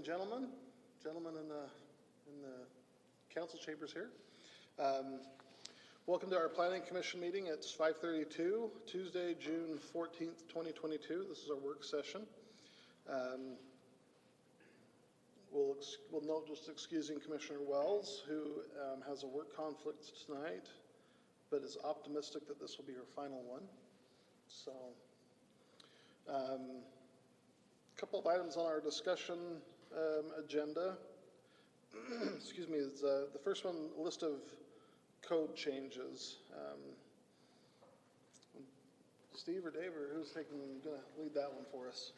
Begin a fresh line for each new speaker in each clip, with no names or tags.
and gentlemen in the council chambers here. Welcome to our Planning Commission meeting. It's 5:32, Tuesday, June 14th, 2022. This is our work session. We'll note just excusing Commissioner Wells, who has a work conflict tonight, but is optimistic that this will be her final one. So, a couple of items on our discussion agenda. Excuse me, is the first one, list of code changes. Steve or Dave, or who's going to lead that one for us?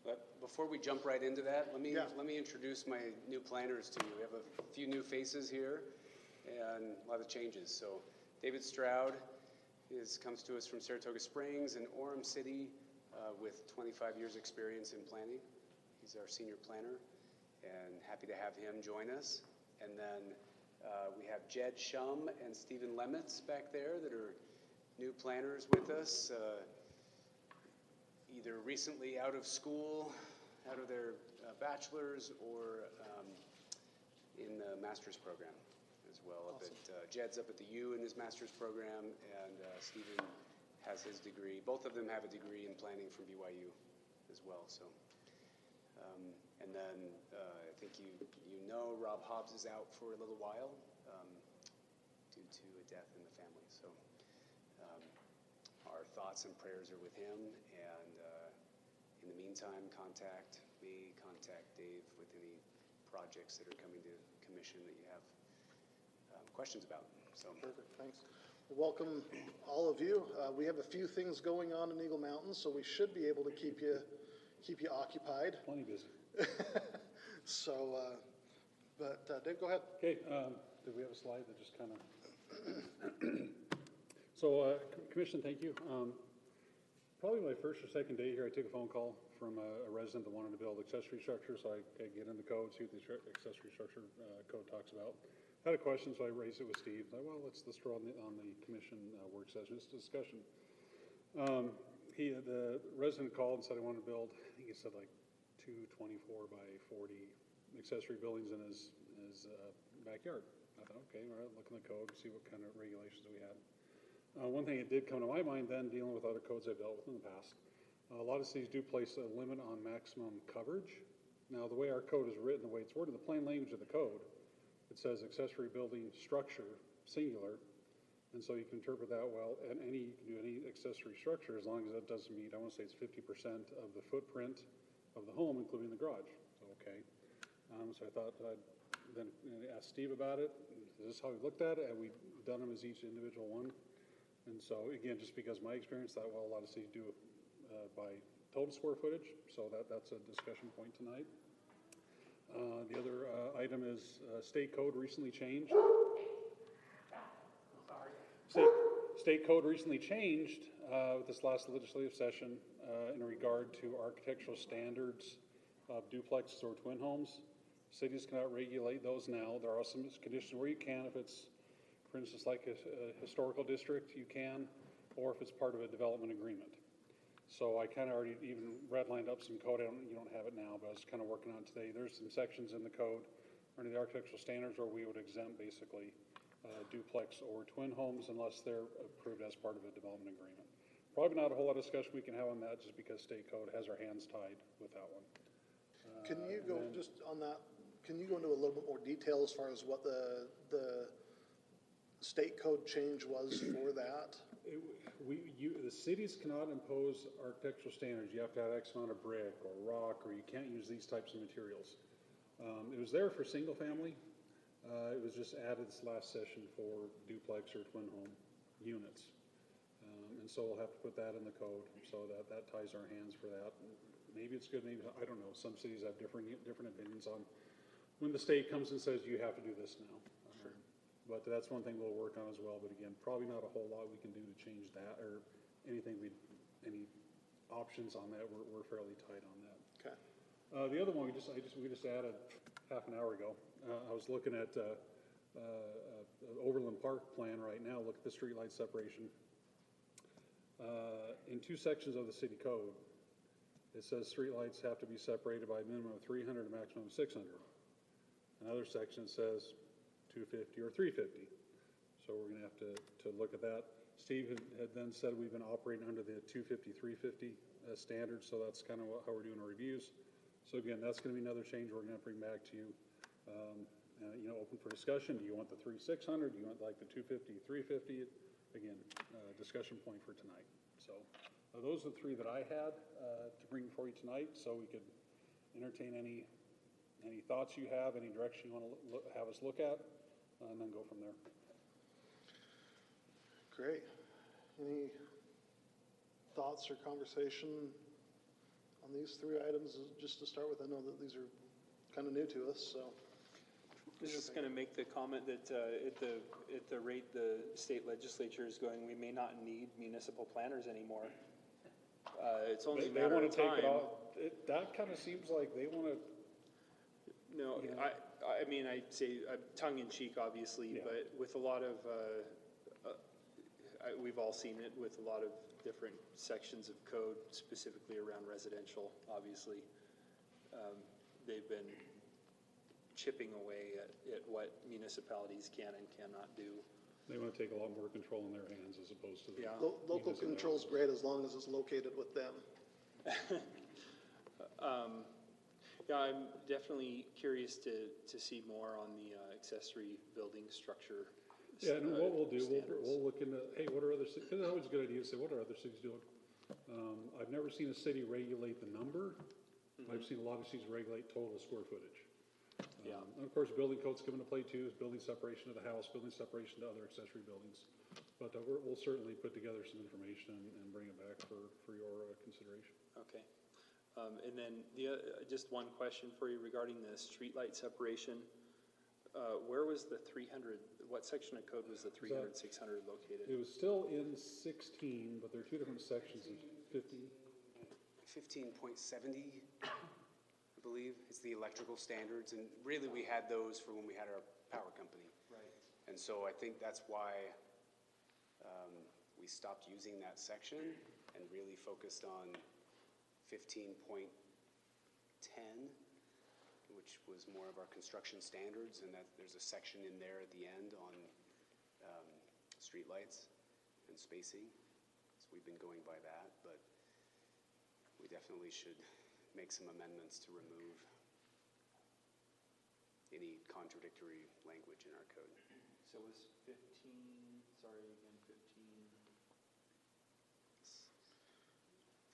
But before we jump right into that, let me introduce my new planners to you. We have a few new faces here and a lot of changes. So David Stroud comes to us from Saratoga Springs and Orem City with 25 years experience in planning. He's our senior planner and happy to have him join us. And then we have Jed Shum and Stephen Lemitz back there that are new planners with us. Either recently out of school, out of their bachelor's, or in the master's program as well. Awesome. Jed's up at the U in his master's program, and Stephen has his degree. Both of them have a degree in planning from BYU as well. So, and then I think you know Rob Hobbs is out for a little while due to a death in the family. So our thoughts and prayers are with him, and in the meantime, contact me, contact Dave with any projects that are coming to commission that you have questions about. So
perfect, thanks. Well, welcome all of you. We have a few things going on in Eagle Mountain, so we should be able to keep you occupied.
Plenty busy.
So, but Dave, go ahead.
Okay, do we have a slide that just kind of... So, Commission, thank you. Probably my first or second day here, I took a phone call from a resident that wanted to build accessory structure, so I get in the code, see what the accessory structure code talks about. Had a question, so I raised it with Steve. Like, well, let's throw on the commission work session, it's a discussion. The resident called and said he wanted to build, I think he said like 2 24 by 40 accessory buildings in his backyard. I thought, okay, all right, look in the code, see what kind of regulations we had. One thing that did come to my mind then, dealing with other codes I've dealt with in the past, a lot of cities do place a limit on maximum coverage. Now, the way our code is written, the way it's worded, the plain language of the code, it says accessory building structure, singular, and so you can interpret that well, and you can do any accessory structure as long as that doesn't meet, I want to say it's 50% of the footprint of the home, including the garage. So, okay. So I thought I'd then ask Steve about it. Is this how we looked at it? Have we done them as each individual one? And so, again, just because my experience, that well, a lot of cities do by total square footage, so that's a discussion point tonight. The other item is state code recently changed. State code recently changed with this last legislative session in regard to architectural standards of duplexes or twin homes. Cities cannot regulate those now. There are some conditions where you can, if it's, for instance, like a historical district, you can, or if it's part of a development agreement. So I kind of already even redlined up some code. You don't have it now, but I was kind of working on it today. There's some sections in the code under the architectural standards where we would exempt basically duplex or twin homes unless they're approved as part of a development agreement. Probably not a whole lot of discussion we can have on that just because state code has our hands tied with that one.
Can you go just on that? Can you go into a little bit more detail as far as what the state code change was for that?
The cities cannot impose architectural standards. You have to have X amount of brick or rock, or you can't use these types of materials. It was there for single family. It was just added this last session for duplex or twin home units. And so we'll have to put that in the code so that ties our hands for that. Maybe it's good, maybe, I don't know. Some cities have different opinions on when the state comes and says you have to do this now. Sure. But that's one thing we'll work on as well. But again, probably not a whole lot we can do to change that or anything, any options on that. We're fairly tight on that.
Okay.
The other one we just added half an hour ago. I was looking at Overland Park plan right now. Look at the streetlight separation. In 2 sections of the city code, it says streetlights have to be separated by a minimum of 300 and maximum of 600. Another section says 250 or 350. So we're gonna have to look at that. Steve had then said we've been operating under the 250, 350 standard, so that's kind of how we're doing our reviews. So again, that's gonna be another change we're gonna bring back to you. Open for discussion. Do you want the 3,600? Do you want like the 250, 350? Again, discussion point for tonight. So those are the three that I had to bring before you tonight, so we could entertain any thoughts you have, any direction you want to have us look at, and then go from there.
Great. Any thoughts or conversation on these three items? Just to start with, I know that these are kind of new to us, so.
I was just going to make the comment that at the rate the state legislature is going, we may not need municipal planners anymore. It's only a matter of time.
They want to take it off. That kind of seems like they want to.
No,
yeah.
I mean, I say tongue in cheek, obviously,
Yeah.
but with a lot of, we've all seen it with a lot of different sections of code, specifically around residential, obviously. They've been chipping away at what municipalities can and cannot do.
They want to take a lot more control in their hands as opposed to the.
Yeah.
Local control's great as long as it's located with them.
Yeah, I'm definitely curious to see more on the accessory building structure.
Yeah, and what we'll do,
standards.
we'll look into, hey, what are other cities, because it's always a good idea to say, what are other cities doing? I've never seen a city regulate the number. I've seen a lot of cities regulate total square footage.
Yeah.
And of course, building codes come into play too, is building separation of the house, building separation to other accessory buildings. But we'll certainly put together some information and bring it back for your consideration.
Okay. And then just one question for you regarding the streetlight separation. Where was the 300, what section of code was the 300, 600 located?
It was still in 16, but there are two different sections of 50.
15.70, I believe, is the electrical standards, and really we had those for when we had our power company.
Right.
And so I think that's why we stopped using that section and really focused on 15.10, which was more of our construction standards, and that there's a section in there at the end on streetlights and spacing. So we've been going by that, but we definitely should make some amendments to remove any contradictory language in our code.
So it was 15, sorry again,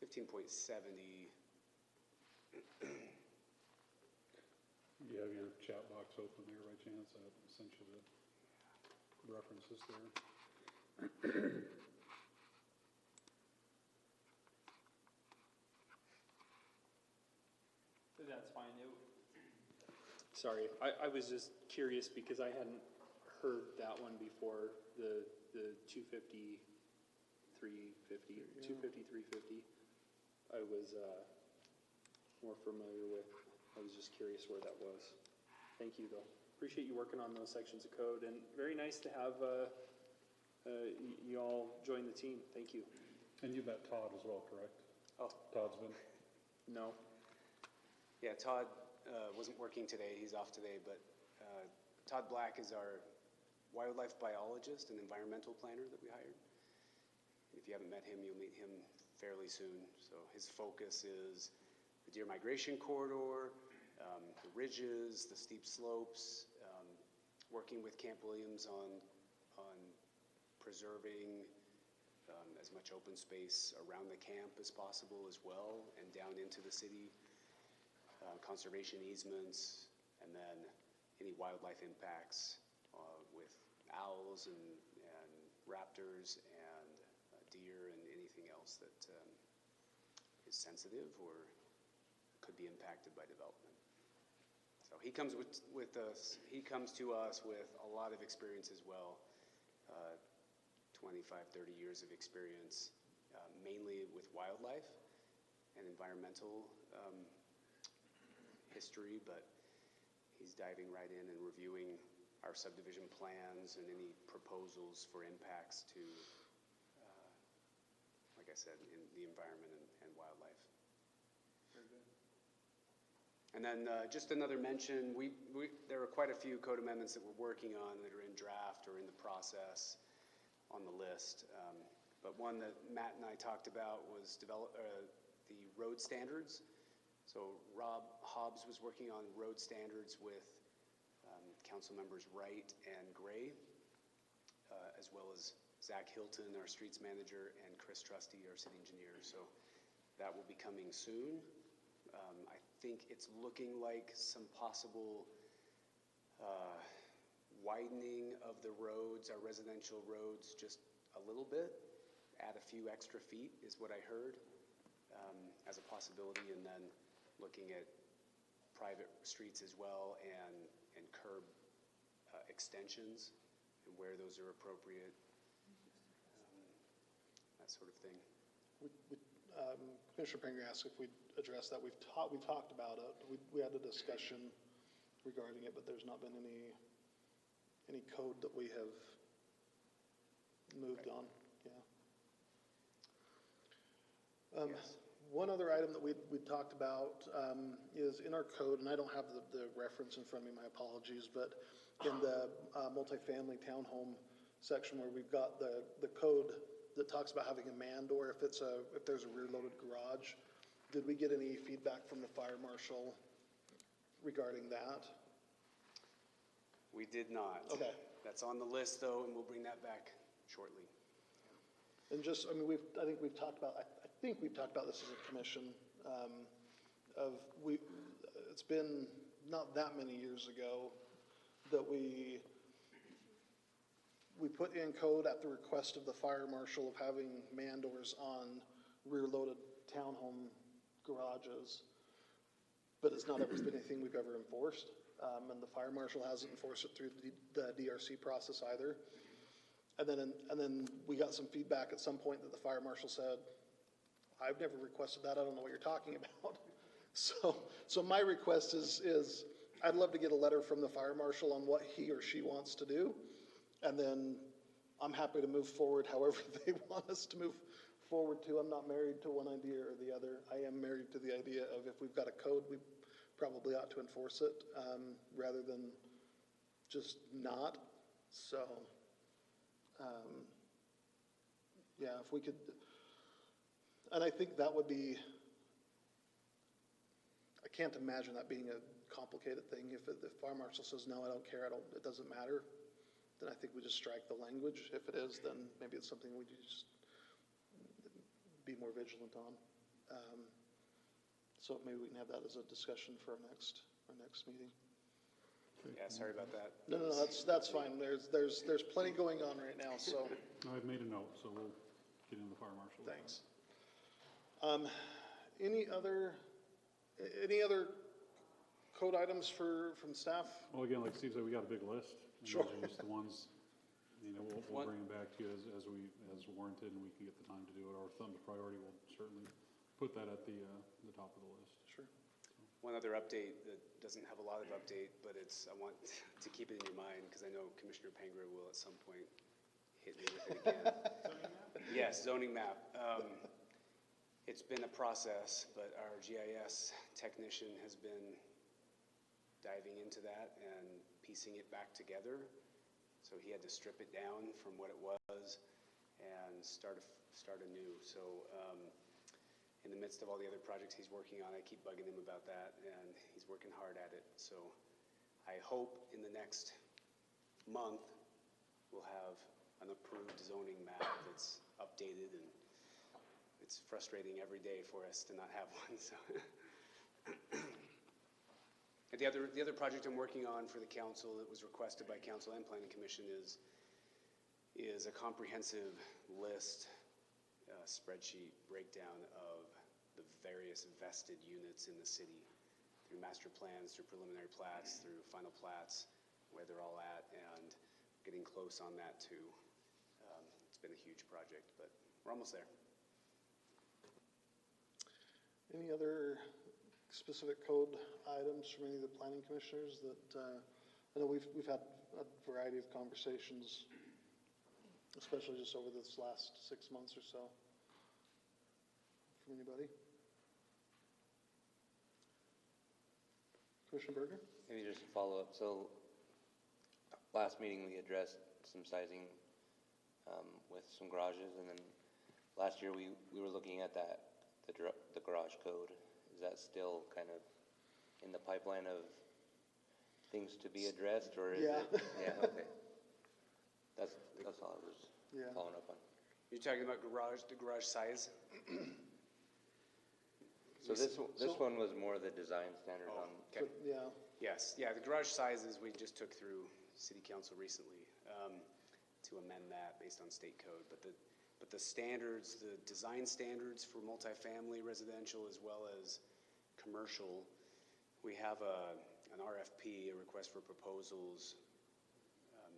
15.70.
You have your chat box open there by chance? I sent you the references there.
That's fine. Sorry, I was just curious because I hadn't heard that one before, the 250, 350, 250, 350. I was more familiar with. I was just curious where that was. Thank you, though. Appreciate you working on those sections of code, and very nice to have you all join the team. Thank you.
And you met Todd as well, correct?
Oh,
Todd's been.
No.
yeah, Todd wasn't working today. He's off today, but Todd Black is our wildlife biologist and environmental planner that we hired. If you haven't met him, you'll meet him fairly soon. So his focus is the deer migration corridor, the ridges, the steep slopes, working with Camp Williams on preserving as much open space around the camp as possible as well, and down into the city, conservation easements, and then any wildlife impacts with owls and raptors and deer and anything else that is sensitive or could be impacted by development. So he comes with us. He comes to us with a lot of experience as well, 25, 30 years of experience, mainly with wildlife and environmental history, but he's diving right in and reviewing our subdivision plans and any proposals for impacts to, like I said, in the environment and wildlife. And then just another mention, there are quite a few code amendments that we're working on that are in draft or in the process on the list. But one that Matt and I talked about was the road standards. So Rob Hobbs was working on road standards with council members Wright and Gray, as well as Zach Hilton, our streets manager, and Chris Trusty, our city engineer. So that will be coming soon. I think it's looking like some possible widening of the roads, our residential roads, just a little bit, add a few extra feet is what I heard as a possibility, and then looking at private streets as well and curb extensions and where those are appropriate, that sort of thing.
Commissioner Panger asked if we'd address that. We've talked about it. We had a discussion regarding it, but there's not been any code that we have moved on. Yeah.
Yes.
One other item that we talked about is in our code, and I don't have the reference in front of me, my apologies, but in the multifamily townhome section where we've got the code that talks about having a man door if there's a rear-loaded garage. Did we get any feedback from the fire marshal regarding that?
We did not.
Okay.
That's on the list though, and we'll bring that back shortly.
And just, I mean, I think we've talked about this as a commission. It's been not that many years ago that we put in code at the request of the fire marshal of having man doors on rear-loaded townhome garages, but it's not ever been anything we've ever enforced, and the fire marshal hasn't enforced it through the DRC process either. And then we got some feedback at some point that the fire marshal said, "I've never requested that. I don't know what you're talking about." So my request is I'd love to get a letter from the fire marshal on what he or she wants to do. And then I'm happy to move forward however they want us to move forward to. I'm not married to one idea or the other. I am married to the idea of if we've got a code, we probably ought to enforce it rather than just not. So, yeah, if we could, and I think that would be, I can't imagine that being a complicated thing. If the fire marshal says, no, I don't care, it doesn't matter, then I think we just strike the language. If it is, then maybe it's something we just be more vigilant on. So maybe we can have that as a discussion for our next meeting.
Yeah, sorry about that.
No, that's fine. There's plenty going on right now, so.
I've made a note, so we'll get in the fire marshal.
Thanks. Any other code items from staff?
Well, again, like Steve said, we got a big list. And
Sure.
Those are just the ones, we'll bring them back to you as warranted, and we can get the time to do it. Or if something's a priority, we'll certainly put that at the top of the list.
Sure.
One other update that doesn't have a lot of update, but I want to keep it in your mind because I know Commissioner Panger will at some point hit me with it again. Yes, zoning map. It's been a process, but our GIS technician has been diving into that and piecing it back together. So he had to strip it down from what it was and start anew. So in the midst of all the other projects he's working on, I keep bugging him about that, and he's working hard at it. So I hope in the next month we'll have an approved zoning map that's updated, and it's frustrating every day for us to not have one. So and the other project I'm working on for the council that was requested by council and planning commission is a comprehensive list, spreadsheet breakdown of the various vested units in the city through master plans, through preliminary plats, through final plats, where they're all at, and getting close on that too. It's been a huge project, but we're almost there.
Any other specific code items from any of the planning commissioners that, I know we've had a variety of conversations, especially just over this last 6 months or so. From anybody? Commissioner Berger?
Maybe just a follow-up. So last meeting, we addressed some sizing with some garages, and then last year, we were looking at the garage code. Is that still kind of in the pipeline of things to be addressed, or is
Yeah.
it? Yeah, okay. That's all I was
Yeah.
following up on.
You're talking about the garage size?
So this one was more the design standard on.
Okay.
Yeah,
Yes, yeah, the garage sizes we just took through city council recently to amend that based on state code. But the standards, the design standards for multifamily residential as well as commercial, we have an RFP, a request for proposals,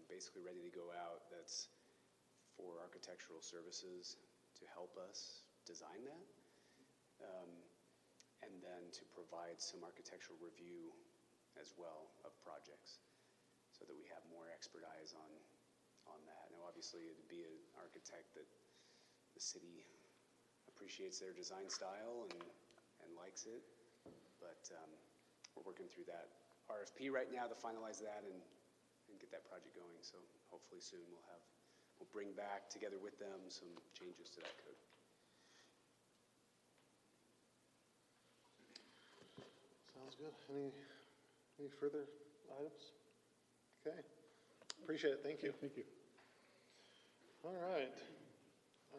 basically ready to go out. That's for architectural services to help us design that. And then to provide some architectural review as well of projects so that we have more expertise on that. Now, obviously, it'd be an architect that the city appreciates their design style and likes it, but we're working through that RFP right now to finalize that and get that project going. So hopefully soon we'll bring back together with them some changes to that code.
sounds good. Any further items? Okay, appreciate it, thank you.
Thank you.
All right.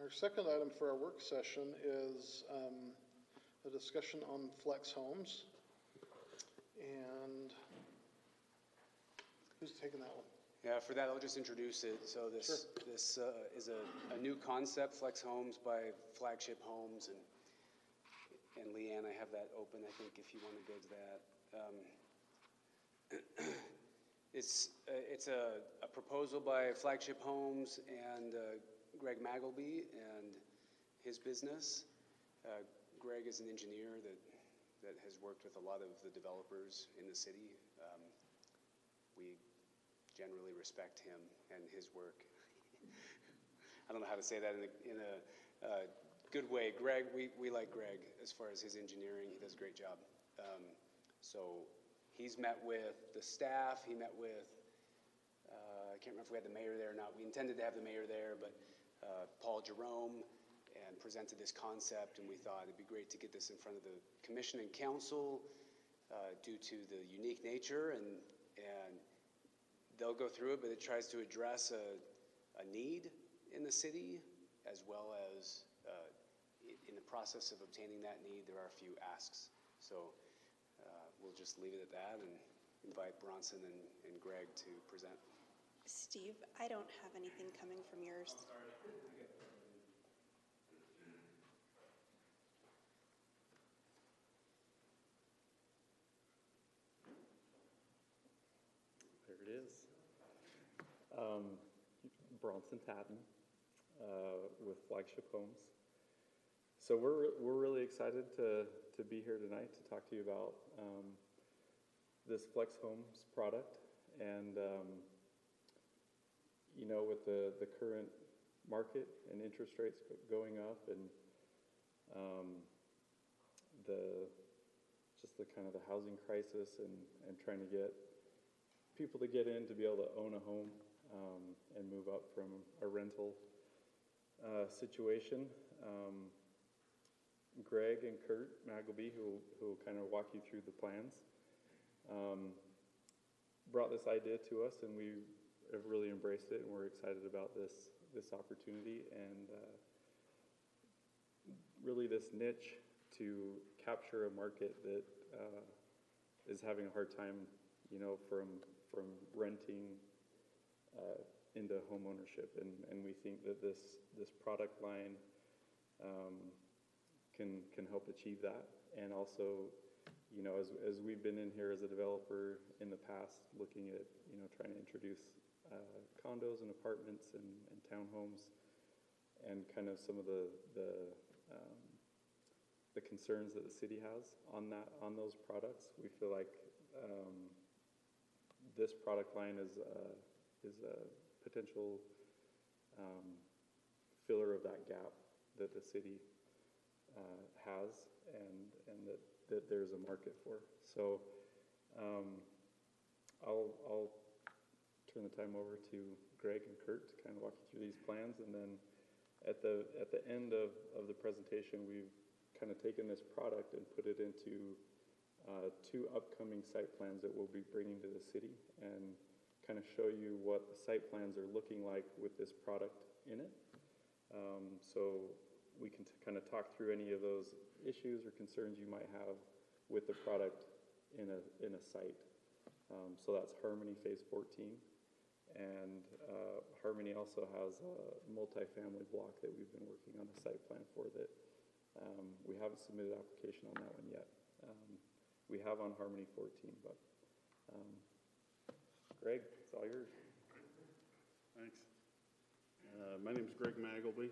Our second item for our work session is a discussion on flex homes. And who's taking that one?
Yeah, for that, I'll just introduce it. So this is a new concept, Flex Homes by Flagship Homes. And Leanne, I have that open, I think, if you want to go to that. It's a proposal by Flagship Homes and Greg Magleby and his business. Greg is an engineer that has worked with a lot of the developers in the city. We generally respect him and his work. I don't know how to say that in a good way. Greg, we like Greg as far as his engineering. He does a great job. So he's met with the staff. He met with, I can't remember if we had the mayor there or not. We intended to have the mayor there, but Paul Jerome, and presented this concept, and we thought it'd be great to get this in front of the commission and council due to the unique nature, and they'll go through it, but it tries to address a need in the city, as well as in the process of obtaining that need, there are a few asks. So we'll just leave it at that and invite Bronson and Greg to present.
Steve, I don't have anything coming from yours.
There it is. Bronson Tatton with Flagship Homes. So we're really excited to be here tonight to talk to you about this Flex Homes product. And you know, with the current market and interest rates going up, and the kind of the housing crisis, and trying to get people to get in to be able to own a home and move up from a rental situation. Greg and Kurt Magleby, who will kind of walk you through the plans, brought this idea to us, and we have really embraced it, and we're excited about this opportunity, and really this niche to capture a market that is having a hard time, you know, from renting into home ownership, and we think that this product line can help achieve that. And also, you know, as we've been in here as a developer in the past, looking at, you know, trying to introduce condos and apartments and townhomes, and kind of some of the concerns that the city has on those products, we feel like this product line is a potential filler of that gap that the city has, and that there's a market for. So I'll turn the time over to Greg and Kurt to kind of walk you through these plans, and then at the end of the presentation, we've kind of taken this product and put it into two upcoming site plans that we'll be bringing to the city, and kind of show you what the site plans are looking like with this product in it. So we can kind of talk through any of those issues or concerns you might have with the product in a site. So that's Harmony Phase 14. And Harmony also has a multifamily block that we've been working on a site plan for that we haven't submitted an application on that one yet. We have on Harmony 14, but Greg, it's all yours.
Thanks. My name is Greg Magleby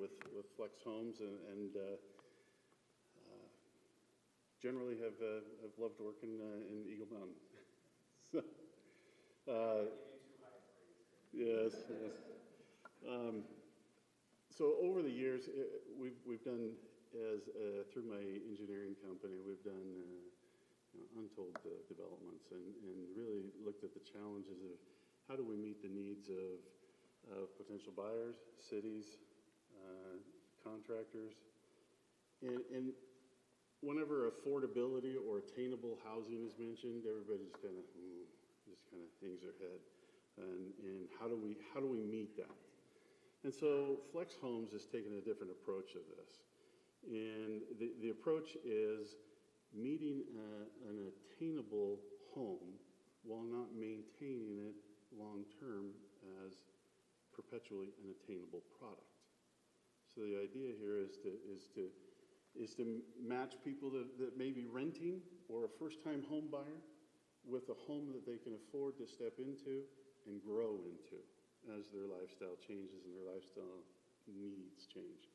with Flex Homes, and generally have loved working in Eagle Mountain. Yes. So over the years, we've done through my engineering company, we've done untold developments, and really looked at the challenges of how do we meet the needs of potential buyers, cities, contractors, and whenever affordability or attainable housing is mentioned, everybody just kind of hangs their head. And how do we meet that? And so Flex Homes has taken a different approach to this. And the approach is meeting an attainable home while not maintaining it long-term as perpetually an attainable product. So the idea here is to match people that may be renting or a first-time home buyer with a home that they can afford to step into and grow into as their lifestyle changes and their lifestyle needs change.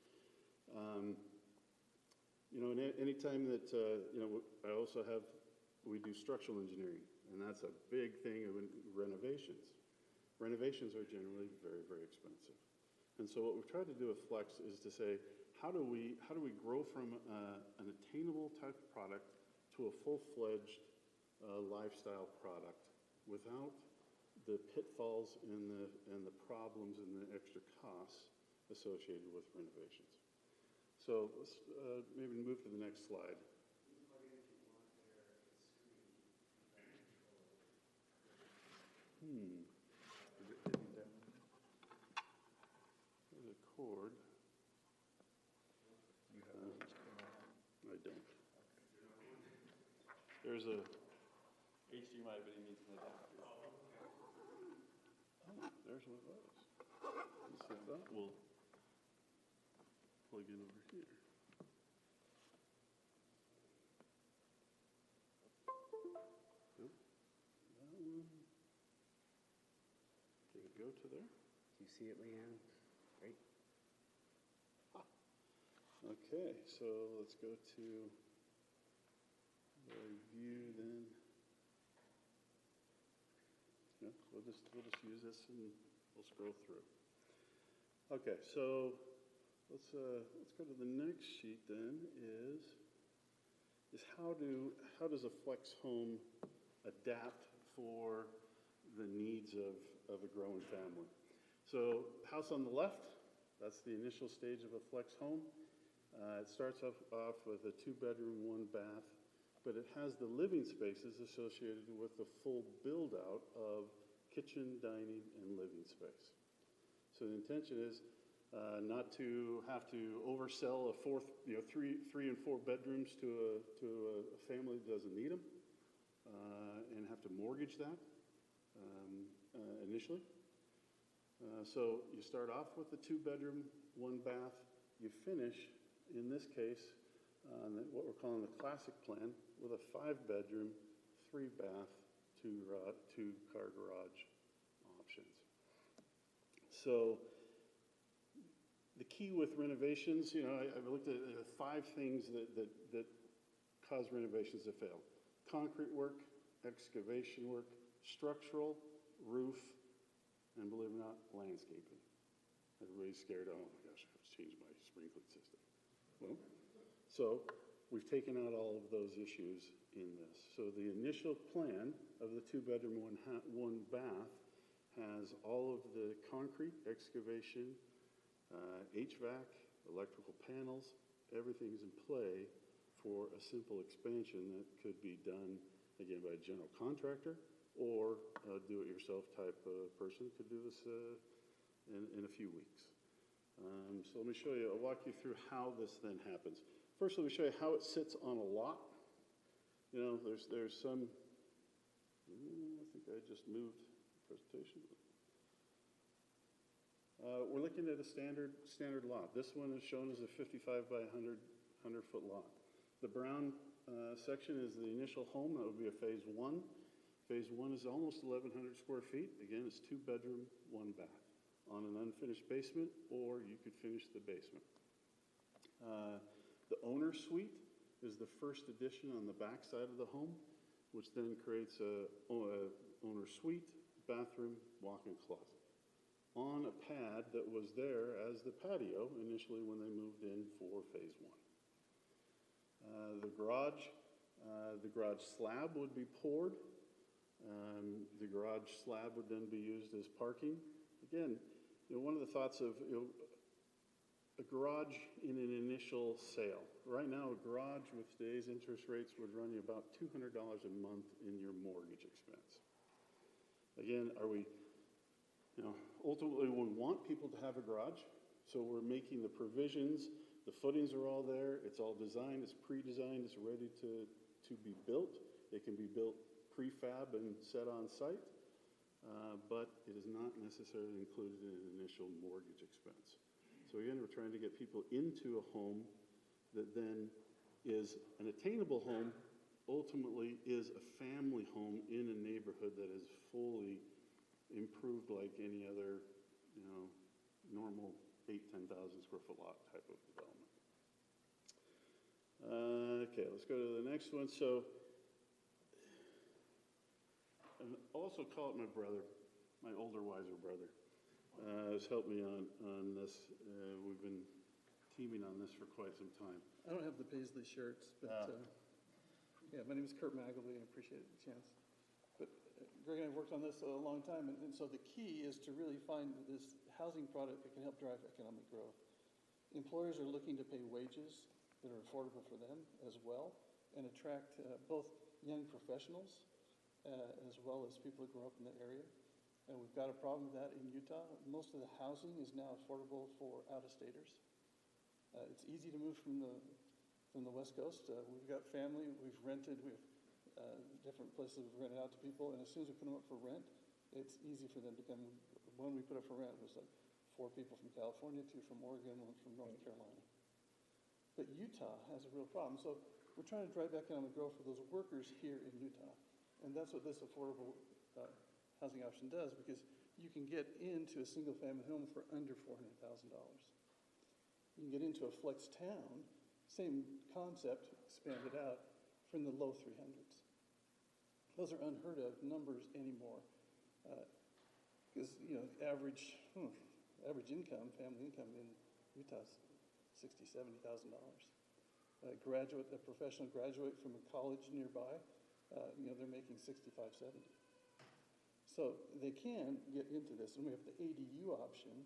And anytime that, we do structural engineering, and that's a big thing of renovations. Renovations are generally very, very expensive. And so what we've tried to do with Flex is to say, how do we grow from an attainable type of product to a full-fledged lifestyle product without the pitfalls and the problems and the extra costs associated with renovations. So let's maybe move to the next slide. There's a cord. I don't. There's a
HDMI, but he needs an adapter.
there's one of those. So that will plug in over here. Nope. That one. Can it go to there?
Do you see it, Leanne? Right?
Okay, so let's go to review then. Yeah, we'll just use this and we'll scroll through. Okay, so let's go to the next sheet then. Is how does a flex home adapt for the needs of a growing family? So house on the left, that's the initial stage of a flex home. It starts off with a 2-bedroom, 1-bath, but it has the living spaces associated with the full build-out of kitchen, dining, and living space. So the intention is not to have to oversell a three and 4 bedrooms to a family that doesn't need them, and have to mortgage that initially. So you start off with the 2-bedroom, 1-bath. You finish, in this case, what we're calling the classic plan, with a 5-bedroom, 3-bath, 2-car garage options. So the key with renovations, I've looked at 5 things that cause renovations to fail: concrete work, excavation work, structural, roof, and believe it or not, landscaping. Everybody's scared, oh my gosh, I have to change my sprinkling system. Well, so we've taken out all of those issues in this. So the initial plan of the 2-bedroom, 1 bath has all of the concrete excavation, HVAC, electrical panels, everything's in play for a simple expansion that could be done, again, by a general contractor or a do-it-yourself type of person could do this in a few weeks. So let me show you, I'll walk you through how this then happens. First, let me show you how it sits on a lot. You know, there's some, I think I just moved the presentation. We're looking at a standard lot. This one is shown as a 55 by 100-foot lot. The brown section is the initial home. That would be a phase 1. Phase 1 is almost 1,100 square feet. Again, it's 2-bedroom, 1 bath on an unfinished basement, or you could finish the basement. The owner suite is the first addition on the back side of the home, which then creates a owner suite, bathroom, walk-in closet on a pad that was there as the patio initially when they moved in for phase 1. The garage slab would be poured. The garage slab would then be used as parking. Again, you know, one of the thoughts of, you know, a garage in an initial sale. Right now, a garage with today's interest rates would run you about $200 a month in your mortgage expense. Again, you know, ultimately we want people to have a garage, so we're making the provisions. The footings are all there. It's all designed. It's pre-designed. It's ready to be built. It can be built prefab and set on site, but it is not necessarily included in an initial mortgage expense. So again, we're trying to get people into a home that then is an attainable home, ultimately is a family home in a neighborhood that is fully improved like any other, you know, normal 8,000 to 10,000 square foot lot type of development. Okay, let's go to the next one. So, and also call it my brother, my older, wiser brother, has helped me on this. We've been teaming on this for quite some time.
I don't have the Paisley shirts, but yeah, my name is Kurt Magley. I appreciate the chance. But Greg and I have worked on this a long time, and so the key is to really find this housing product that can help drive economic growth. Employers are looking to pay wages that are affordable for them as well, and attract both young professionals as well as people who grow up in the area. And we've got a problem with that in Utah. Most of the housing is now affordable for out-of-staters. It's easy to move from the West Coast. We've got family, we've rented, we have different places we've rented out to people, and as soon as we put them up for rent, it's easy for them to come. One we put up for rent was like 4 people from California, 2 from Oregon, 1 from North Carolina. But Utah has a real problem. So we're trying to drive economic growth for those workers here in Utah. And that's what this affordable housing option does, because you can get into a single-family home for under $400,000. You can get into a flex town, same concept, expanded out, from the low 300s. Those are unheard of numbers anymore, because you know average income, family income in Utah is $60,000, $70,000. A professional graduate from a college nearby, you know, they're making $65,000, $70,000. So they can get into this, and we have the ADU option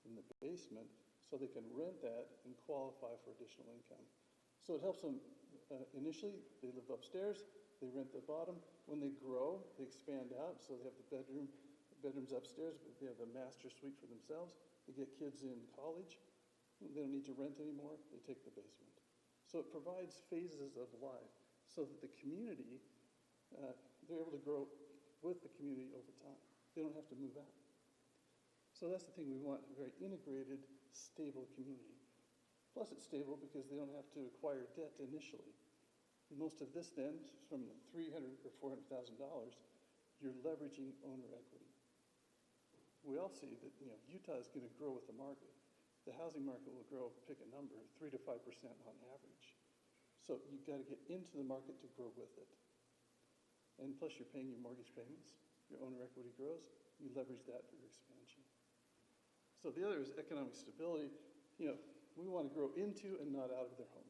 in the basement, so they can rent that and qualify for additional income. So it helps them initially. They live upstairs, they rent the bottom. When they grow, they expand out, so they have the bedrooms upstairs, but they have a master suite for themselves. They get kids in college. They don't need to rent anymore. They take the basement. So it provides phases of life so that the community, they're able to grow with the community over time. They don't have to move out. So that's the thing we want, a very integrated, stable community. Plus it's stable because they don't have to acquire debt initially. Most of this then, from $300,000 or $400,000, you're leveraging owner equity. We all see that, you know, Utah is going to grow with the market. The housing market will grow, pick a number, 3 to 5% on average. So you've got to get into the market to grow with it. And plus you're paying your mortgage payments, your owner equity grows, you leverage that for your expansion. So the other is economic stability. You know, we want to grow into and not out of their home.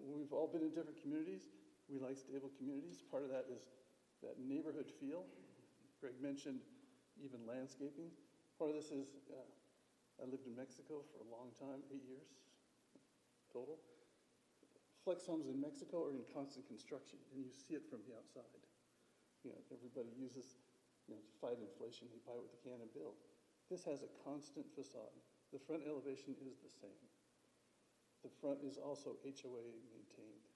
We've all been in different communities. We like stable communities. Part of that is that neighborhood feel. Greg mentioned even landscaping. Part of this is, I lived in Mexico for a long time, 8 years total. Flex homes in Mexico are in constant construction, and you see it from the outside. Everybody uses, to fight inflation, they buy what they can and build. This has a constant facade. The front elevation is the same. The front is also HOA maintained.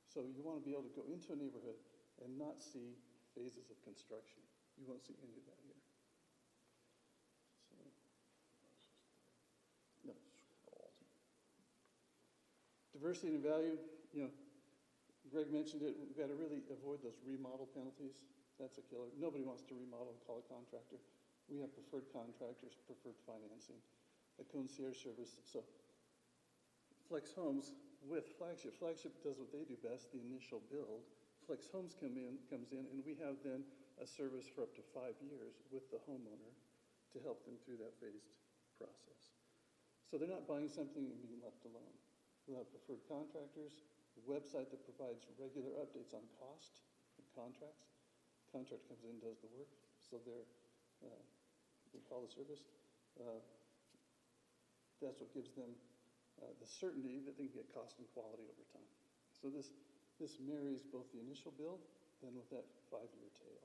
So you want to be able to go into a neighborhood and not see phases of construction. You won't see any of that here. So, no. Diversity and value, Greg mentioned it, we've got to really avoid those remodel penalties. That's a killer. Nobody wants to remodel and call a contractor. We have preferred contractors, preferred financing, a concierge service. So Flex Homes with Flagship. Flagship does what they do best, the initial build. Flex Homes comes in, and we have then a service for up to 5 years with the homeowner to help them through that phased process. So they're not buying something and being left alone. We'll have preferred contractors, a website that provides regular updates on cost and contracts. Contractor comes in, does the work, so they call the service. That's what gives them the certainty that they can get cost and quality over time. So this marries both the initial build, then with that 5-year tail.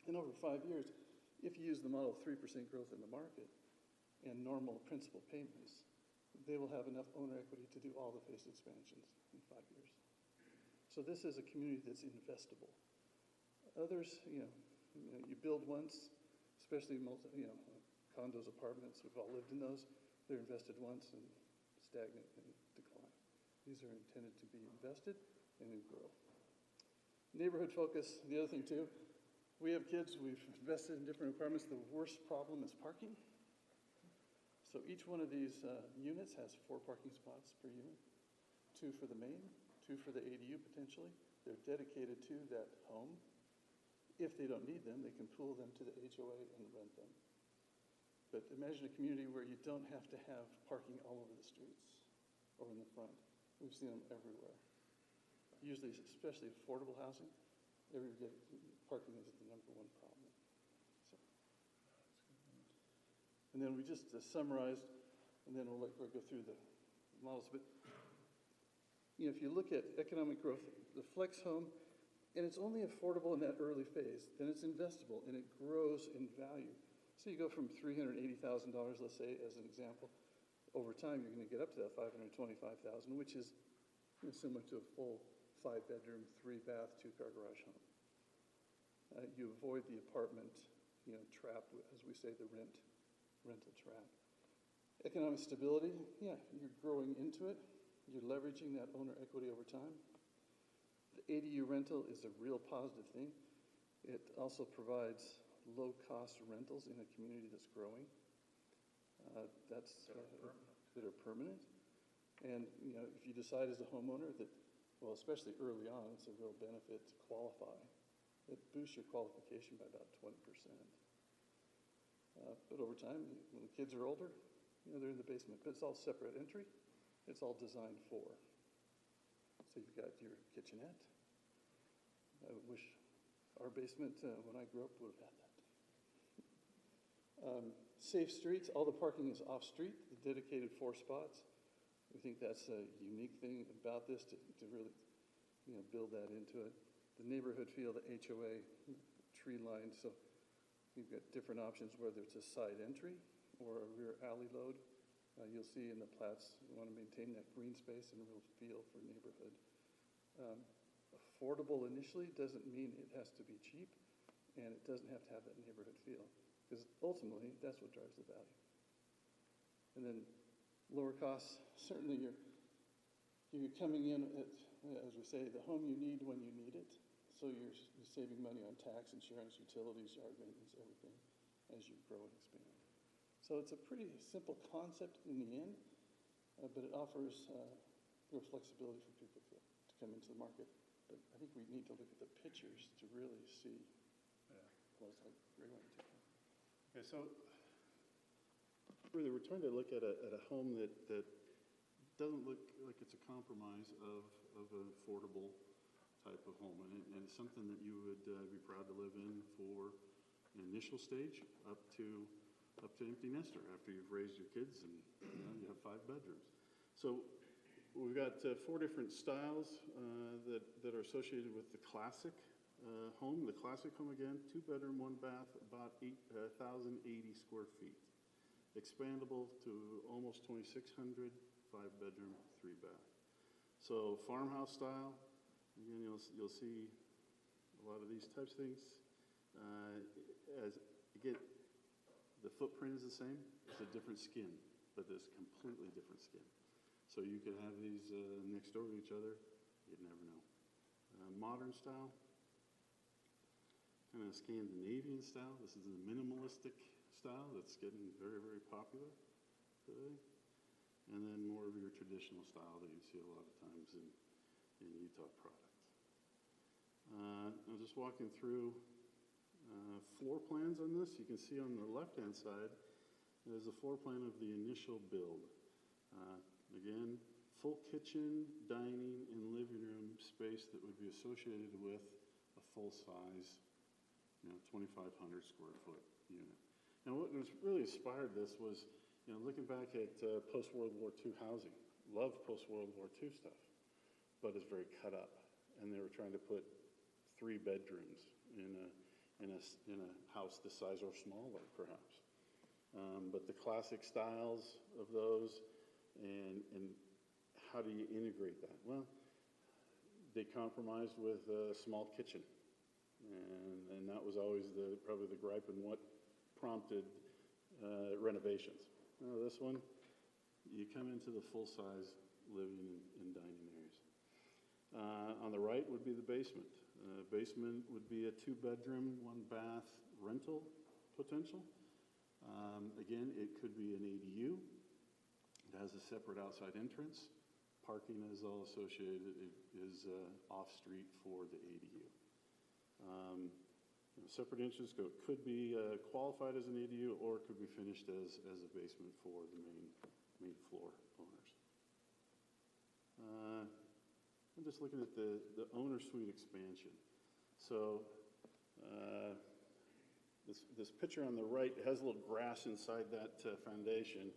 And over 5 years, if you use the model of 3% growth in the market and normal principal payments, they will have enough owner equity to do all the phase expansions in 5 years. So this is a community that's investable. Others, you build once, especially condos, apartments, we've all lived in those. They're invested once and stagnant and decline. These are intended to be invested and then grow. Neighborhood focus, the other thing too, we have kids, we've invested in different requirements. The worst problem is parking. So each one of these units has 4 parking spots per unit, 2 for the main, 2 for the ADU potentially. They're dedicated to that home. If they don't need them, they can pool them to the HOA and rent them. But imagine a community where you don't have to have parking all over the streets or in the front. We've seen them everywhere. Usually, especially affordable housing, parking is the #1 problem. So, and then we just summarized, and then we'll let Greg go through the models. But if you look at economic growth, the flex home, and it's only affordable in that early phase, then it's investable and it grows in value. So you go from $380,000, let's say, as an example. Over time, you're going to get up to that $525,000, which is similar to a full 5-bedroom, 3-bath, 2-car garage home. You avoid the apartment, trap, as we say, the rental trap. Economic stability, you're growing into it. You're leveraging that owner equity over time. The ADU rental is a real positive thing. It also provides low-cost rentals in a community that's growing. That are permanent. And if you decide as a homeowner that, well, especially early on, it's a real benefit to qualify. It boosts your qualification by about 20%. But over time, when the kids are older, they're in the basement. But it's all separate entry. It's all designed for. So you've got your kitchenette. I wish our basement, when I grew up, would have had that. Safe streets. All the parking is off-street, the dedicated 4 spots. We think that's a unique thing about this to really build that into it. The neighborhood feel, the HOA, tree lined. So you've got different options, whether it's a side entry or a rear alley load. You'll see in the plats, you want to maintain that green space and a real feel for neighborhood. Affordable initially doesn't mean it has to be cheap, and it doesn't have to have that neighborhood feel, because ultimately that's what drives the value. And then lower costs, certainly you're coming in at, as we say, the home you need when you need it. So you're saving money on tax, insurance, utilities, yard maintenance, everything as you grow and expand. So it's a pretty simple concept in the end, but it offers real flexibility for people to come into the market. But I think we need to look at the pictures to really see what it's like.
Okay, so really we're trying to look at a home that doesn't look like it's a compromise of an affordable type of home. And it's something that you would be proud to live in for an initial stage up to empty nester after you've raised your kids and you have 5 bedrooms. So we've got 4 different styles that are associated with the classic home. The classic home, again, 2 bedroom, 1 bath, about 1,080 square feet. Expandable to almost 2,600, 5 bedroom, 3 bath. So farmhouse style, again, you'll see a lot of these types of things. Again, the footprint is the same. It's a different skin, but it's completely different skin. So you could have these next door to each other. You'd never know. Modern style, kind of Scandinavian style. This is the minimalistic style that's getting very, very popular today. And then more of your traditional style that you see a lot of times in Utah product. I'm just walking through floor plans on this. You can see on the left-hand side, there's a floor plan of the initial build. Again, full kitchen, dining, and living room space that would be associated with a full-size, 2,500 square foot unit. And what was really inspired this was, looking back at post-World War II housing. Loved post-World War II stuff, but it's very cut up. And they were trying to put 3 bedrooms in a house this size or smaller, perhaps. But the classic styles of those, and how do you integrate that? Well, they compromised with a small kitchen. And that was always probably the gripe and what prompted renovations. This one, you come into the full-size living and dining areas. On the right would be the basement. Basement would be a 2-bedroom, 1-bath rental potential. Again, it could be an ADU. It has a separate outside entrance. Parking is all associated, is off-street for the ADU. Separate entrance could be qualified as an ADU or it could be finished as a basement for the main floor owners. I'm just looking at the owner suite expansion. So this picture on the right has a little grass inside that foundation.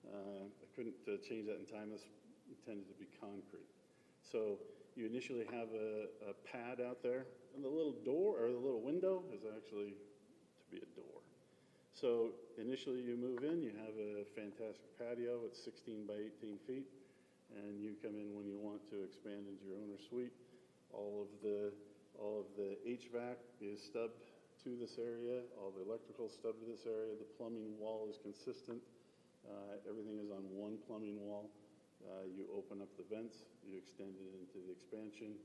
I couldn't change that in time. This intended to be concrete. So you initially have a pad out there, and the little door or the little window is actually to be a door. So initially you move in, you have a fantastic patio. It's 16 by 18 feet, and you come in when you want to expand into your owner suite. All of the HVAC is stubbed to this area. All the electrical stubbed to this area. The plumbing wall is consistent. Everything is on one plumbing wall. You open up the vents, you extend it into the expansion,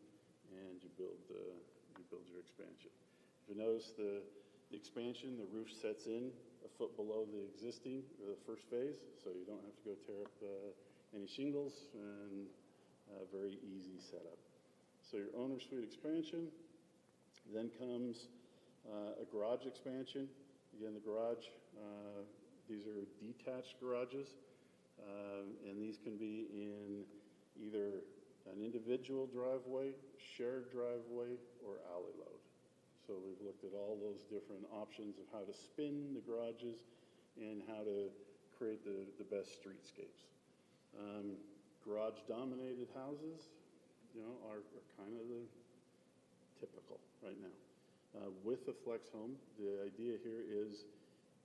and you build your expansion. If you notice the expansion, the roof sets in a foot below the existing, or the first phase, so you don't have to go tear up any shingles, and very easy setup. So your owner suite expansion, then comes a garage expansion. Again, the garage, these are detached garages. And these can be in either an individual driveway, shared driveway, or alley load. So we've looked at all those different options of how to spin the garages and how to create the best streetscapes. Garage-dominated houses, are kind of the typical right now. With a flex home, the idea here is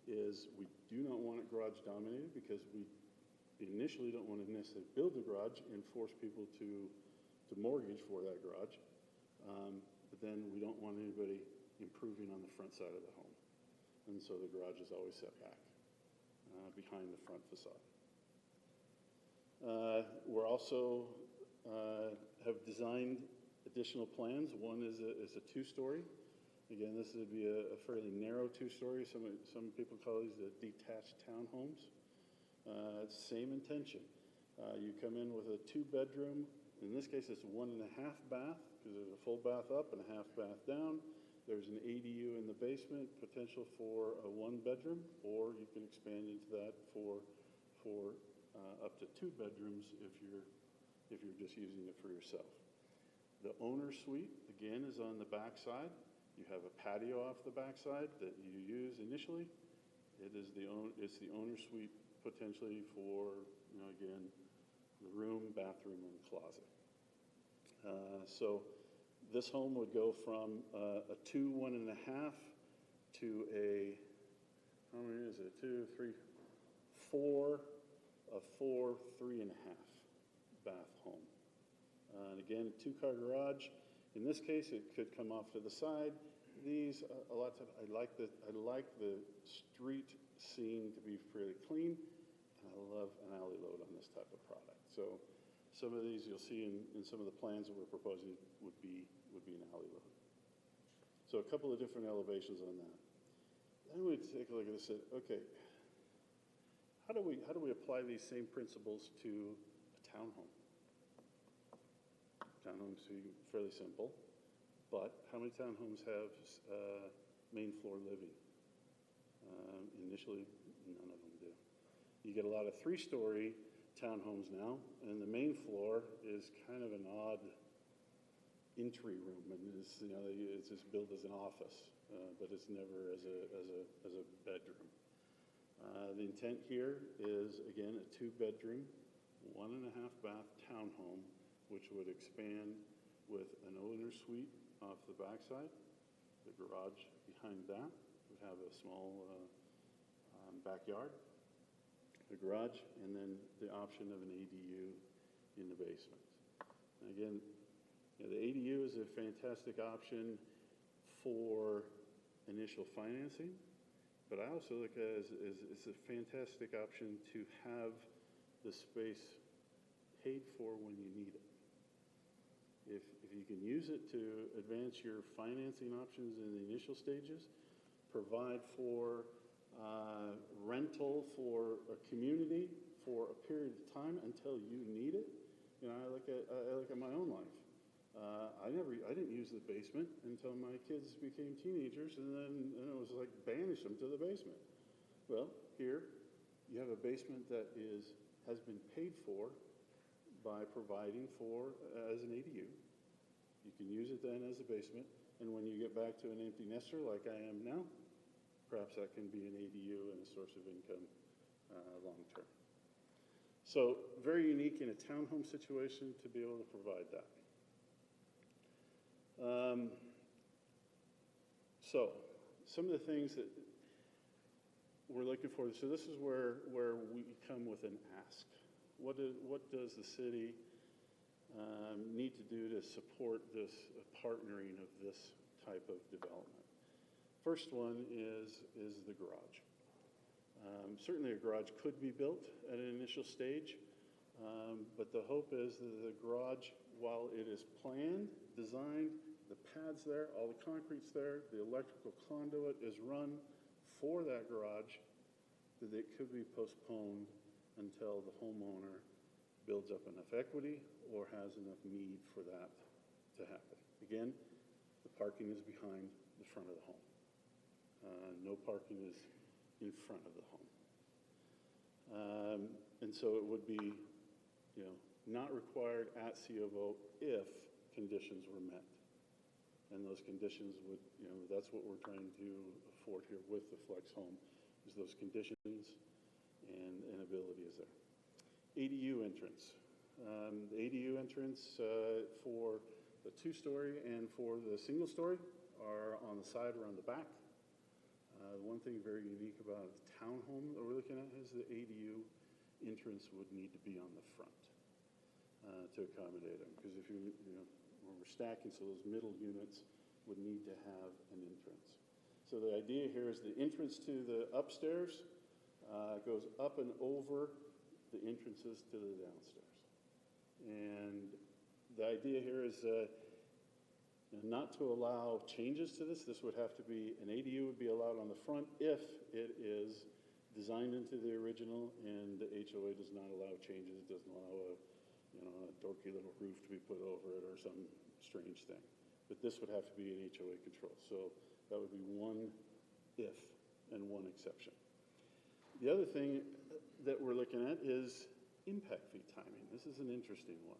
we do not want it garage-dominated because we initially don't want to necessarily build a garage and force people to mortgage for that garage. But then we don't want anybody improving on the front side of the home. And so the garage is always set back behind the front facade. We're also have designed additional plans. One is a 2-story. Again, this would be a fairly narrow 2-story. Some people call these the detached townhomes. Same intention. You come in with a 2-bedroom. In this case, it's 1.5 bath because there's a full bath up and a half bath down. There's an ADU in the basement, potential for a 1-bedroom, or you can expand into that for up to 2 bedrooms if you're just using it for yourself. The owner suite, again, is on the back side. You have a patio off the back side that you use initially. It's the owner suite potentially for, again, the room, bathroom, and closet. So this home would go from a 2 1.5 to a, how many is it? 2, 3, 4, a 4 3.5 bath home. And again, 2-car garage. In this case, it could come off to the side. These, a lot of times, I like the street scene to be fairly clean, and I love an alley load on this type of product. So some of these you'll see in some of the plans that we're proposing would be an alley load. So a couple of different elevations on that. Then we take a look at this and say, okay, how do we apply these same principles to a townhome? Townhomes are fairly simple, but how many townhomes have main floor living? Initially, none of them do. You get a lot of 3-story townhomes now, and the main floor is kind of an odd entry room, and it's just built as an office, but it's never as a bedroom. The intent here is, again, a 2-bedroom, 1.5 bath townhome, which would expand with an owner suite off the backside. The garage behind that would have a small backyard, the garage, and then the option of an ADU in the basement. And again, the ADU is a fantastic option for initial financing, but I also look at it as it's a fantastic option to have the space paid for when you need it. If you can use it to advance your financing options in the initial stages, provide for rental for a community for a period of time until you need it. I look at my own life. I didn't use the basement until my kids became teenagers, and then it was like banish them to the basement. Well, here you have a basement that has been paid for by providing for as an ADU. You can use it then as a basement, and when you get back to an empty nester like I am now, perhaps that can be an ADU and a source of income long term. So very unique in a townhome situation to be able to provide that. So some of the things that we're looking for, so this is where we come with an ask. What does the city need to do to support this partnering of this type of development? First one is the garage. Certainly a garage could be built at an initial stage, but the hope is that the garage, while it is planned, designed, the pad's there, all the concrete's there, the electrical conduit is run for that garage, that it could be postponed until the homeowner builds up enough equity or has enough need for that to happen. Again, the parking is behind the front of the home. No parking is in front of the home. And so it would be, not required at C of O if conditions were met. And those conditions would, that's what we're trying to afford here with the Flex Home, is those conditions and ability is there. ADU entrance. The ADU entrance for the 2-story and for the single-story are on the side or on the back. One thing very unique about a townhome that we're looking at is the ADU entrance would need to be on the front to accommodate them. Because if when we're stacking, so those middle units would need to have an entrance. So the idea here is the entrance to the upstairs goes up and over the entrances to the downstairs. And the idea here is not to allow changes to this. This would have to be, an ADU would be allowed on the front if it is designed into the original and the HOA does not allow changes. It doesn't allow a dorky little roof to be put over it or some strange thing. But this would have to be an HOA control. So that would be one if and one exception. The other thing that we're looking at is impact fee timing. This is an interesting one.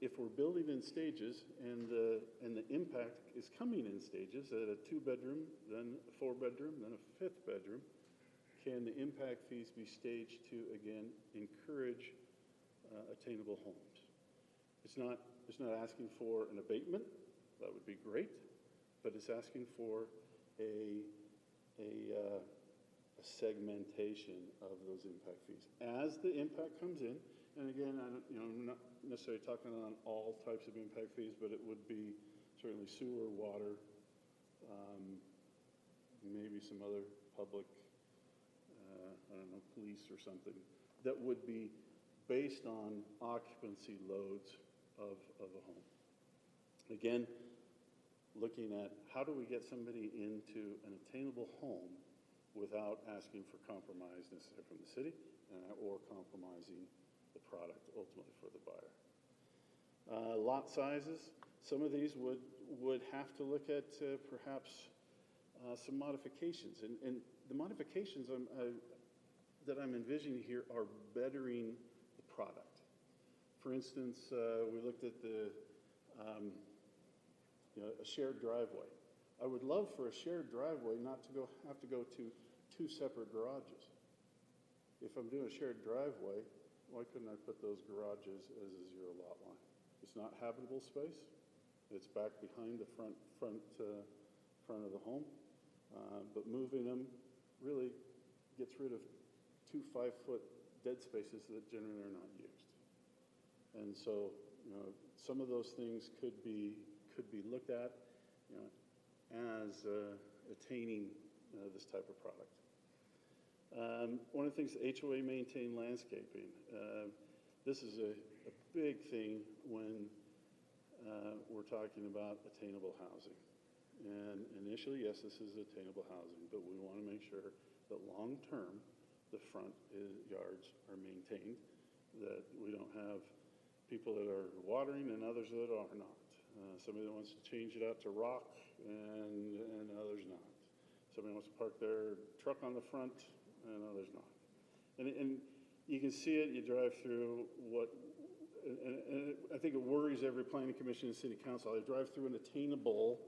If we're building in stages and the impact is coming in stages at a 2-bedroom, then a 4-bedroom, then a 5th bedroom, can the impact fees be staged to, again, encourage attainable homes? It's not asking for an abatement. That would be great, but it's asking for a segmentation of those impact fees. As the impact comes in, and again, I'm not necessarily talking on all types of impact fees, but it would be certainly sewer, water, maybe some other public, I don't know, police or something, that would be based on occupancy loads of a home. Again, looking at how do we get somebody into an attainable home without asking for compromise necessarily from the city or compromising the product ultimately for the buyer. Lot sizes, some of these would have to look at perhaps some modifications. And the modifications that I'm envisioning here are bettering the product. For instance, we looked at a shared driveway. I would love for a shared driveway not to have to go to 2 separate garages. If I'm doing a shared driveway, why couldn't I put those garages as a 0 lot line? It's not habitable space. It's back behind the front of the home. But moving them really gets rid of 2 5-foot dead spaces that generally are not used. And so, some of those things could be looked at, as attaining this type of product. One of the things, Hoa Maintain Landscaping. This is a big thing when we're talking about attainable housing. And initially, yes, this is attainable housing, but we want to make sure that long-term, the front yards are maintained, that we don't have people that are watering and others that are not. Somebody that wants to change it out to rock and others not. Somebody wants to park their truck on the front and others not. And you can see it, you drive through and I think it worries every planning commission and city council. I drive through an attainable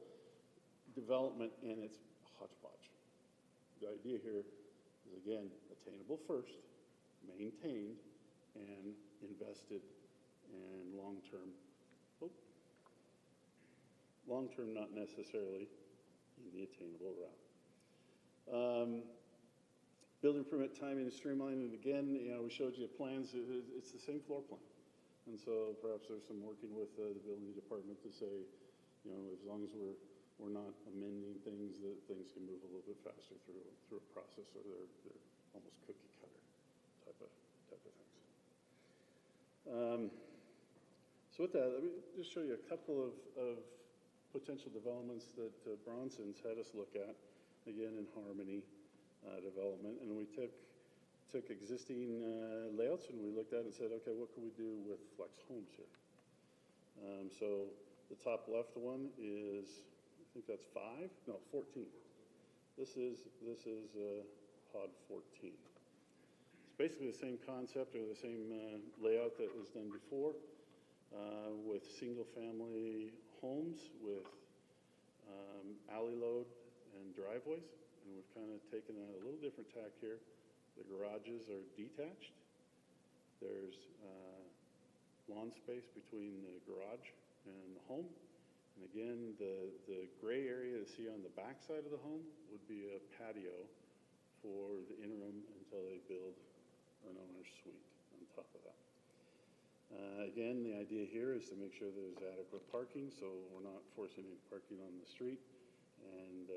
development and it's hodgepodge. The idea here is, again, attainable first, maintained, and invested and long-term, not necessarily in the attainable route. Building permit timing and streamlining, again, we showed you plans, it's the same floor plan. And so perhaps there's some working with the building department to say, as long as we're not amending things, that things can move a little bit faster through a process, or they're almost cookie cutter type of things. So with that, let me just show you a couple of potential developments that Bronson's had us look at, again in Harmony development, and we took existing layouts and we looked at it and said, okay, what can we do with flex homes here? So the top left one is, I think that's 14. This is HOD 14. It's basically the same concept or the same layout that was done before, with single-family homes with alley load and driveways. And we've kind of taken a little different tack here. The garages are detached. There's lawn space between the garage and the home. And again, the gray area you see on the back side of the home would be a patio for the interim until they build an owner's suite on top of that. Again, the idea here is to make sure there's adequate parking, so we're not forcing any parking on the street, and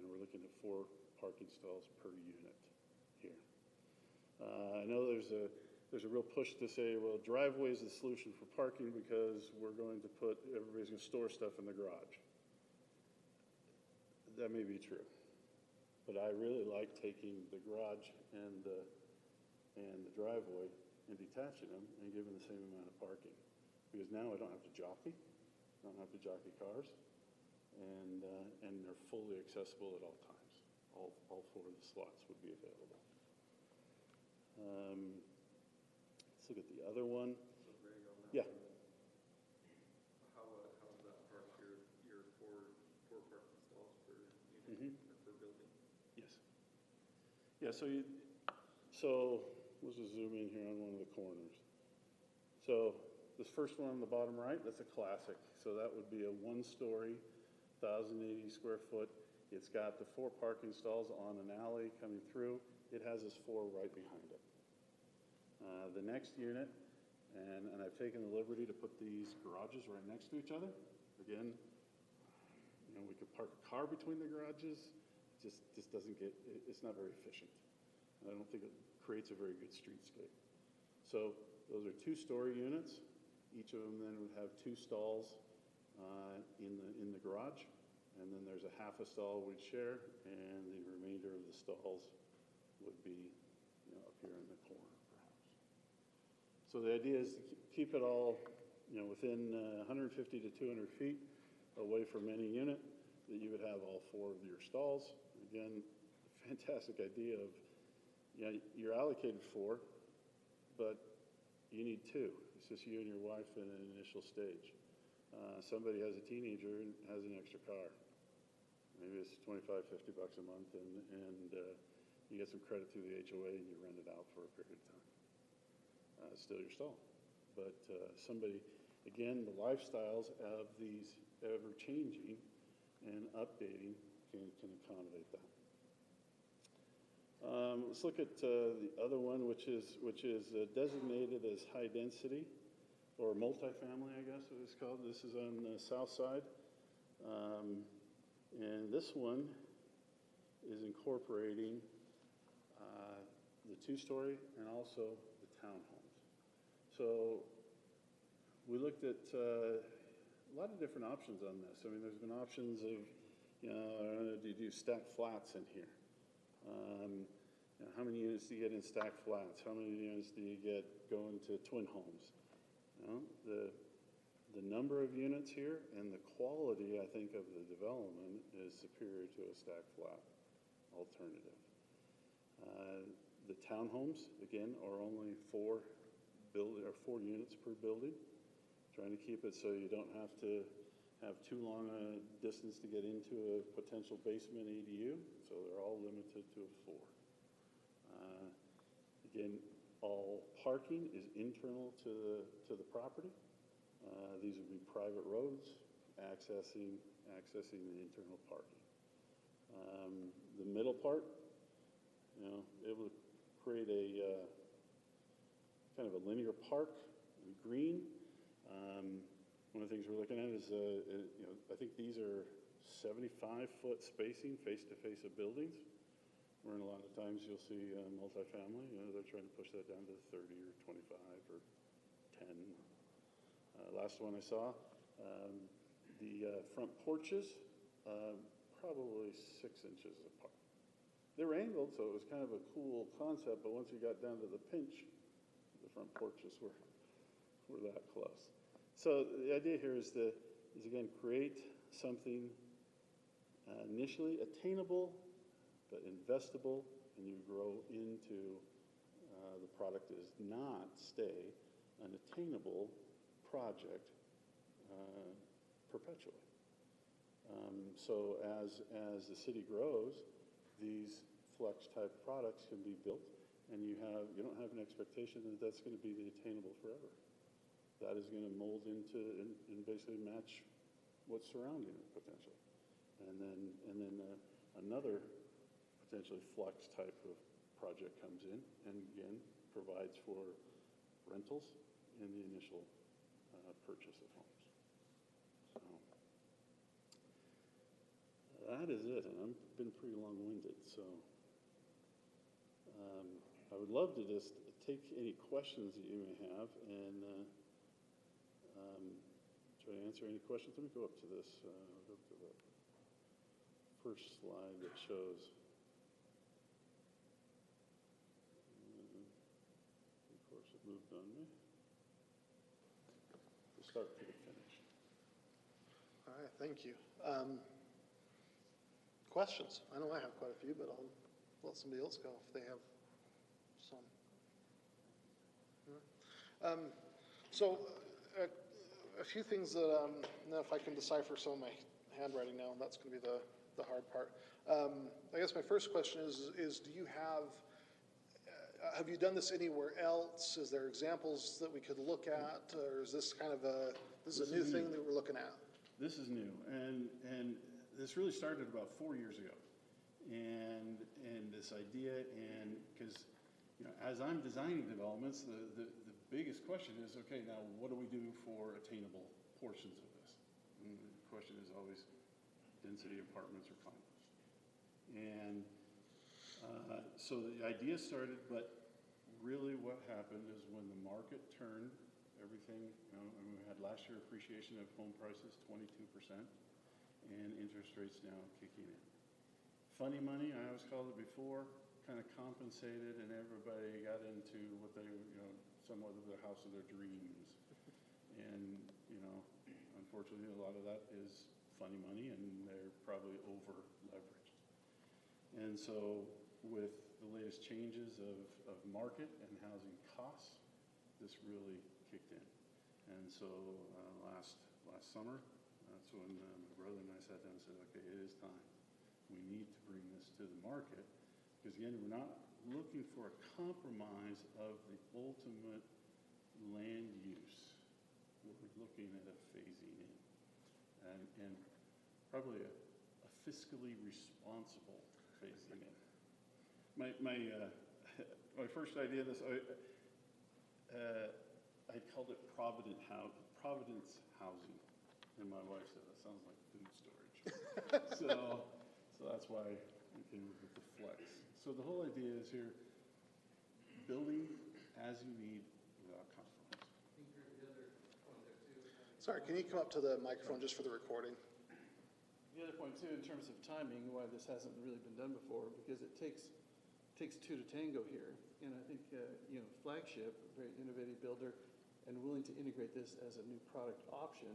we're looking at 4 parking stalls per unit here. I know there's a real push to say, well, driveway is the solution for parking because everybody's going to store stuff in the garage. That may be true, but I really like taking the garage and the driveway and detaching them and giving the same amount of parking, because now I don't have to jockey, cars, and they're fully accessible at all times. All 4 of the slots would be available. Let's look at the other one. Yeah.
How does that park your four parking stalls per
Mhm.
unit or per building?
Yes. Yeah, so let's just zoom in here on one of the corners. So this first one on the bottom right, that's a classic. So that would be a one-story, 1,080 square foot. It's got the 4 parking stalls on an alley coming through. It has this 4 right behind it. The next unit, and I've taken the liberty to put these garages right next to each other. Again, we could park a car between the garages. Just doesn't get, it's not very efficient. And I don't think it creates a very good streetscape. So those are 2-story units. Each of them then would have 2 stalls in the garage. And then there's a half a stall we'd share, and the remainder of the stalls would be up here in the corner, perhaps. So the idea is to keep it all within 150 to 200 feet away from any unit, that you would have all 4 of your stalls. Again, fantastic idea of, you're allocated 4, but you need 2. It's just you and your wife in an initial stage. Somebody has a teenager and has an extra car. Maybe it's $25, $50 a month, and you get some credit through the HOA and you rent it out for a period of time. It's still your stall. But somebody, again, the lifestyles of these ever-changing and updating can accommodate that. Let's look at the other one, which is designated as high density or multifamily, I guess it is called. This is on the south side. And this one is incorporating the 2-story and also the townhomes. So we looked at a lot of different options on this. I mean, there's been options of, do you do stacked flats in here? How many units do you get in stacked flats? How many units do you get going to twin homes? The number of units here and the quality, I think, of the development is superior to a stacked flat alternative. The townhomes, again, are only 4 units per building, trying to keep it so you don't have to have too long a distance to get into a potential basement ADU, so they're all limited to a 4. Again, all parking is internal to the property. These would be private roads accessing the internal parking. The middle part, it would create a kind of a linear park and green. One of the things we're looking at is, I think these are 75-foot spacing face-to-face of buildings. Where in a lot of times you'll see multifamily, they're trying to push that down to 30 or 25 or 10. Last one I saw, the front porches, probably 6 inches apart. They were angled, so it was kind of a cool concept, but once you got down to the pinch, the front porches were that close. So the idea here is again, create something initially attainable, but investable, and you grow into the product does not stay an attainable project perpetually. So as the city grows, these flex type products can be built, and you don't have an expectation that that's going to be the attainable forever. That is going to mold into and basically match what's surrounding it potentially, and then another potentially flex type of project comes in and again provides for rentals in the initial purchase of homes. So that is it, and I've been pretty long-winded, so I would love to just take any questions that you may have and try to answer any questions. Let me go up to this, go up to the first slide that shows. Of course, it moved on me. We'll start to the finish.
All right, thank you. Questions? I know I have quite a few, but I'll let somebody else go if they have some. So, a few things that, now if I can decipher some of my handwriting now, that's gonna be the hard part. I guess my first question is do you have you done this anywhere else? Is there examples that we could look at, or is this kind of this is a new thing that we're looking at?
This is new, and this really started about 4 years ago. And this idea, and because, you know, as I'm designing developments, the biggest question is, okay, now what do we do for attainable portions of this? And the question is always density apartments or condos. And so the idea started, but really what happened is when the market turned, everything, you know, I mean, we had last year appreciation of home prices, 22%, and interest rates now kicking in. Funny money, I always called it before, kind of compensated, and everybody got into what they, you know, somewhat of the house of their dreams. And, you know, unfortunately, a lot of that is funny money, and they're probably over leveraged. And so with the latest changes of market and housing costs, this really kicked in. And so last summer, that's when my brother and I sat down and said, okay, it is time. We need to bring this to the market, because again, we're not looking for a compromise of the ultimate land use. We're looking at a phasing in, and probably a fiscally responsible phasing in. My first idea of this, I called it Providence housing, and my wife said that sounds like food storage. So that's why we came up with the flex. So the whole idea is here, building as you need without compromise.
Sorry, can you come up to the microphone just for the recording?
The other point too, in terms of timing, why this hasn't really been done before, because it takes two to tango here. And I think, you know, Flagship, a very innovative builder, and willing to integrate this as a new product option.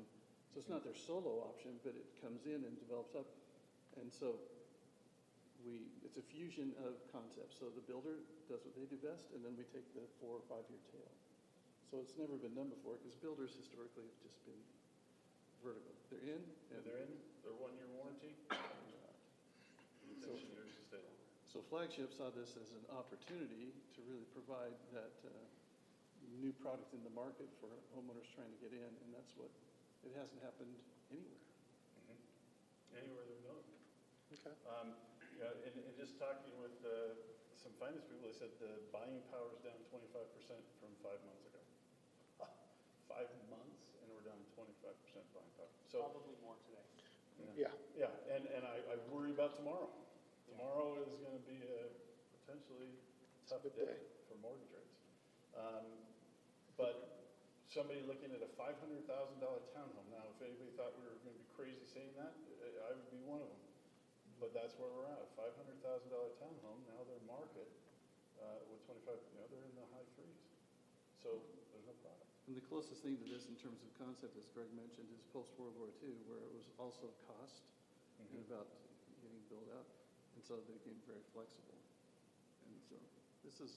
So it's not their solo option, but it comes in and develops up. And so it's a fusion of concepts. So the builder does what they do best, and then we take the 4 or 5 year tail. So it's never been done before, because builders historically have just been vertical. They're in. And
They're in, they're 1 year warranty. Intention yours to stay longer.
So Flagship saw this as an opportunity to really provide that new product in the market for homeowners trying to get in, and that's what, it hasn't happened anywhere.
Anywhere they're known.
Okay.
Yeah, and just talking with some finance people, they said the buying power is down 25% from 5 months ago. 5 months, and we're down 25% buying power. So
Probably more today.
Yeah.
Yeah, and I worry about tomorrow. Tomorrow is going to be a potentially tough day for mortgage rates. But somebody looking at a $500,000 townhome, now if anybody thought we were going to be crazy saying that, I would be one of them. But that's where we're at, $500,000 townhome, now their market with 25, you know, they're in the high threes. So there's no product.
And the closest thing to this in terms of concept, as Greg mentioned, is post-World War II, where it was also cost and about getting built out. And so they became very flexible. And so this is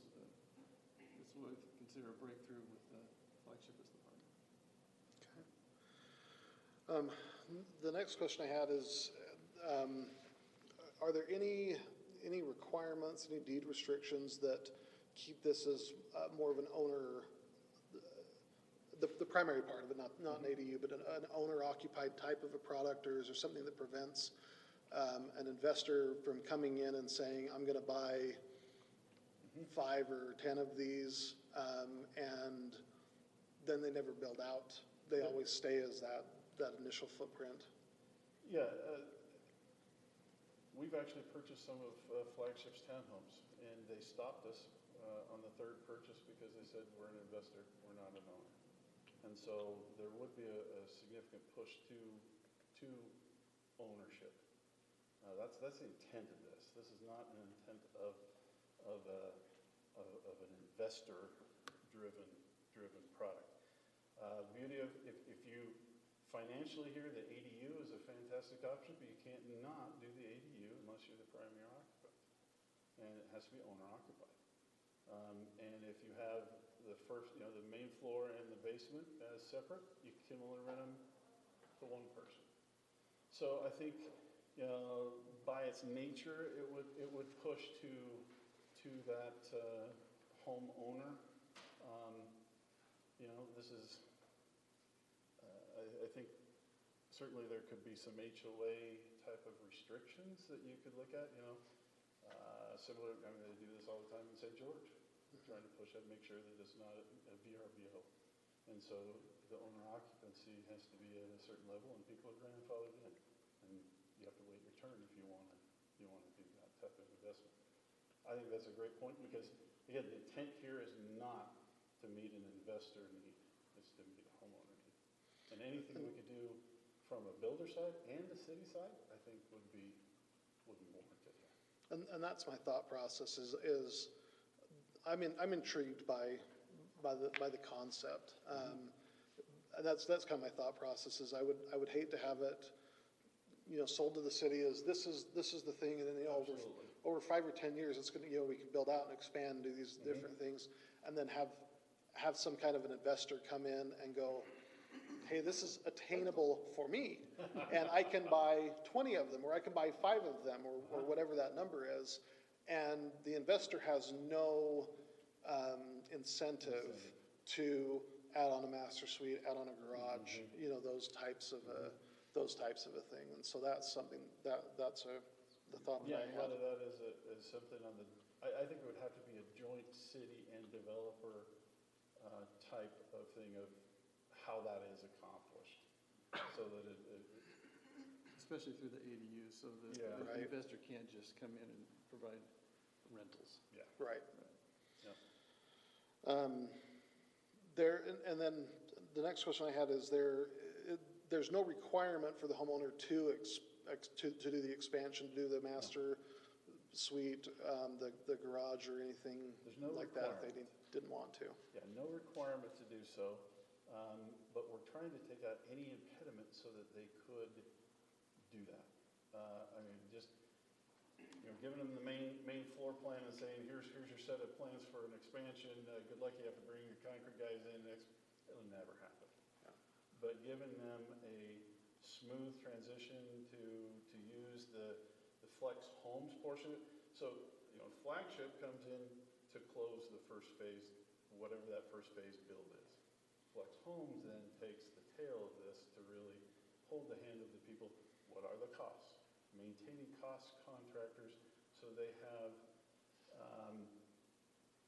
what I consider a breakthrough with Flagship as the partner.
Okay. The next question I had is, are there any requirements, any deed restrictions that keep this as more of an owner, the primary part of it, not an ADU, but an owner-occupied type of a product, or is there something that prevents an investor from coming in and saying, I'm going to buy 5 or 10 of these, and then they never build out? They always stay as that initial footprint.
Yeah, we've actually purchased some of Flagship's townhomes, and they stopped us on the 3rd purchase because they said, we're an investor, we're not an owner. And so there would be a significant push to ownership. That's the intent of this. This is not an intent of an investor-driven product. The beauty of, if you financially here, the ADU is a fantastic option, but you can't not do the ADU unless you're the primary occupant. And it has to be owner-occupied. And if you have the first, the main floor and the basement as separate, you can only rent them to one person. So I think, by its nature, it would push to that homeowner. This is, I think certainly there could be some HOA type of restrictions that you could look at, similar, they do this all the time in St. George. They're trying to push that, make sure that it's not a VRBO. And so the owner occupancy has to be at a certain level and people are grandfathered in. And you have to wait your turn if you want to do that type of investment. I think that's a great point because, again, the intent here is not to meet an investor need. It's to meet a homeowner need. And anything we could do from a builder side and the city side, I think would be warranted here.
And that's my thought process is I'm intrigued by the concept. And that's kind of my thought process is I would hate to have it, sold to the city as this is the thing, and then over 5 or 10 years it's going to, we can build out and expand and do these different things, and then have some kind of an investor come in and go, hey, this is attainable for me, and I can buy 20 of them, or I can buy 5 of them, or whatever that number is, and the investor has no incentive to add on a master suite, add on a garage, those types of a thing, and so that's something that's the thought that I
a
had.
lot of that is something on the. I think it would have to be a joint city and developer type of thing of how that is accomplished, so that it
Especially through the ADU, so the
Right.
investor can't just come in and provide rentals.
Right.
Yeah.
And then the next question I had is there's no requirement for the homeowner to do the expansion, to do the master suite, the garage or anything
There's no
like that if they
requirement.
didn't want to.
Yeah, no requirement to do so, but we're trying to take out any impediment so that they could do that. Just giving them the main floor plan and saying, here's your set of plans for an expansion. Good luck, you have to bring your concrete guys in. It'll never happen.
Yeah.
But giving them a smooth transition to use the flex homes portion. So Flagship comes in to close the first phase, whatever that first phase build is. Flex Homes then takes the tail of this to really hold the hand of the people. What are the costs? Maintaining cost contractors so they have,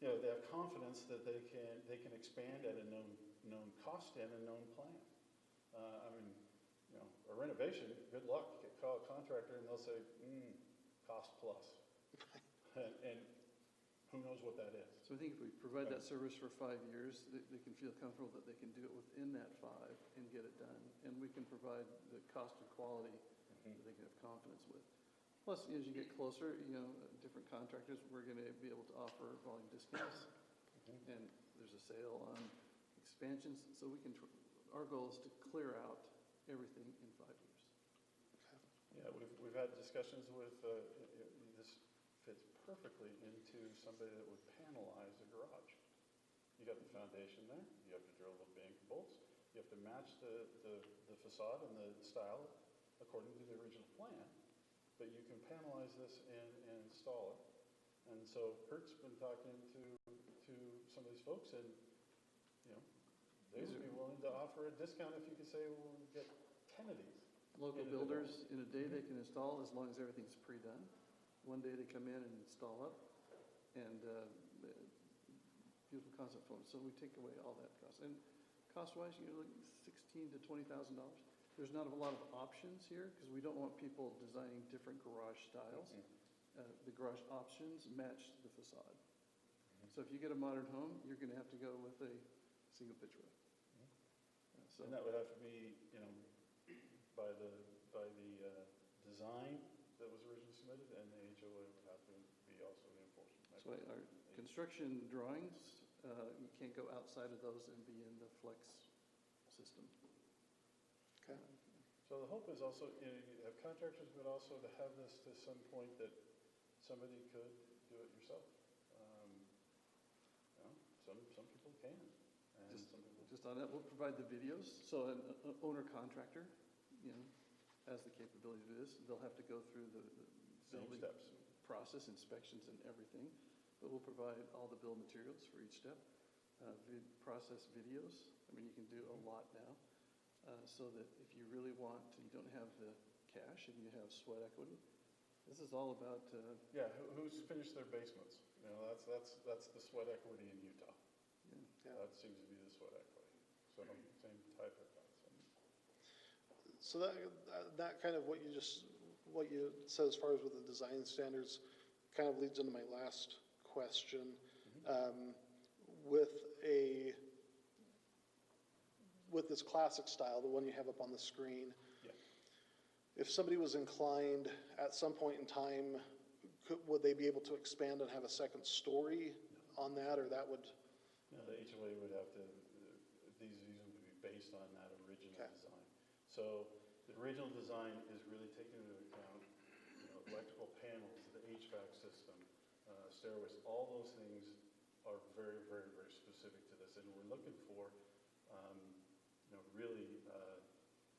they have confidence that they can expand at a known cost and a known plan. A renovation, good luck. You call a contractor and they'll say, cost plus. and who knows what that is.
So I think if we provide that service for 5 years, they can feel comfortable that they can do it within that 5 and get it done. And we can provide the cost and quality that they can have confidence with. Plus, as you get closer, different contractors, we're going to be able to offer volume discounts. And there's a sale on expansions. So we can, our goal is to clear out everything in 5 years.
Yeah, we've had discussions with, this fits perfectly into somebody that would panelize a garage. You got the foundation there, you have to drill the bank bolts, you have to match the facade and the style according to the original plan, but you can panelize this and install it. And so Kurt's been talking to some of these folks and, they would be willing to offer a discount if you could say, well, we'll get 10 of these.
Local builders, in a day they can install as long as everything's pre-done. One day they come in and install it, and beautiful concept photos. So we take away all that cost. And cost-wise, you're looking $16,000 to $20,000. There's not a lot of options here because we don't want people designing different garage styles. The garage options match the facade. So if you get a modern home, you're going to have to go with a single pitch roof.
And that would have to be, by the design that was originally submitted, and the HOA would have to be also the enforcement.
So our construction drawings, you can't go outside of those and be in the flex system.
Okay.
So the hope is also, you have contractors, but also to have this to some point that somebody could do it yourself. some people can, and some people.
Just on that, we'll provide the videos, so an owner contractor, you know, has the capability to do this. They'll have to go through the
Same
building
steps.
process, inspections and everything, but we'll provide all the build materials for each step. Process videos, I mean, you can do a lot now, so that if you really want, you don't have the cash and you have sweat equity. This is all about,
Yeah, who's finished their basements? You know, that's the sweat equity in Utah.
yeah,
That seems to be the sweat equity. So same type of concept.
So that kind of what you said as far as with the design standards kind of leads into my last question. With this classic style, the one you have up on the screen,
Yeah.
if somebody was inclined at some point in time, would they be able to expand and have a second story on that, or that would?
No, the HOA would have to, these would be based on that original
Okay.
design. So the original design is really taking into account, you know, electrical panels, the HVAC system, stairways, all those things are very, very, very specific to this. And we're looking for, you know, really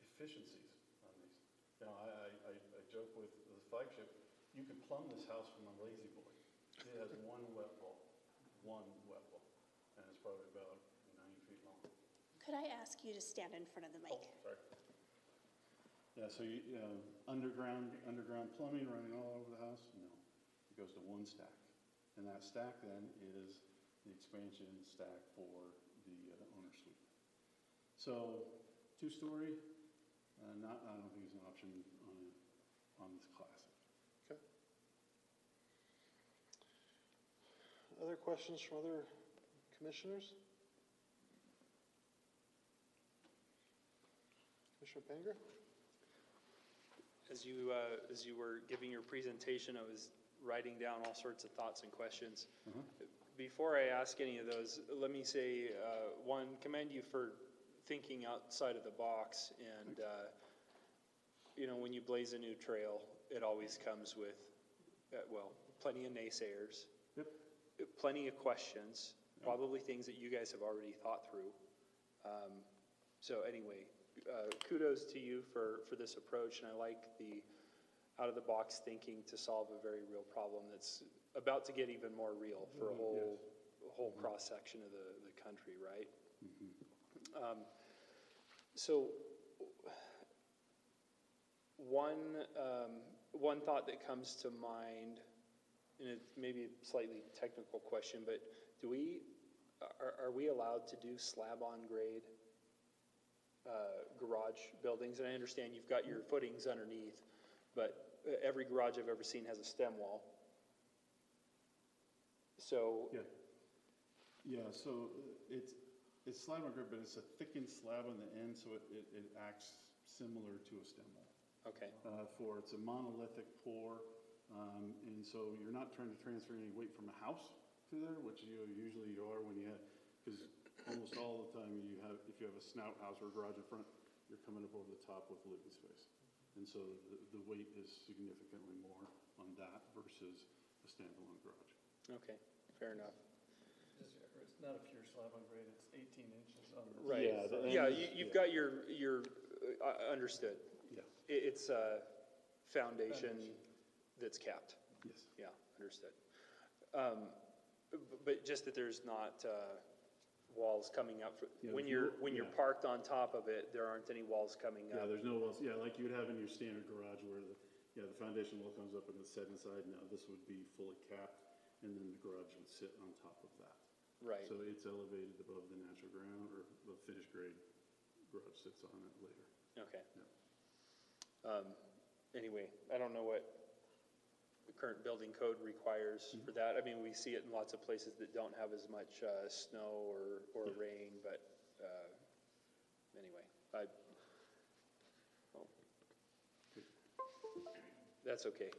efficiencies on these. You know, I joke with the Flagship, you could plumb this house from a lazy boy. It has one wet wall, and it's probably about 9 feet long.
Could I ask you to stand in front of the mic?
Oh, sorry. Yeah, so underground plumbing running all over the house? No. It goes to one stack. And that stack then is the expansion stack for the owner suite. So 2-story, I don't think is an option on this classic.
Okay. Other questions from other commissioners? Commissioner Panger?
As you were giving your presentation, I was writing down all sorts of thoughts and questions. Before I ask any of those, let me say, one, commend you for thinking outside of the box. And, you know, when you blaze a new trail, it always comes with, well, plenty of naysayers.
Yep.
Plenty of questions, probably things that you guys have already thought through. So anyway, kudos to you for this approach, and I like the out-of-the-box thinking to solve a very real problem that's about to get even more real for a whole cross-section of the country, right? So one thought that comes to mind, and it may be a slightly technical question, but are we allowed to do slab-on-grade garage buildings? And I understand you've got your footings underneath, but every garage I've ever seen has a stem wall. So
So it's slab on grade, but it's a thickened slab on the end, so it acts similar to a stem wall.
okay,
It's a monolithic pour, and so you're not trying to transfer any weight from a house to there, which usually you are when you have, because almost all the time if you have a snout house or a garage in front, you're coming up over the top with living space. And so the weight is significantly more on that versus a standalone garage.
okay, fair enough.
it's not a pure slab on grade, it's 18 inches on the.
Right.
Yeah,
You've got your understood.
Yeah.
It's a foundation that's capped.
Yes.
Yeah, understood. But just that there's not walls coming up. When you're parked on top of it, there aren't any walls coming
Yeah,
up.
there's no walls. Yeah, like you would have in your standard garage where the foundation wall comes up and it's set inside. Now this would be fully capped, and then the garage would sit on top of that.
Right.
So it's elevated above the natural ground, or the finished grade garage sits on it later.
Okay.
Yeah.
Anyway, I don't know what the current building code requires for that. I mean, we see it in lots of places that don't have as much snow or rain, but anyway, that's okay.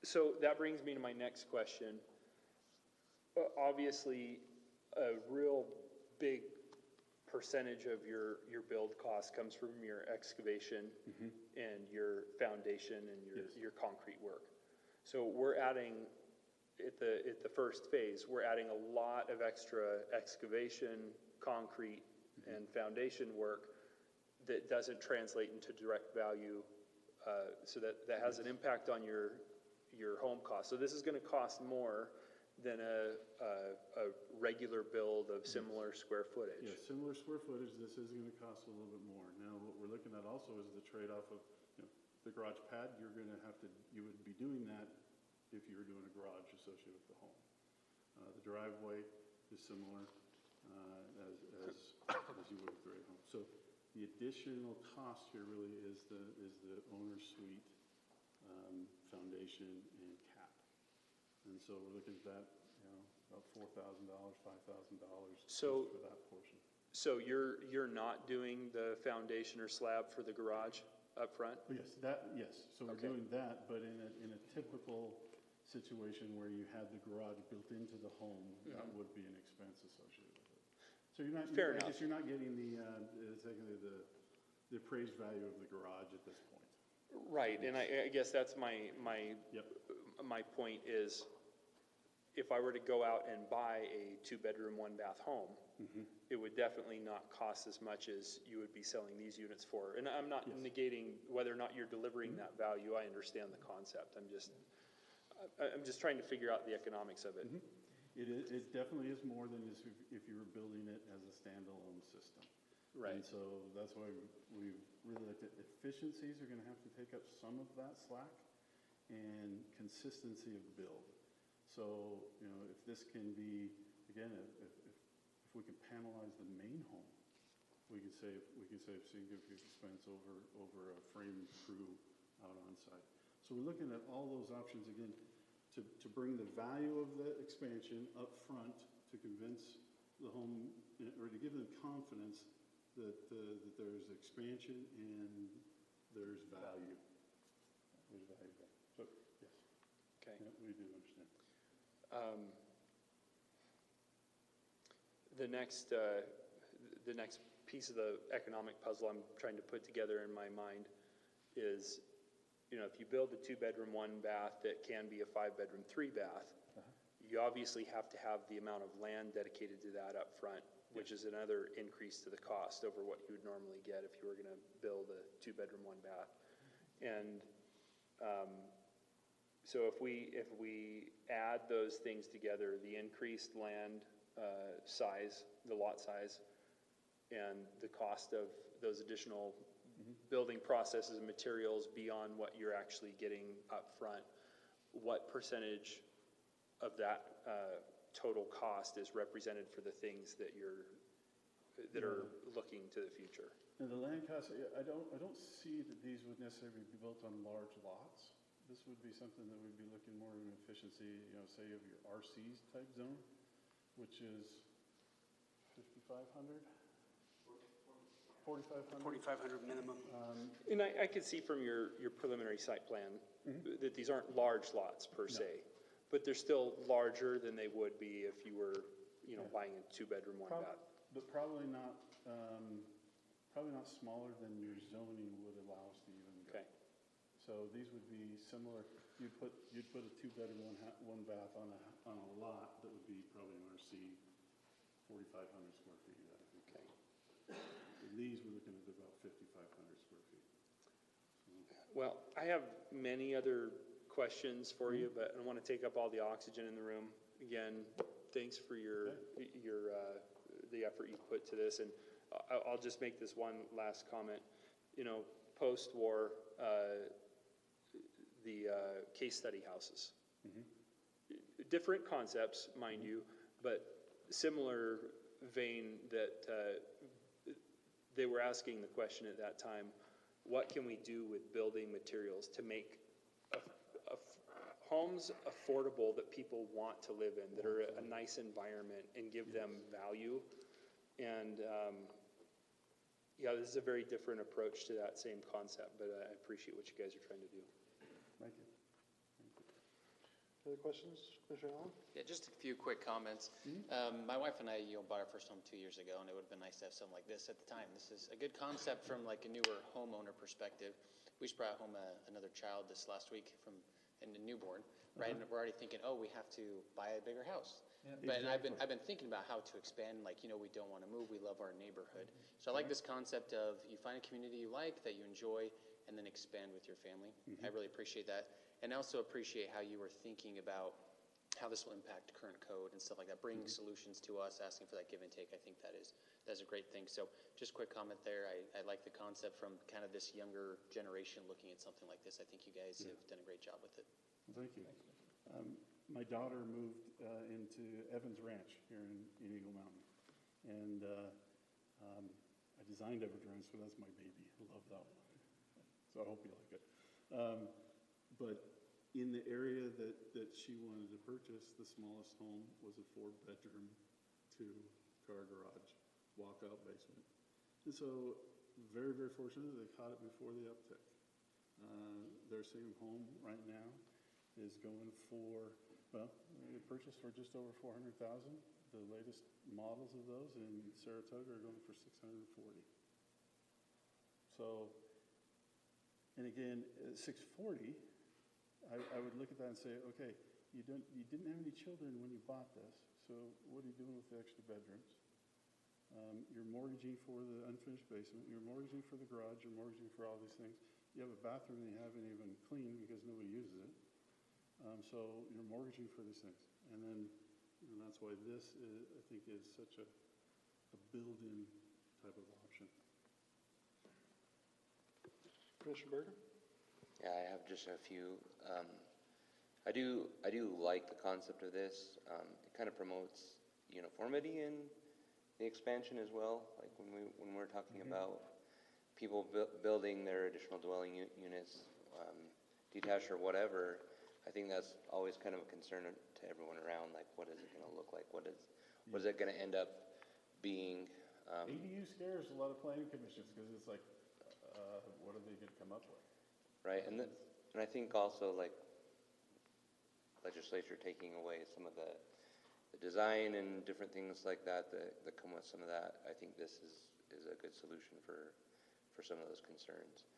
So that brings me to my next question. Obviously, a real big percentage of your build cost comes from your excavation and your foundation and your concrete work. So we're adding at the first phase, we're adding a lot of extra excavation, concrete, and foundation work that doesn't translate into direct value, so that has an impact on your home cost. So this is going to cost more than a regular build of similar square footage.
Yeah, similar square footage, this is going to cost a little bit more. Now, what we're looking at also is the trade-off of, the garage pad, you would be doing that if you were doing a garage associated with the home. The driveway is similar as you would with the home. So the additional cost here really is the owner's suite, foundation, and cap. And so we're looking at that, about $4,000, $5,000
So-
for that portion.
So you're not doing the foundation or slab for the garage up front?
Oh, yes. So we're
Okay.
doing that, but in a typical situation where you had the garage built into the home, that would be an expense associated with it. So you're not,
Fair
I
enough.
guess you're not getting technically the appraised value of the garage at this point.
Right, and I guess that's my
Yep.
my point is, if I were to go out and buy a 2-bedroom, 1-bath home, it would definitely not cost as much as you would be selling these units for. And I'm not negating whether or not you're delivering that value. I understand the concept. I'm just trying to figure out the economics of it.
It definitely is more than if you were building it as a standalone system.
Right.
And so that's why we really looked at efficiencies are going to have to take up some of that slack, and consistency of build. So, if this can be, again, if we can panelize the main home, we can save significant expense over a frame crew out on site. So we're looking at all those options again to bring the value of the expansion up front, to convince the home, or to give them confidence that there's expansion and there's value. There's value there. So, yes.
Okay.
Yeah, we do understand.
The next piece of the economic puzzle I'm trying to put together in my mind is, if you build a 2-bedroom, 1-bath that can be a 5-bedroom, 3-bath, you obviously have to have the amount of land dedicated to that up front, which is another increase to the cost over what you would normally get if you were going to build a 2-bedroom, 1-bath. And so if we add those things together, the increased land size, the lot size, and the cost of those additional building processes and materials beyond what you're actually getting up front, what percentage of that total cost is represented for the things that are looking to the future?
And the land costs, I don't see that these would necessarily be built on large lots. This would be something that we'd be looking more in efficiency, say of your RCs type zone, which is 5,500? 4,500?
4,500 minimum.
And I could see from your preliminary site plan that these aren't large lots per se, but they're still larger than they would be if you were, buying a 2-bedroom, 1-bath.
But probably not smaller than your zoning would allow us to even go.
Okay.
So these would be similar. You'd put a 2-bedroom, 1-bath on a lot that would be probably an RC 4,500 square feet. I think.
Okay.
And these we're looking at about 5,500 square feet.
Well, I have many other questions for you, but I don't want to take up all the oxygen in the room. Again, thanks for the effort you put to this, and I'll just make this one last comment. Post-war, the case study houses. Different concepts, mind you, but similar vein that they were asking the question at that time, what can we do with building materials to make homes affordable that people want to live in, that are a nice environment and give them value? And this is a very different approach to that same concept, but I appreciate what you guys are trying to do.
Thank you.
Other questions, Commissioner Allen?
Yeah, just a few quick comments. My wife and I, bought our first home 2 years ago, and it would have been nice to have something like this at the time. This is a good concept from like a newer homeowner perspective. We just brought home another child this last week from and a newborn, right? And we're already thinking, oh, we have to buy a bigger house.
Yeah.
But and I've been thinking about how to expand, like, we don't want to move, we love our neighborhood. So I like this concept of you find a community you like, that you enjoy, and then expand with your family. I really appreciate that. And I also appreciate how you were thinking about how this will impact current code and stuff like that, bringing solutions to us, asking for that give and take. I think that's a great thing. So just quick comment there. I like the concept from kind of this younger generation looking at something like this. I think you guys have done a great job with it.
Thank you. My daughter moved into Evans Ranch here in Eagle Mountain. And I designed Everdrawing, so that's my baby. I love that one. So I hope you like it. But in the area that she wanted to purchase, the smallest home was a 4-bedroom, 2-car garage, walkout basement. And so very, very fortunate they caught it before the uptick. Their same home right now is going for, well, they purchased for just over $400,000. The latest models of those in Saratoga are going for $640,000. So, and again, at $640,000, I would look at that and say, okay, you didn't have any children when you bought this, so what are you doing with the extra bedrooms? You're mortgaging for the unfinished basement, you're mortgaging for the garage, you're mortgaging for all these things. You have a bathroom that you haven't even cleaned because nobody uses it. So you're mortgaging for these things. And then, that's why this, I think, is such a built-in type of option.
Commissioner Berger?
Yeah, I have just a few. I do like the concept of this. It kind of promotes uniformity in the expansion as well. Like when we're talking about people building their additional dwelling units, detached or whatever, I think that's always kind of a concern to everyone around. Like, what is it going to look like? What is it going to end up being?
ADU scares a lot of planning commissions because it's like, what are they going to come up with?
Right, and I think also like legislature taking away some of the design and different things like that come with some of that. I think this is a good solution for some of those concerns.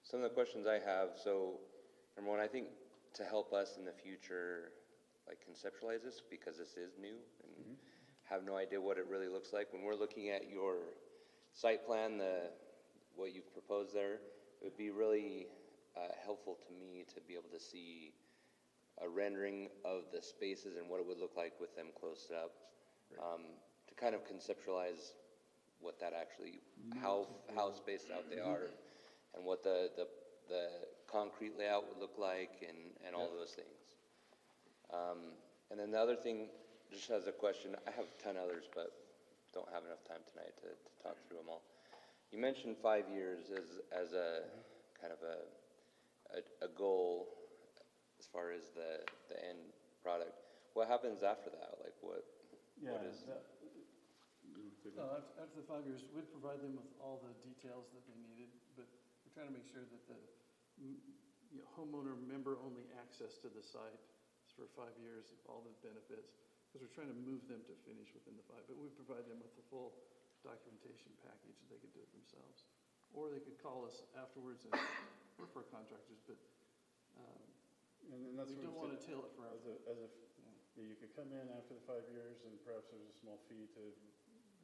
Some of the questions I have, so number one, I think to help us in the future, like conceptualize this, because this is new and have no idea what it really looks like. When we're looking at your site plan, what you've proposed there, it would be really helpful to me to be able to see a rendering of the spaces and what it would look like with them closed up, to kind of conceptualize what that actually, how spaced out they are, and what the concrete layout would look like, and all those things. And then the other thing, just as a question, I have a ton of others, but don't have enough time tonight to talk through them all. You mentioned 5 years as a kind of a goal as far as the end product. What happens after that? Like what is?
After the 5 years, we'd provide them with all the details that they needed, but we're trying to make sure that the homeowner member-only access to the site is for 5 years, all the benefits, because we're trying to move them to finish within the 5. But we provide them with the full documentation package, they could do it themselves. Or they could call us afterwards and work for contractors, but
and that's
we don't want to tail it forever.
You could come in after the 5 years and perhaps there's a small fee to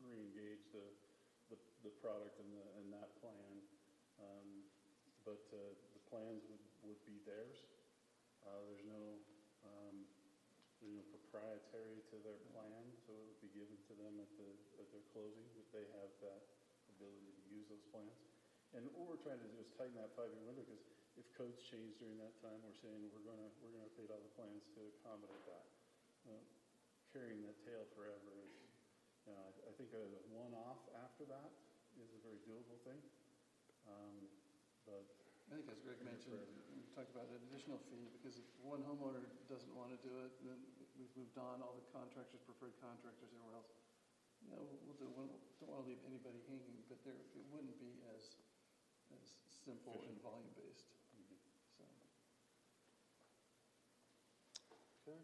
re-engage the product and that plan. But the plans would be theirs. There's no proprietary to their plan, so it would be given to them at their closing, that they have that ability to use those plans. And what we're trying to do is tighten that 5-year window, because if codes change during that time, we're saying we're going to update all the plans to accommodate that. Carrying that tail forever is, I think a one-off after that is a very doable thing. But
I think as Greg mentioned, we talked about an additional fee, because if one homeowner doesn't want to do it, then we've moved on, all the contractors, preferred contractors, everywhere else. Don't want to leave anybody hanging, but it wouldn't be as simple and volume-based. So.
Okay.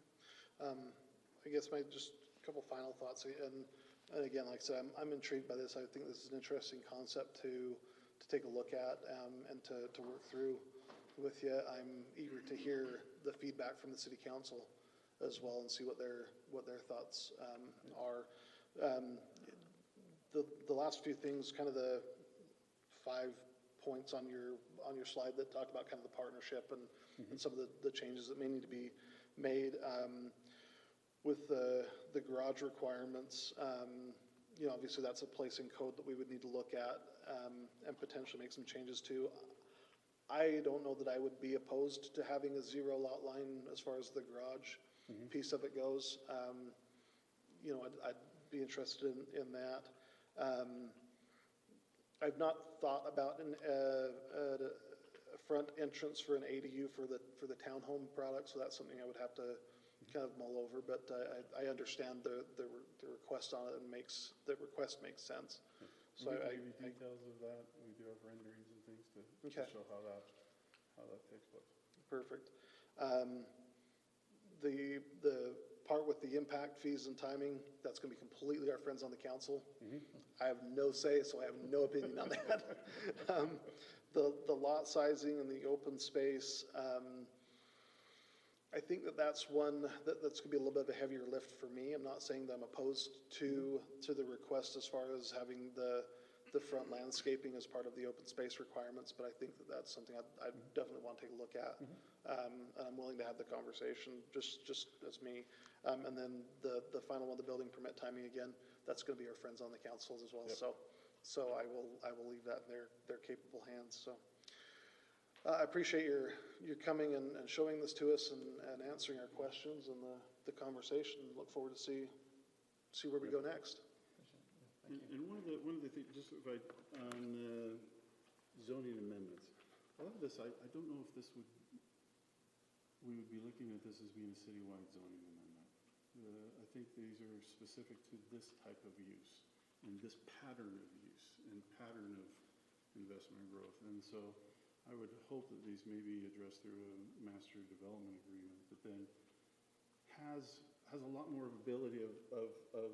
I guess just a couple final thoughts. And again, like I said, I'm intrigued by this. I think this is an interesting concept to take a look at and to work through. with you. I'm eager to hear the feedback from the city council as well and see what their thoughts are. The last few things, kind of the 5 points on your slide that talked about kind of the partnership and some of the changes that may need to be made. With the garage requirements, you know, obviously that's a place in code that we would need to look at and potentially make some changes to. I don't know that I would be opposed to having a 0 lot line as far as the garage piece of it goes. You know, I'd be interested in that. I've not thought about a front entrance for an ADU for the townhome product, so that's something I would have to kind of mull over. But I understand the request on it and the request makes sense. So
we can give you details of that. We do have renderings and things to show how that takes place.
Perfect. The part with the impact fees and timing, that's going to be completely our friends on the council. I have no say, so I have no opinion on that. The lot sizing and the open space, I think that's one that's going to be a little bit of a heavier lift for me. I'm not saying that I'm opposed to the request as far as having the front landscaping as part of the open space requirements, but I think that's something I definitely want to take a look at. And I'm willing to have the conversation just as me. And then the final one, the building permit timing again, that's going to be our friends on the councils as well. Yep. So I will leave that in their capable hands. So I appreciate your coming and showing this to us and answering our questions and the conversation. Look forward to see where we go next.
And one of the things, just if on zoning amendments, a lot of this, I don't know if we would be looking at this as being a citywide zoning amendment. I think these are specific to this type of use and this pattern of use and pattern of investment and growth. And so I would hope that these may be addressed through a master development agreement that then has a lot more ability of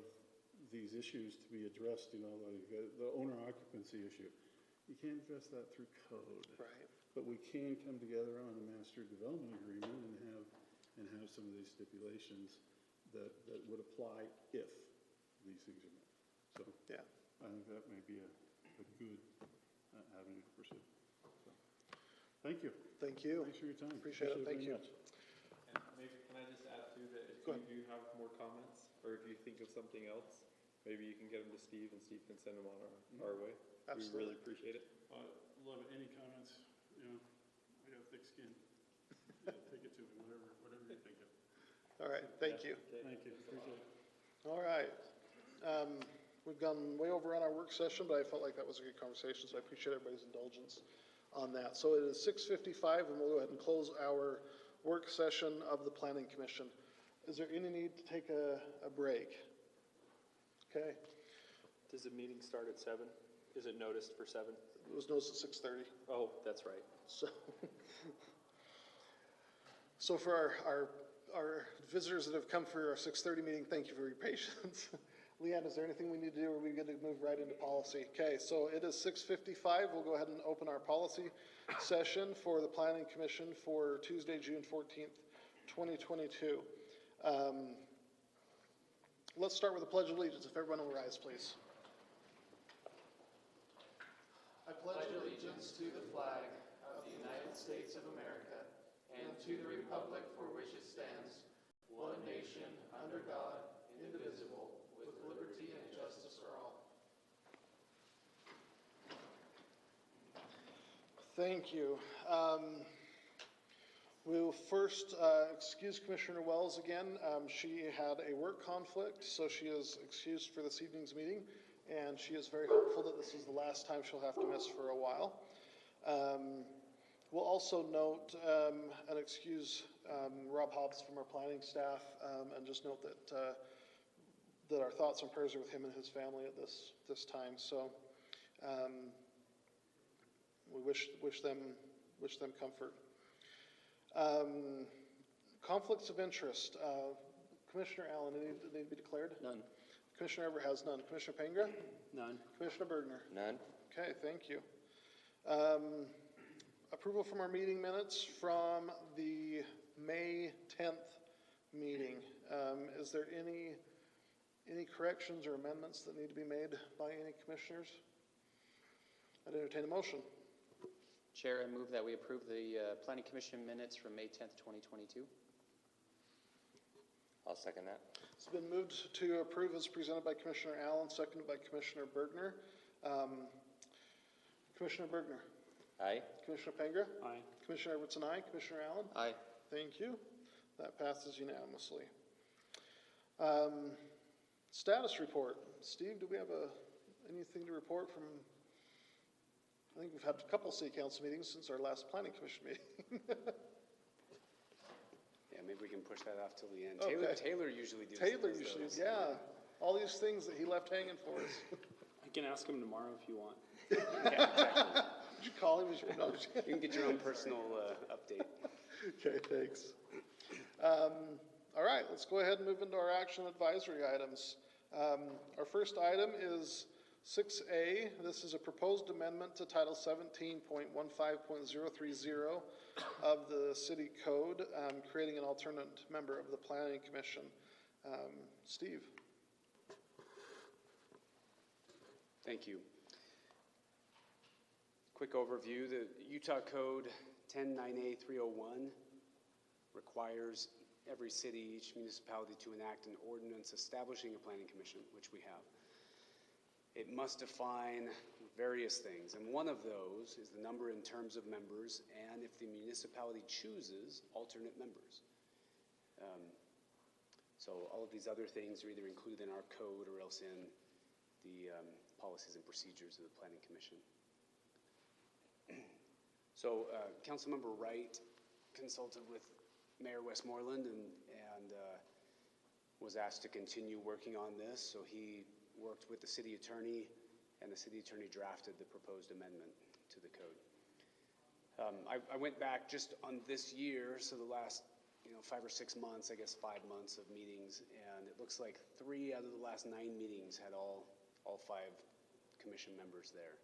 these issues to be addressed, you know, like the owner occupancy issue. You can't address that through code. Right. But we can come together on a master development agreement and have some of these stipulations that would apply if these things are met. So yeah, I think that may be a good avenue to pursue. So thank you.
Thank you.
Thanks for your time.
Appreciate it. Thank you.
And maybe can I just add too that if you do have more comments or if you think of something else, maybe you can get them to Steve and Steve can send them on our way. Absolutely. We really appreciate it.
Love it. Any comments? You know, I got thick skin. Take it to me, whatever you're thinking.
All right. Thank you.
Okay. Thank you. Appreciate it.
All right. We've gone way over on our work session, but I felt like that was a good conversation, so I appreciate everybody's indulgence on that. So it is 6:55, and we'll go ahead and close our work session of the Planning Commission. Is there any need to take a break? Okay.
Does the meeting start at 7? Is it noticed for 7?
It was noticed at 6:30.
Oh, that's right.
So for our visitors that have come for our 6:30 meeting, thank you for your patience. Leanne, is there anything we need to do, or are we going to move right into policy? Okay, so it is 6:55. We'll go ahead and open our policy session for the Planning Commission for Tuesday, June 14th, 2022. Let's start with the Pledge of Allegiance. If everyone will rise, please. I pledge allegiance to the flag of the United States of America and to the republic for which it stands, one nation, under God, indivisible, with liberty and justice for all. Thank you. We'll first excuse Commissioner Wells again. She had a work conflict, so she is excused for this evening's meeting, and she is very hopeful that this is the last time she'll have to miss for a while. We'll also note and excuse Rob Hobbs from our planning staff, and just note that our thoughts and prayers are with him and his family at this time. So we wish them comfort. Conflicts of interest. Commissioner Allen, any that need to be declared?
None.
Commissioner Ever has none. Commissioner Pengra?
None.
Commissioner Bergner?
None.
Okay, thank you. approval from our meeting minutes from the May 10th meeting. Is there any corrections or amendments that need to be made by any commissioners? I'd entertain a motion.
Chair, I move that we approve the Planning Commission minutes from May 10th, 2022.
I'll second that.
It's been moved to approve as presented by Commissioner Allen, seconded by Commissioner Bergner. Commissioner Bergner?
Aye.
Commissioner Pengra?
Aye.
Commissioner Edwards and I. Commissioner Allen?
Aye.
Thank you. That passes unanimously. Status report. Steve, do we have anything to report from, I think we've had a couple city council meetings since our last planning commission meeting.
Yeah, maybe we can push that off till the end.
Okay.
Taylor usually does
Taylor
those.
usually, yeah. All these things that he left hanging for us.
I can ask him tomorrow if you want.
Yeah, exactly.
Did you call him? No.
You can get your own personal update.
Okay, thanks. All right, let's go ahead and move into our action advisory items. Our first item is 6A. This is a proposed amendment to Title 17.15.030 of the City Code, creating an alternate member of the Planning Commission. Steve.
Thank you. Quick overview, the Utah Code 109A301 requires every city, each municipality to enact an ordinance establishing a planning commission, which we have. It must define various things, and one of those is the number and terms of members, and if the municipality chooses, alternate members. So all of these other things are either included in our code or else in the policies and procedures of the Planning Commission. So Councilmember Wright consulted with Mayor Westmoreland and was asked to continue working on this. So he worked with the city attorney, and the city attorney drafted the proposed amendment to the code. I went back just on this year, so the last 5 or 6 months, I guess 5 months of meetings, and it looks like 3 out of the last 9 meetings had all 5 commission members there.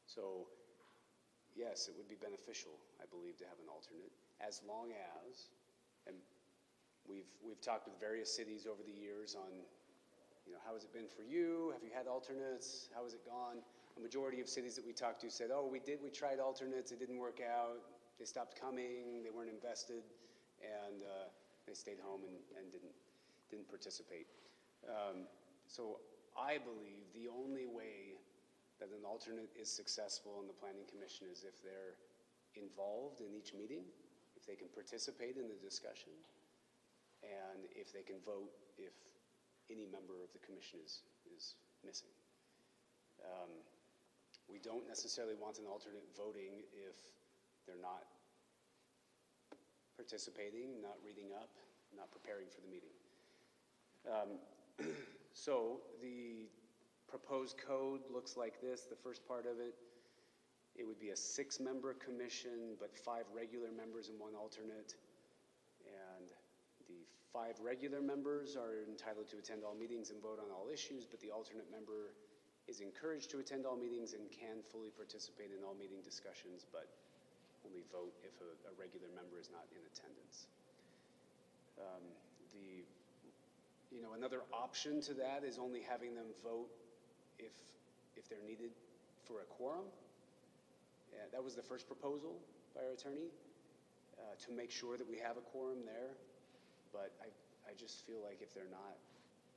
So yes, it would be beneficial, I believe, to have an alternate, as long as, and we've talked with various cities over the years on, how has it been for you? Have you had alternates? How has it gone? A majority of cities that we talked to said, oh, we tried alternates, it didn't work out, they stopped coming, they weren't invested, and they stayed home and didn't participate. So I believe the only way that an alternate is successful in the Planning Commission is if they're involved in each meeting, if they can participate in the discussion, and if they can vote if any member of the commission is missing. We don't necessarily want an alternate voting if they're not participating, not reading up, not preparing for the meeting. So the proposed code looks like this. The first part of it, it would be a 6-member commission, but 5 regular members and 1 alternate. And the 5 regular members are entitled to attend all meetings and vote on all issues, but the alternate member is encouraged to attend all meetings and can fully participate in all meeting discussions, but only vote if a regular member is not in attendance. Another option to that is only having them vote if they're needed for a quorum. That was the first proposal by our attorney, to make sure that we have a quorum there. But I just feel like if they're not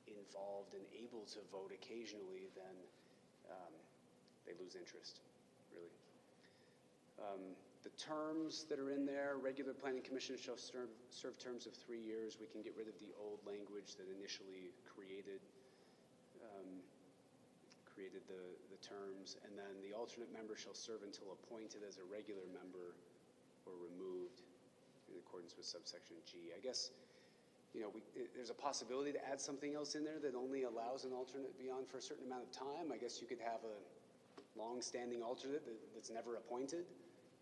involved and able to vote occasionally, then they lose interest, really. The terms that are in there, regular planning commission shall serve terms of 3 years. We can get rid of the old language that initially created the terms, and then the alternate member shall serve until appointed as a regular member or removed in accordance with subsection G. I guess, there's a possibility to add something else in there that only allows an alternate to be on for a certain amount of time. I guess you could have a long-standing alternate that's never appointed,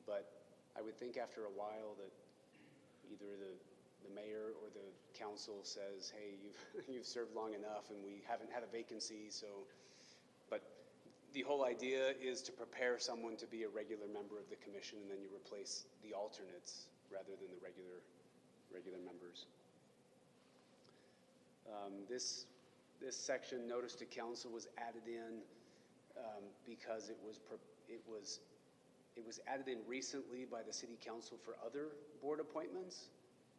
but I would think after a while that either the mayor or the council says, hey, you've served long enough and we haven't had a vacancy, so, but the whole idea is to prepare someone to be a regular member of the commission, and then you replace the alternates rather than the regular members. This section, notice to council, was added in because it was added in recently by the city council for other board appointments,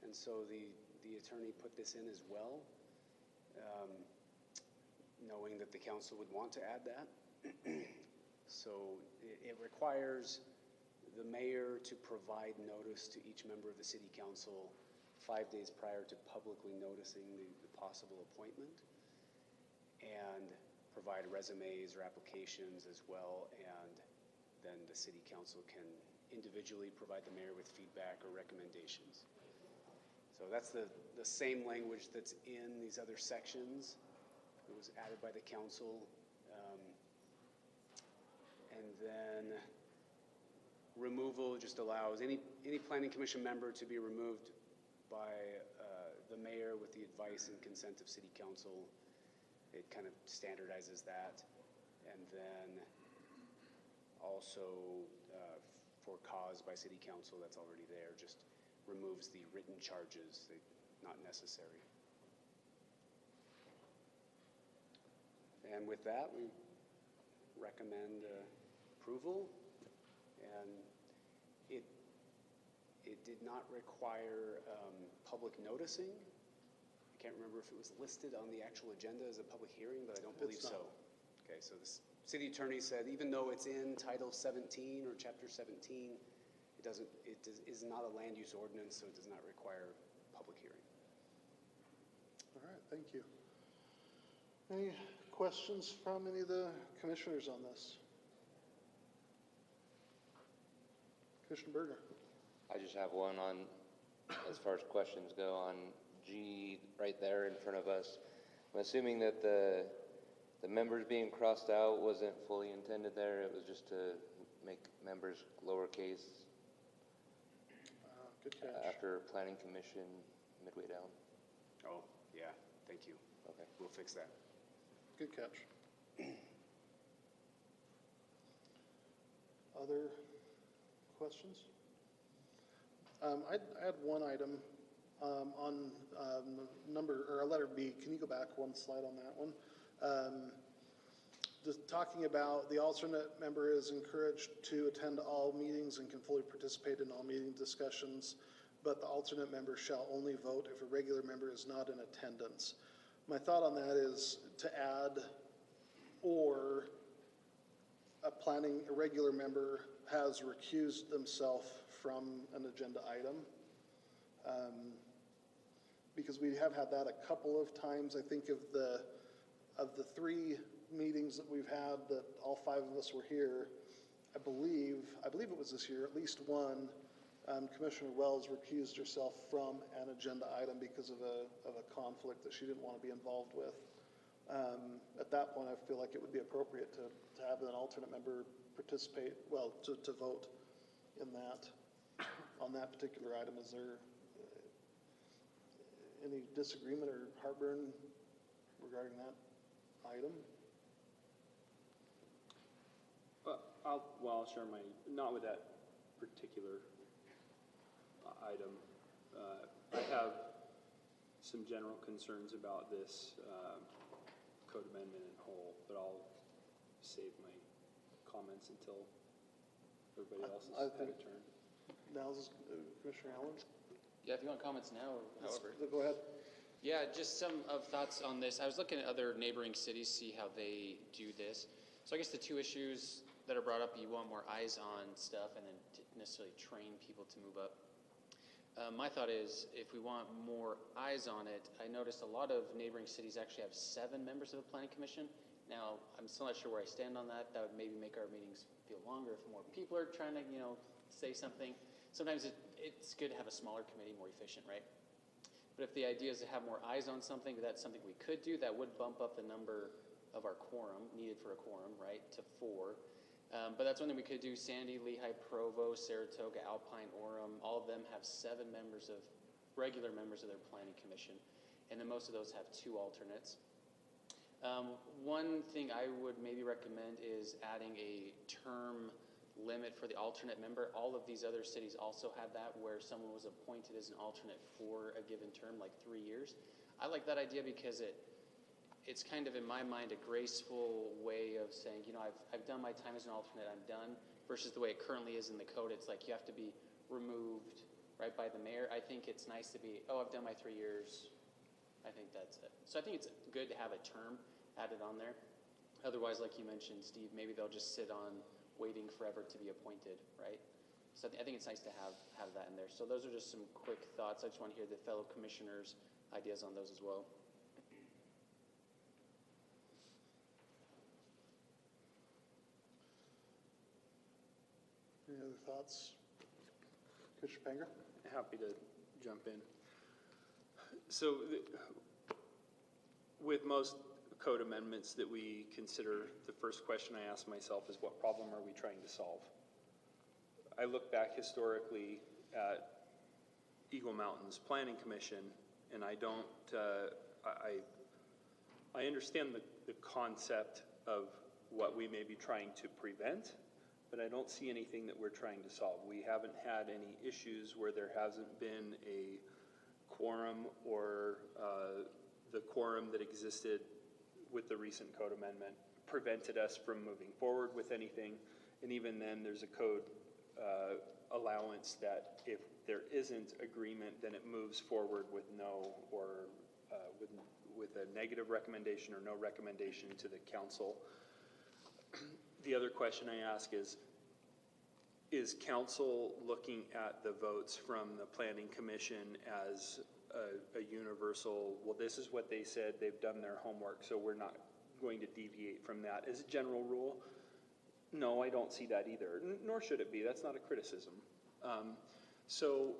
and so the attorney put this in as well, knowing that the council would want to add that. So it requires the mayor to provide notice to each member of the city council 5 days prior to publicly noticing the possible appointment, and provide resumes or applications as well, and then the city council can individually provide the mayor with feedback or recommendations. So that's the same language that's in these other sections. It was added by the council. And then removal just allows any planning commission member to be removed by the mayor with the advice and consent of city council. It kind of standardizes that. And then also for cause by city council, that's already there, just removes the written charges, not necessary. And with that, we recommend approval, and it did not require public noticing. I can't remember if it was listed on the actual agenda as a public hearing, but I don't believe so. Okay, so the city attorney said even though it's in Title 17 or Chapter 17, it is not a land use ordinance, so it does not require public hearing.
All right, thank you. Any questions from any of the commissioners on this? Commissioner Berger.
I just have one on, as far as questions go, on G right there in front of us. I'm assuming that the members being crossed out wasn't fully intended there. It was just to make members lowercase.
Good catch.
After planning commission midway down.
Oh, yeah, thank you.
Okay.
We'll fix that.
Good catch. Other questions? I had one item on letter B. Can you go back one slide on that one? Just talking about the alternate member is encouraged to attend all meetings and can fully participate in all meeting discussions, but the alternate member shall only vote if a regular member is not in attendance. My thought on that is to add, or a regular member has recused themselves from an agenda item. Because we have had that a couple of times. I think of the 3 meetings that we've had that all 5 of us were here, I believe it was this year, at least one, Commissioner Wells recused herself from an agenda item because of a conflict that she didn't want to be involved with. At that point, I feel like it would be appropriate to have an alternate member participate, well, to vote in that, on that particular item. Is there any disagreement or heartburn regarding that item?
I'll share not with that particular item. I have some general concerns about this code amendment in whole, but I'll save my comments until everybody else has had a turn.
Now's Commissioner Allen.
Yeah, if you want comments now or however.
Go ahead.
Yeah, just some of thoughts on this. I was looking at other neighboring cities, see how they do this. So I guess the 2 issues that are brought up, you want more eyes on stuff and then to necessarily train people to move up. My thought is, if we want more eyes on it, I noticed a lot of neighboring cities actually have 7 members of the planning commission. Now, I'm still not sure where I stand on that. That would maybe make our meetings feel longer if more people are trying to, say something. Sometimes it's good to have a smaller committee, more efficient, right? But if the idea is to have more eyes on something, that's something we could do. That would bump up the number of our quorum, needed for a quorum, right, to 4. But that's one thing we could do. Sandy, Lehigh, Provo, Saratoga, Alpine, Orem, all of them have 7 regular members of their planning commission. And then most of those have 2 alternates. One thing I would maybe recommend is adding a term limit for the alternate member. All of these other cities also have that, where someone was appointed as an alternate for a given term, like 3 years. I like that idea because it's kind of, in my mind, a graceful way of saying, you know, I've done my time as an alternate, I'm done, versus the way it currently is in the code. It's like you have to be removed, right, by the mayor. I think it's nice to be, oh, I've done my 3 years, I think that's it. So I think it's good to have a term added on there. Otherwise, like you mentioned, Steve, maybe they'll just sit on waiting forever to be appointed, right? So I think it's nice to have that in there. So those are just some quick thoughts. I just want to hear the fellow commissioners' ideas on those as well.
Any other thoughts? Commissioner Panger?
Happy to jump in. So with most code amendments that we consider, the first question I ask myself is, what problem are we trying to solve? I look back historically at Eagle Mountain's Planning Commission, and I don't, I understand the concept of what we may be trying to prevent, but I don't see anything that we're trying to solve. We haven't had any issues where there hasn't been a quorum or the quorum that existed with the recent code amendment prevented us from moving forward with anything. And even then, there's a code allowance that if there isn't agreement, then it moves forward with no, or with a negative recommendation or no recommendation to the council. The other question I ask is council looking at the votes from the Planning Commission as a universal, well, this is what they said, they've done their homework, so we're not going to deviate from that as a general rule? No, I don't see that either, nor should it be. That's not a criticism. So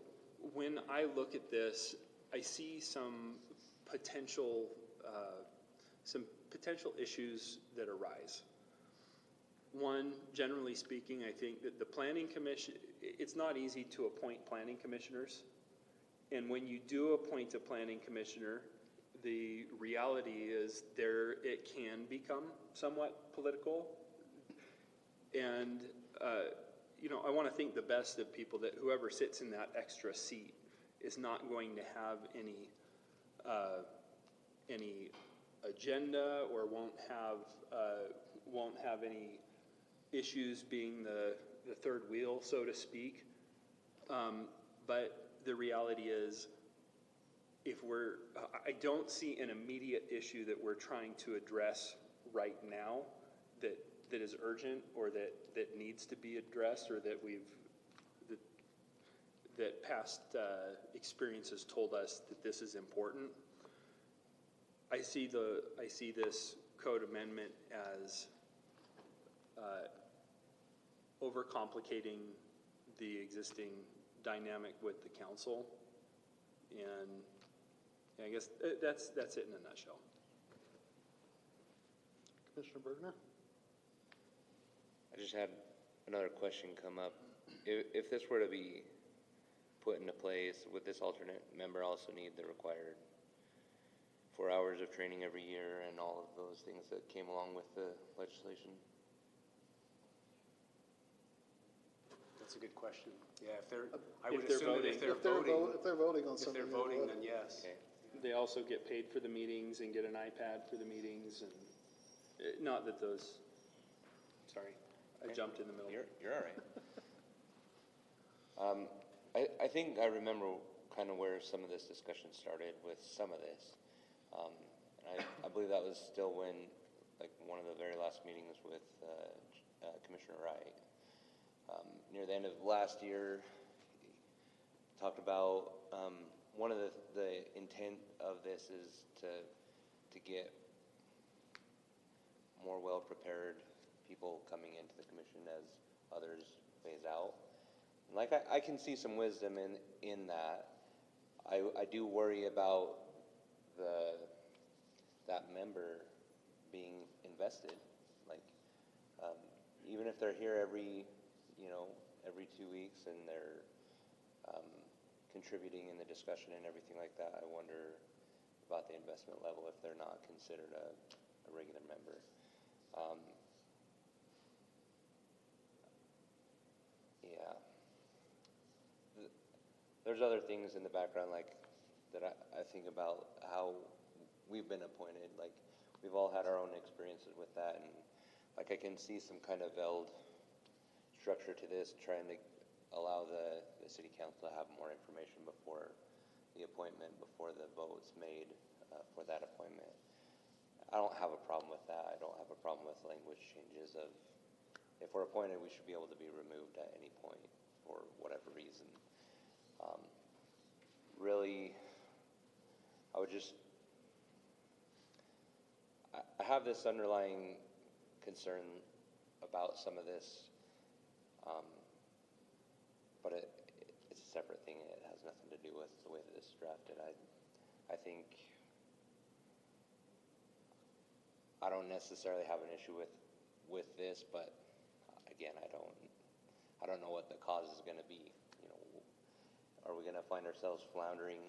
when I look at this, I see some potential issues that arise. One, generally speaking, I think that the Planning Commission, it's not easy to appoint planning commissioners. And when you do appoint a planning commissioner, the reality is it can become somewhat political. And, you know, I want to think the best of people, that whoever sits in that extra seat is not going to have any agenda, or won't have any issues being the third wheel, so to speak. But the reality is, I don't see an immediate issue that we're trying to address right now that is urgent, or that needs to be addressed, or that past experiences told us that this is important. I see this code amendment as overcomplicating the existing dynamic with the council, and I guess that's it in a nutshell.
Commissioner Bergner?
I just had another question come up. If this were to be put into place, would this alternate member also need the required 4 hours of training every year and all of those things that came along with the legislation?
That's a good question. Yeah, if they're
voting on something,
then yes.
Okay.
They also get paid for the meetings and get an iPad for the meetings, and not that those. Sorry, I jumped in the middle.
You're all right. I think I remember kind of where some of this discussion started with some of this. And I believe that was still when, like, one of the very last meetings with Commissioner Wright. Near the end of last year, talked about one of the intent of this is to get more well-prepared people coming into the commission as others phase out. Like, I can see some wisdom in that. I do worry about that member being invested. Like, even if they're here every 2 weeks and they're contributing in the discussion and everything like that, I wonder about the investment level if they're not considered a a regular member. Yeah. There's other things in the background, like, that I think about how we've been appointed. Like, we've all had our own experiences with that, and like I can see some kind of veiled structure to this, trying to allow the city council to have more information before the appointment, before the vote's made for that appointment. I don't have a problem with that. I don't have a problem with language changes of, if we're appointed, we should be able to be removed at any point for whatever reason. Really, I would just, I have this underlying concern about some of this, but it's a separate thing, and it has nothing to do with the way that this is drafted. I think I don't necessarily have an issue with this, but again, I don't know what the cause is going to be. You know, are we going to find ourselves floundering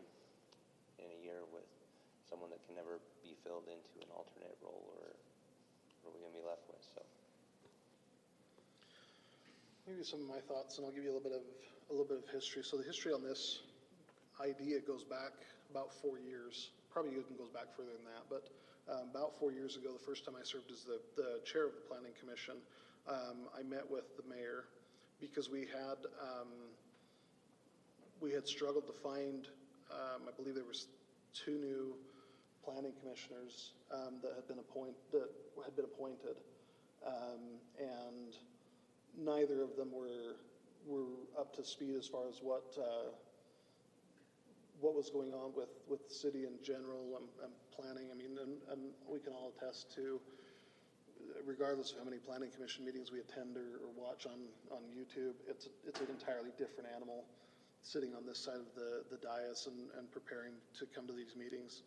in a year with someone that can never be filled into an alternate role, or what are we going to be left with? So
Maybe some of my thoughts, and I'll give you a little bit of history. So the history on this idea goes back about 4 years. Probably even goes back further than that, but about 4 years ago, the first time I served as the chair of the Planning Commission, I met with the mayor because we had struggled to find, I believe there was 2 new planning commissioners that had been appointed, and neither of them were up to speed as far as what was going on with the city in general and planning. I mean, and we can all attest to, regardless of how many planning commission meetings we attend or watch on YouTube, it's an entirely different animal sitting on this side of the dais and preparing to come to these meetings.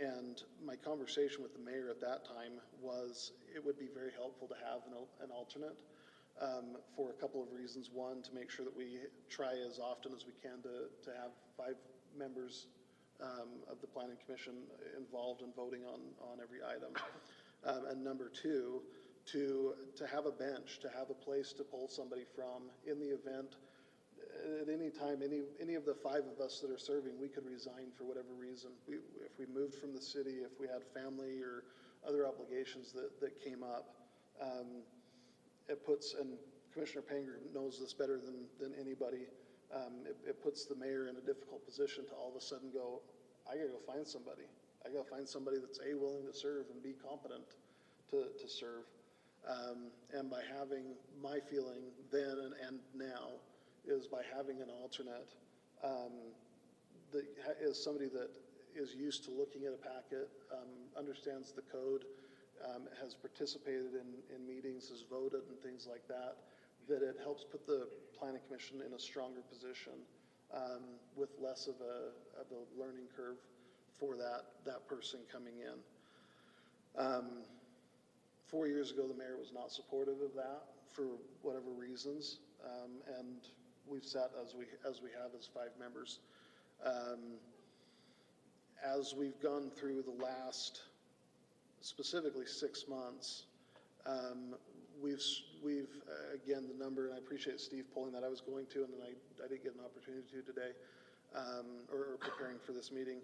And my conversation with the mayor at that time was it would be very helpful to have an alternate for a couple of reasons. One, to make sure that we try as often as we can to have 5 members of the Planning Commission involved in voting on every item. And number 2, to have a bench, to have a place to pull somebody from in the event. At any time, any of the 5 of us that are serving, we could resign for whatever reason. If we moved from the city, if we had family or other obligations that came up, it puts, and Commissioner Panger knows this better than anybody, it puts the mayor in a difficult position to all of a sudden go, I gotta go find somebody. I gotta find somebody that's willing to serve and be competent to serve. And by having, my feeling then and now is by having an alternate that is somebody that is used to looking at a packet, understands the code, has participated in meetings, has voted and things like that, that it helps put the Planning Commission in a stronger position with less of a learning curve for that person coming in. 4 years ago, the mayor was not supportive of that for whatever reasons, and we've sat as we have as 5 members. As we've gone through the last, specifically 6 months, we've again, the number, and I appreciate Steve pulling that. I was going to, and then I didn't get an opportunity to today, or preparing for this meeting,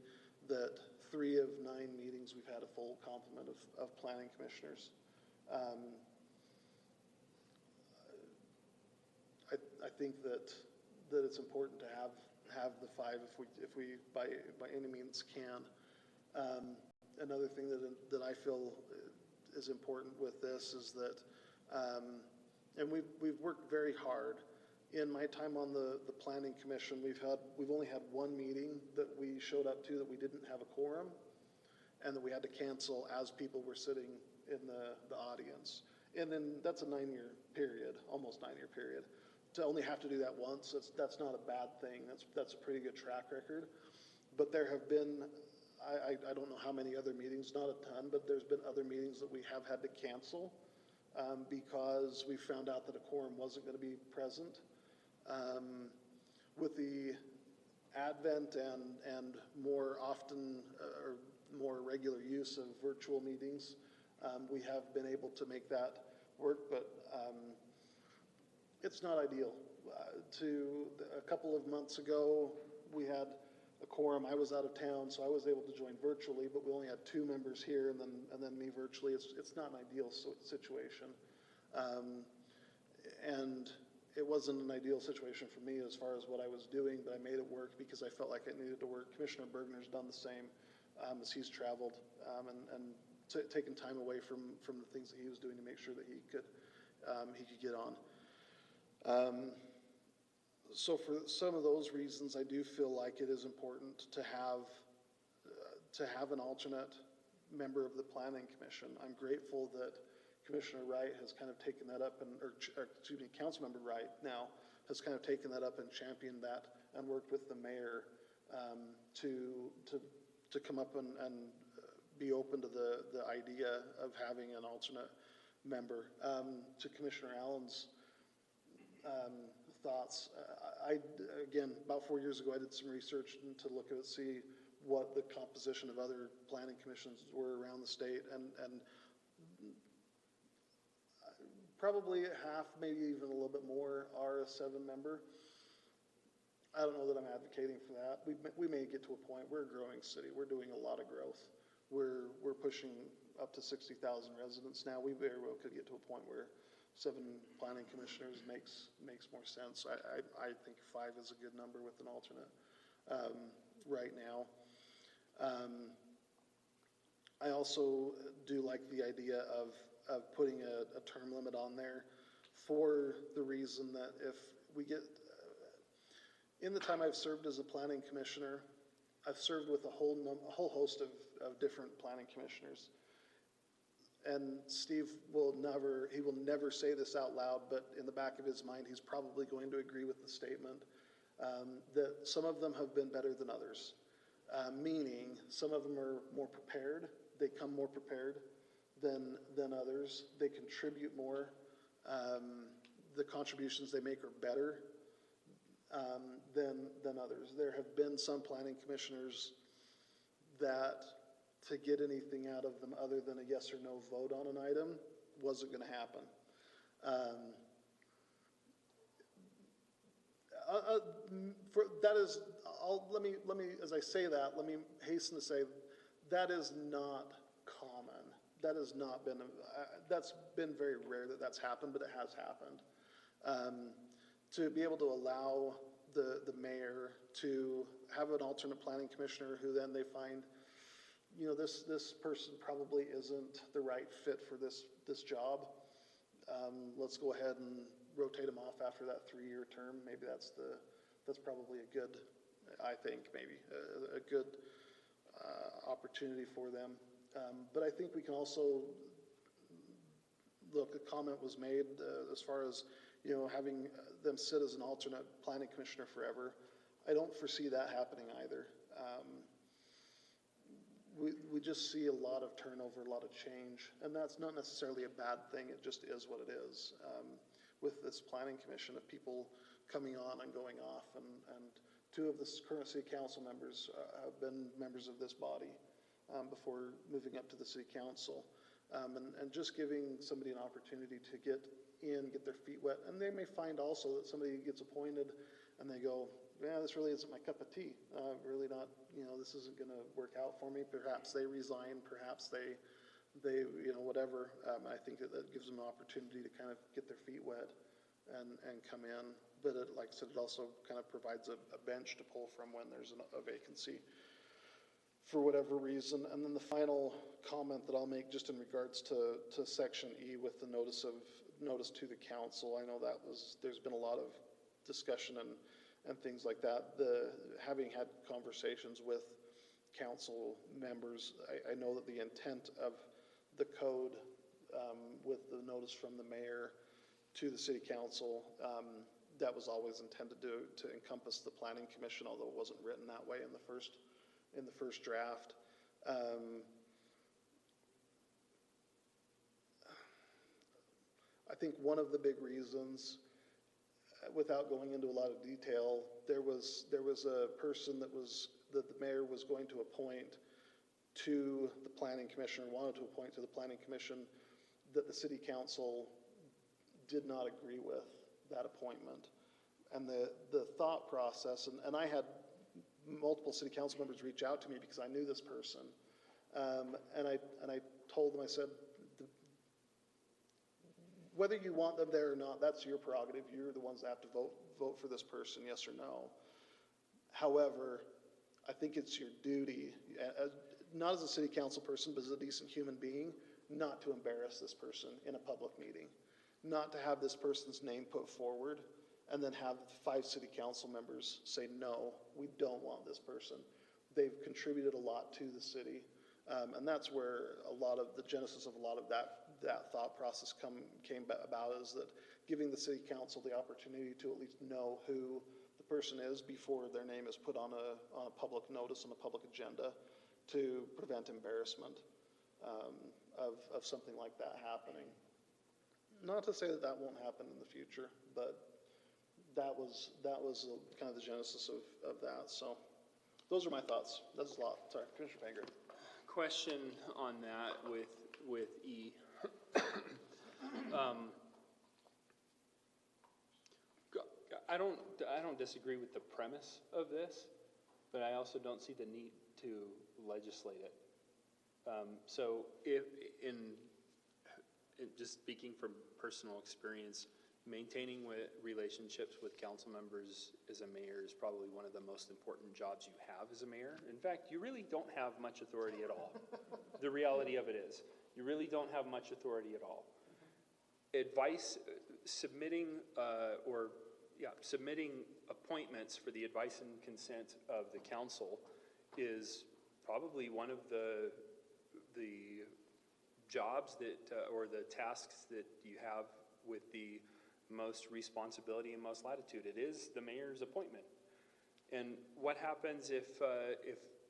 that 3 of 9 meetings we've had a full complement of planning commissioners. I think that it's important to have the 5 if we by any means can. Another thing that I feel is important with this is that, and we've worked very hard. In my time on the Planning Commission, we've only had 1 meeting that we showed up to that we didn't have a quorum, and that we had to cancel as people were sitting in the audience. And then that's a 9-year period, almost 9-year period. To only have to do that once, that's not a bad thing. That's a pretty good track record. But there have been, I don't know how many other meetings, not a ton, but there's been other meetings that we have had to cancel because we found out that a quorum wasn't going to be present. With the advent and more often or more regular use of virtual meetings, We have been able to make that work, but it's not ideal. A couple of months ago, we had a quorum. I was out of town, so I was able to join virtually, but we only had 2 members here and then me virtually. It's not an ideal situation. And it wasn't an ideal situation for me as far as what I was doing, but I made it work because I felt like it needed to work. Commissioner Bergner's done the same as he's traveled and taken time away from the things that he was doing to make sure that he could get on. So for some of those reasons, I do feel like it is important to have an alternate member of the Planning Commission. I'm grateful that Commissioner Wright has kind of taken that up, Councilmember Wright now has kind of taken that up and championed that and worked with the mayor to come up and be open to the idea of having an alternate member. To Commissioner Allen's thoughts, again, about 4 years ago, I did some research to look at it, see what the composition of other planning commissions were around the state, and probably half, maybe even a little bit more, are a 7-member. I don't know that I'm advocating for that. We may get to a point, we're a growing city, we're doing a lot of growth. We're pushing up to 60,000 residents now. We very well could get to a point where 7 planning commissioners makes more sense. I think 5 is a good number with an alternate right now. I also do like the idea of putting a term limit on there for the reason that if we get, in the time I've served as a planning commissioner, I've served with a whole host of different planning commissioners. And Steve will never say this out loud, but in the back of his mind, he's probably going to agree with the statement that some of them have been better than others. Meaning some of them are more prepared. They come more prepared than others. They contribute more. The contributions they make are better than others. There have been some planning commissioners that to get anything out of them other than a yes or no vote on an item wasn't going to happen. Let me, as I say that, let me hasten to say that is not common. That has not been, that's been very rare that that's happened, but it has happened. To be able to allow the mayor to have an alternate planning commissioner who then they find, you know, this person probably isn't the right fit for this job. Let's go ahead and rotate them off after that 3-year term. Maybe that's probably a good, I think maybe a good opportunity for them. But I think we can also look. A comment was made as far as, you know, having them sit as an alternate planning commissioner forever. I don't foresee that happening either. We just see a lot of turnover, a lot of change, and that's not necessarily a bad thing. It just is what it is. With this planning commission of people coming on and going off, and 2 of the current city council members have been members of this body before moving up to the city council, and just giving somebody an opportunity to get in, get their feet wet, and they may find also that somebody gets appointed and they go, yeah, this really isn't my cup of tea. Really not, you know, this isn't going to work out for me. Perhaps they resign, perhaps they you know, whatever. I think that gives them an opportunity to kind of get their feet wet and come in. But it, like I said, it also kind of provides a bench to pull from when there's a vacancy for whatever reason. And then the final comment that I'll make just in regards to Section E with the notice to the council. I know there's been a lot of discussion and things like that. Having had conversations with council members, I know that the intent of the code with the notice from the mayor to the city council, that was always intended to encompass the planning commission, although it wasn't written that way in the first draft. I think one of the big reasons, without going into a lot of detail, there was a person that the mayor was going to appoint to the planning commission, or wanted to appoint to the planning commission, that the city council did not agree with that appointment. And the thought process, and I had multiple city council members reach out to me because I knew this person. And I told them, I said, whether you want them there or not, that's your prerogative. You're the ones that have to vote for this person, yes or no. However, I think it's your duty, not as a city council person, but as a decent human being, not to embarrass this person in a public meeting, not to have this person's name put forward and then have 5 city council members say, no, we don't want this person. They've contributed a lot to the city. And that's where a lot of the genesis of a lot of that thought process came about, is that giving the city council the opportunity to at least know who the person is before their name is put on a public notice, on a public agenda, to prevent embarrassment of something like that happening. Not to say that that won't happen in the future, but that was kind of the genesis of that. So those are my thoughts. That's a lot. Sorry, Commissioner Panger.
Question on that with E. I don't disagree with the premise of this, but I also don't see the need to legislate it. So if in just speaking from personal experience, maintaining relationships with council members as a mayor is probably one of the most important jobs you have as a mayor. In fact, you really don't have much authority at all. The reality of it is, you really don't have much authority at all. Advice, submitting appointments for the advice and consent of the council is probably one of the jobs that, or the tasks that you have with the most responsibility and most latitude. It is the mayor's appointment. And what happens if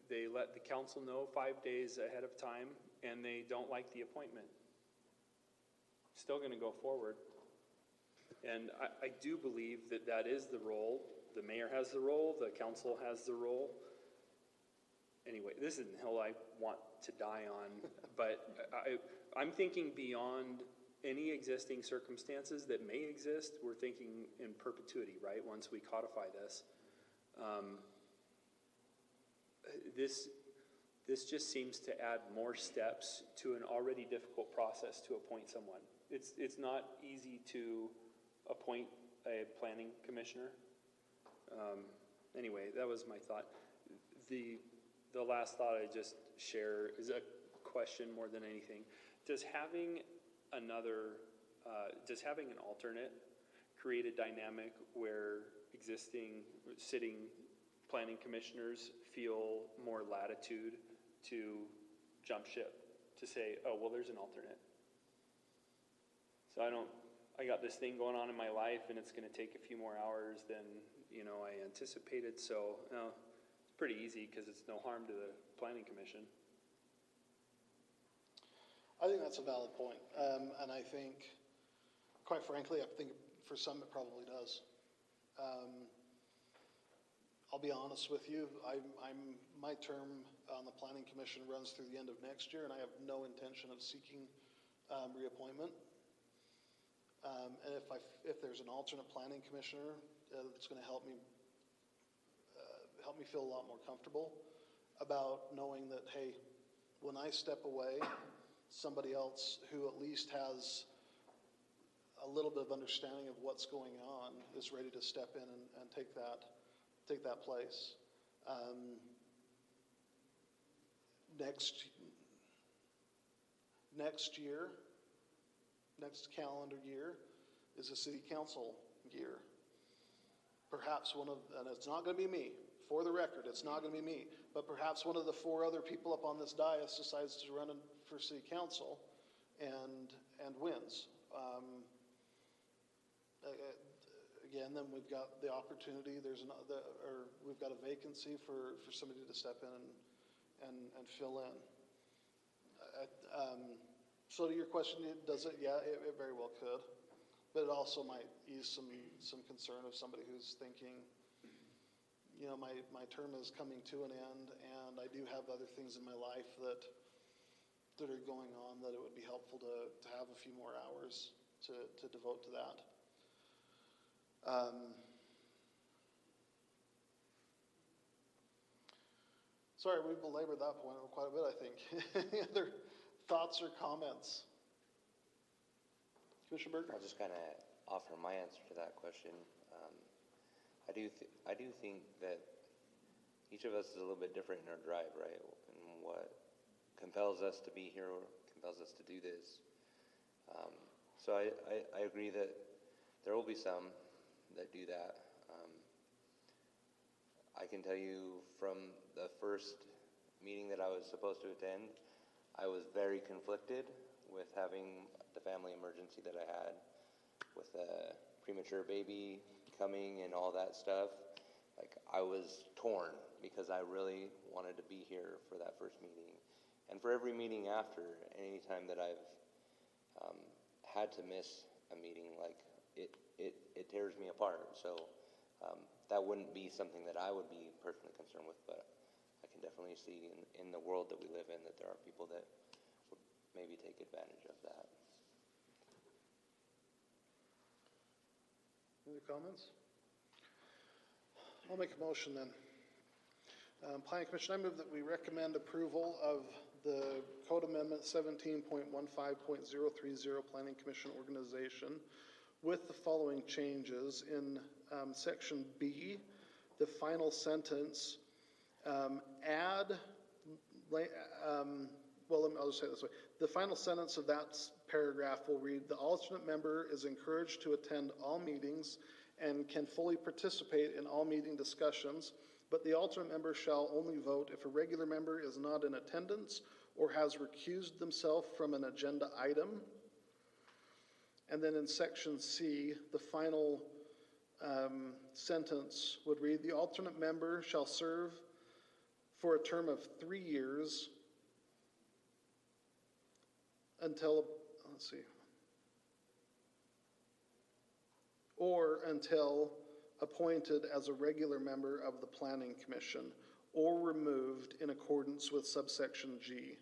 they let the council know 5 days ahead of time and they don't like the appointment? Still going to go forward. And I do believe that that is the role. The mayor has the role, the council has the role. Anyway, this isn't the hill I want to die on, but I'm thinking beyond any existing circumstances that may exist. We're thinking in perpetuity, right? Once we codify this. This just seems to add more steps to an already difficult process to appoint someone. It's not easy to appoint a planning commissioner. Anyway, that was my thought. The last thought I just share is a question more than anything. Does having an alternate create a dynamic where existing sitting planning commissioners feel more latitude to jump ship, to say, oh, well, there's an alternate? So I got this thing going on in my life and it's going to take a few more hours than, I anticipated. So, it's pretty easy because it's no harm to the planning commission.
I think that's a valid point. And I think, quite frankly, I think for some it probably does. I'll be honest with you, my term on the planning commission runs through the end of next year, and I have no intention of seeking reappointment. And if there's an alternate planning commissioner that's going to help me feel a lot more comfortable about knowing that, hey, when I step away, somebody else who at least has a little bit of understanding of what's going on is ready to step in and take that place. Next calendar year is a city council year. Perhaps and it's not going to be me, for the record, it's not going to be me, but perhaps one of the 4 other people up on this dais decides to run for city council and wins. Again, then we've got the opportunity, we've got a vacancy for somebody to step in and fill in. So to your question, does it? Yeah, it very well could. But it also might ease some concern of somebody who's thinking, you know, my term is coming to an end, and I do have other things in my life that are going on, that it would be helpful to have a few more hours to devote to that. Sorry, we belabored that point quite a bit, I think. Any other thoughts or comments? Commissioner Berger?
I'll just kind of offer my answer to that question. I do think that each of us is a little bit different in our drive, right? And what compels us to be here or compels us to do this. So I agree that there will be some that do that. I can tell you from the first meeting that I was supposed to attend, I was very conflicted with having the family emergency that I had with a premature baby coming and all that stuff. Like, I was torn because I really wanted to be here for that first meeting. And for every meeting after, any time that I've had to miss a meeting, like, it tears me apart. So that wouldn't be something that I would be personally concerned with, but I can definitely see in the world that we live in that there are people that would maybe take advantage of that.
Any comments? I'll make a motion then. Planning Commission, I move that we recommend approval of the Code Amendment 17.15.030 Planning Commission Organization with the following changes. In Section B, the final sentence, I'll just say it this way. The final sentence of that paragraph will read, the alternate member is encouraged to attend all meetings and can fully participate in all meeting discussions, but the alternate member shall only vote if a regular member is not in attendance or has recused themselves from an agenda item. And then in Section C, the final sentence would read, the alternate member shall serve for a term of 3 years until, or until appointed as a regular member of the Planning Commission or removed in accordance with subsection G.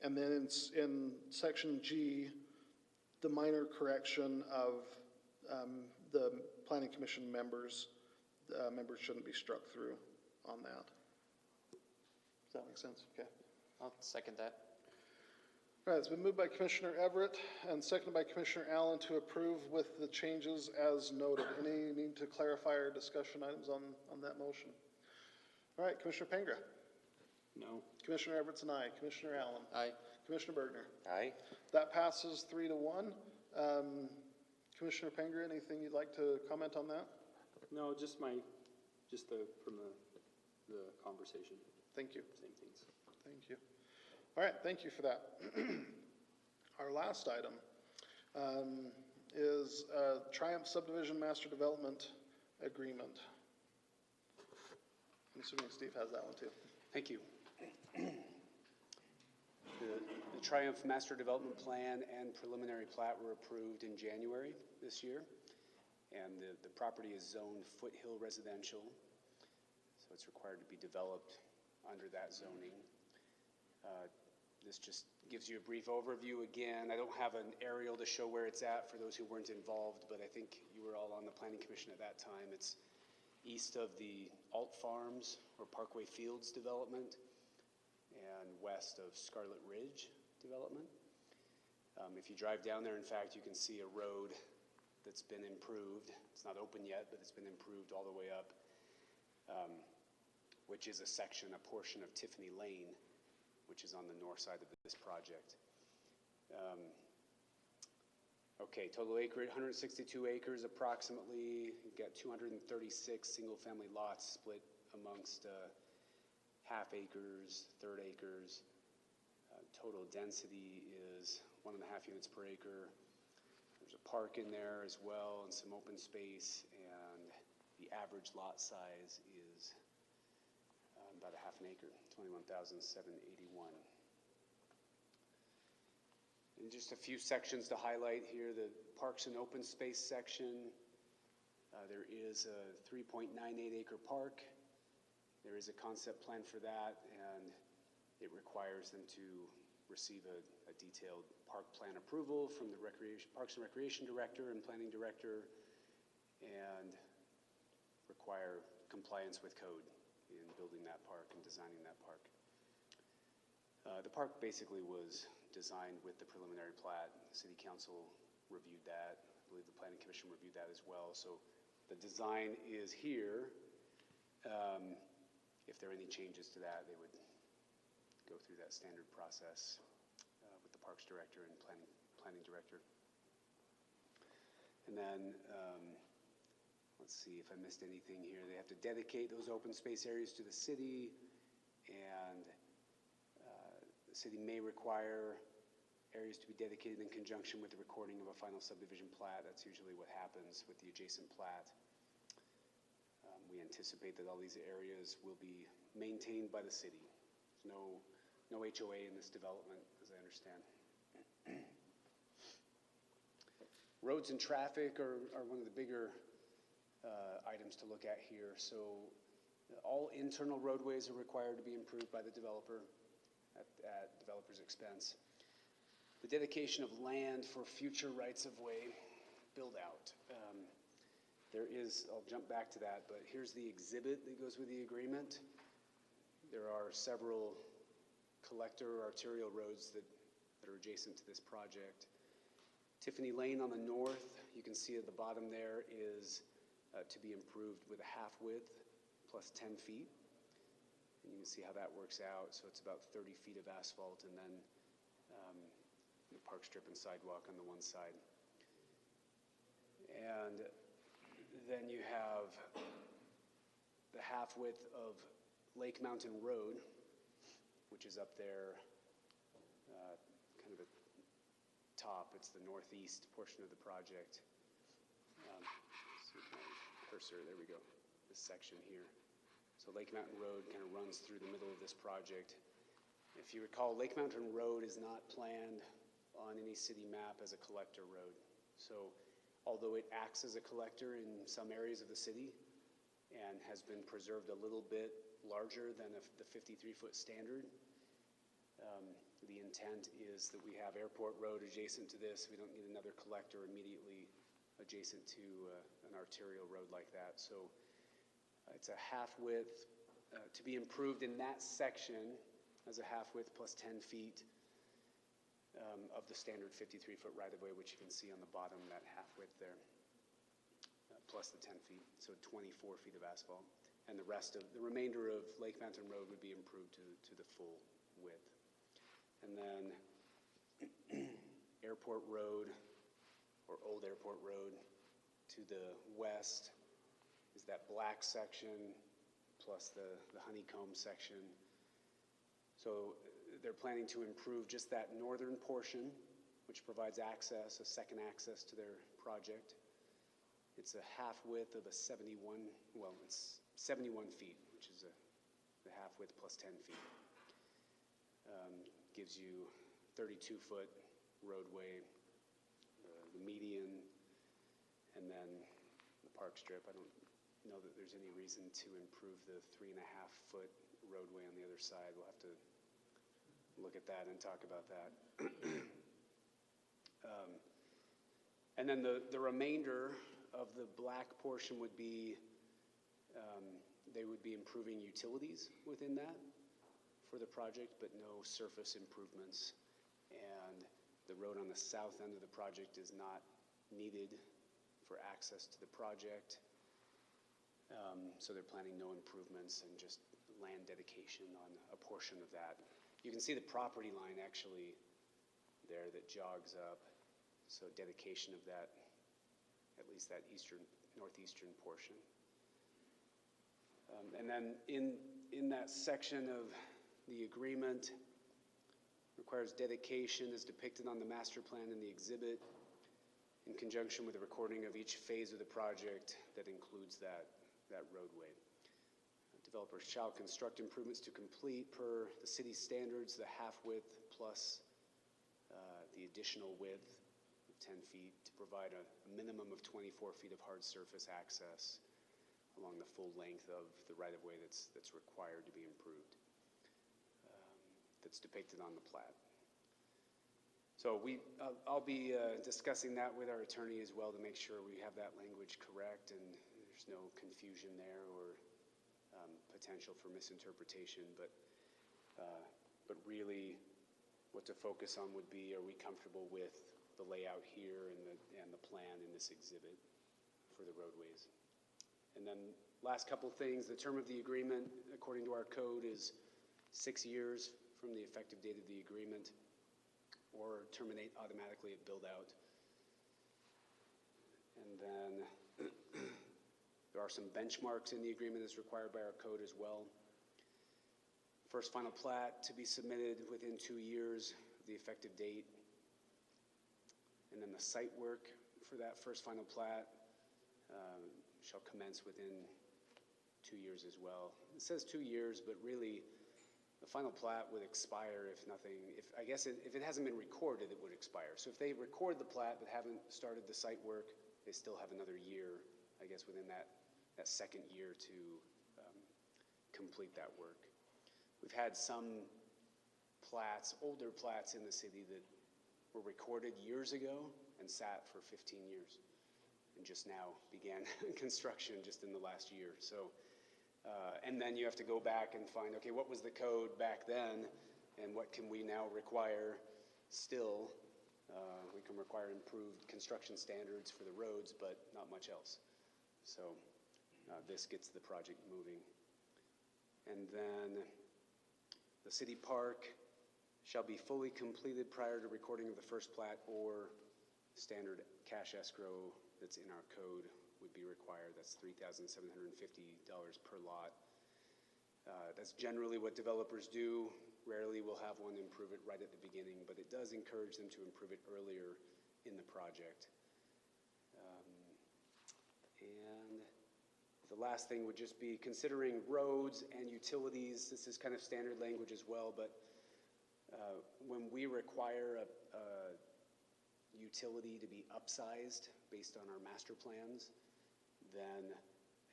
And then in Section G, the minor correction of the Planning Commission members shouldn't be struck through on that. Does that make sense? Okay.
I'll second that.
All right, it's been moved by Commissioner Everett and seconded by Commissioner Allen to approve with the changes as noted. Any need to clarify or discussion items on that motion? All right, Commissioner Pengra.
No.
Commissioner Everett's an aye. Commissioner Allen.
Aye.
Commissioner Bergner.
Aye.
That passes 3-1. Commissioner Pengra, anything you'd like to comment on that?
No, from the conversation.
Thank you.
Same things.
Thank you. All right, thank you for that. Our last item is Triumph Subdivision Master Development Agreement. I'm assuming Steve has that one too.
Thank you. The Triumph Master Development Plan and Preliminary Plat were approved in January this year, and the property is zoned foothill residential, so it's required to be developed under that zoning. This just gives you a brief overview again. I don't have an aerial to show where it's at for those who weren't involved, but I think you were all on the Planning Commission at that time. It's east of the Alt Farms or Parkway Fields development and west of Scarlet Ridge development. If you drive down there, in fact, you can see a road that's been improved. It's not open yet, but it's been improved all the way up, which is a portion of Tiffany Lane, which is on the north side of this project. Okay, total acreage, 162 acres approximately. You've got 236 single-family lots split amongst half acres, third acres. Total density is 1.5 units per acre. There's a park in there as well and some open space, and the average lot size is about 1/2 acre, 21,781. And just a few sections to highlight here. The Parks and Open Space section There is a 3.98 acre park. There is a concept plan for that, and it requires them to receive a detailed park plan approval from the Parks and Recreation Director and Planning Director, and require compliance with code in building that park and designing that park. The park basically was designed with the preliminary plat. The City Council reviewed that. I believe the Planning Commission reviewed that as well. So the design is here. If there are any changes to that, they would go through that standard process with the Parks Director and Planning Director. And then, let's see if I missed anything here. They have to dedicate those open space areas to the city, and the city may require areas to be dedicated in conjunction with the recording of a final subdivision plat. That's usually what happens with the adjacent plat. We anticipate that all these areas will be maintained by the city. There's no HOA in this development, as I understand. Roads and traffic are one of the bigger items to look at here. So all internal roadways are required to be improved by the developer at developer's expense. The dedication of land for future rights-of-way build-out. I'll jump back to that, but here's the exhibit that goes with the agreement. There are several collector arterial roads that are adjacent to this project. Tiffany Lane on the north, you can see at the bottom there, is to be improved with a half width plus 10 feet. And you can see how that works out. So it's about 30 feet of asphalt, and then the park strip and sidewalk on the one side. And then you have the half width of Lake Mountain Road, which is up there, kind of at top. It's the northeast portion of the project. See my cursor, there we go, this section here. So Lake Mountain Road kind of runs through the middle of this project. If you recall, Lake Mountain Road is not planned on any city map as a collector road. So although it acts as a collector in some areas of the city and has been preserved a little bit larger than the 53-foot standard, the intent is that we have Airport Road adjacent to this. We don't need another collector immediately adjacent to an arterial road like that. So it's a half width to be improved in that section as a half width plus 10 feet of the standard 53-foot right-of-way, which you can see on the bottom, that half width there, plus the 10 feet, so 24 feet of asphalt. And the remainder of Lake Mountain Road would be improved to the full width. And then Airport Road, or Old Airport Road, to the west is that black section plus the honeycomb section. So they're planning to improve just that northern portion, which provides access, a second access to their project. It's a half width of it's 71 feet, which is the half width plus 10 feet. Gives you 32-foot roadway, the median, and then the park strip. I don't know that there's any reason to improve the 3.5-foot roadway on the other side. We'll have to look at that and talk about that. And then the remainder of the black portion would be, they would be improving utilities within that for the project, but no surface improvements. And the road on the south end of the project is not needed for access to the project. So they're planning no improvements and just land dedication on a portion of that. You can see the property line actually there that jogs up. So dedication of that, at least that northeastern portion. And then in that section of the agreement, requires dedication as depicted on the master plan in the exhibit in conjunction with the recording of each phase of the project that includes that roadway. Developers shall construct improvements to complete per the city standards, the half width plus the additional width, 10 feet to provide a minimum of 24 feet of hard surface access along the full length of the right-of-way that's required to be improved, that's depicted on the plat. So I'll be discussing that with our attorney as well to make sure we have that language correct and there's no confusion there or potential for misinterpretation. But really, what to focus on would be: are we comfortable with the layout here and the plan in this exhibit for the roadways? And then last couple things: the term of the agreement, according to our code, is 6 years from the effective date of the agreement, or terminate automatically at build-out. And then there are some benchmarks in the agreement as required by our code as well. First final plat to be submitted within 2 years of the effective date. And then the site work for that first final plat shall commence within 2 years as well. It says 2 years, but really the final plat would expire if it hasn't been recorded, it would expire. So if they record the plat but haven't started the site work, they still have another year, I guess, within that second year to complete that work. We've had some plats, older plats in the city that were recorded years ago and sat for 15 years and just now began construction just in the last year. So. And then you have to go back and find, okay, what was the code back then and what can we now require still? We can require improved construction standards for the roads, but not much else. So this gets the project moving. And then the city park shall be fully completed prior to recording of the first plat, or standard cash escrow that's in our code would be required. That's $3,750 per lot. That's generally what developers do. Rarely we'll have one improve it right at the beginning, but it does encourage them to improve it earlier in the project. And the last thing would just be considering roads and utilities. This is kind of standard language as well, but when we require a utility to be upsized based on our master plans, then,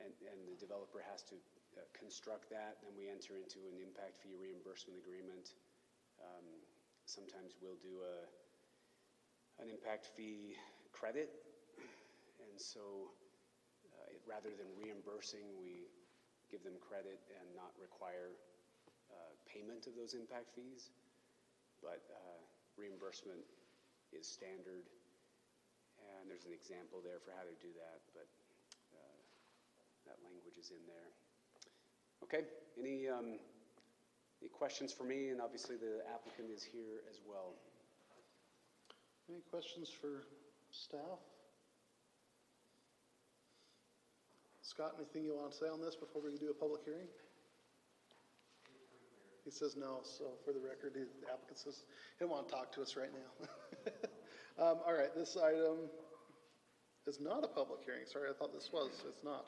and the developer has to construct that, then we enter into an impact fee reimbursement agreement. Sometimes we'll do an impact fee credit, and so rather than reimbursing, we give them credit and not require payment of those impact fees, but reimbursement is standard, and there's an example there for how to do that, but that language is in there. Okay, any questions for me? And obviously the applicant is here as well.
Any questions for staff? Scott, anything you want to say on this before we do a public hearing? He says no, so for the record, the applicant says he don't want to talk to us right now. All right, this item is not a public hearing. Sorry, I thought this was. It's not.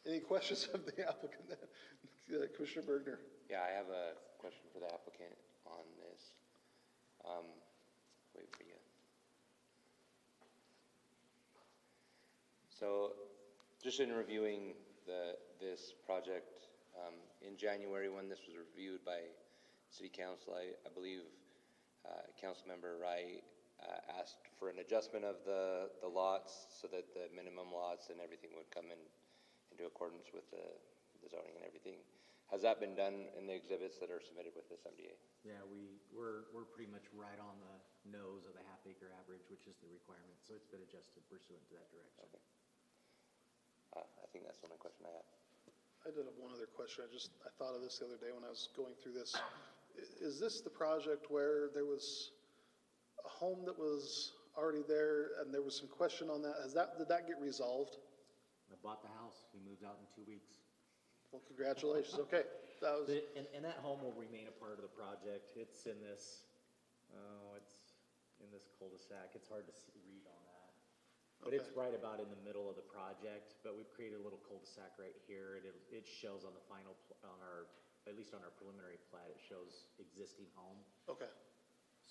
Any questions of the applicant? Commissioner Bergner.
Yeah, I have a question for the applicant on this. Wait for you. So, just in reviewing this project, in January when this was reviewed by City Council, I believe Councilmember Wright asked for an adjustment of the lots so that the minimum lots and everything would come into accordance with the zoning and everything. Has that been done in the exhibits that are submitted with this MDA?
Yeah, we're pretty much right on the nose of the half-acre average, which is the requirement. So it's been adjusted pursuant to that direction.
Okay. I think that's the only question I have.
I did have one other question. I thought of this the other day when I was going through this. Is this the project where there was a home that was already there and there was some question on that? Did that get resolved?
I bought the house. He moved out in 2 weeks.
Well, congratulations. Okay.
And that home will remain a part of the project. It's in this, cul-de-sac. It's hard to read on that. But
Okay.
it's right about in the middle of the project, but we've created a little cul-de-sac right here. It shows on the at least on our preliminary plat, it shows existing home.
Okay.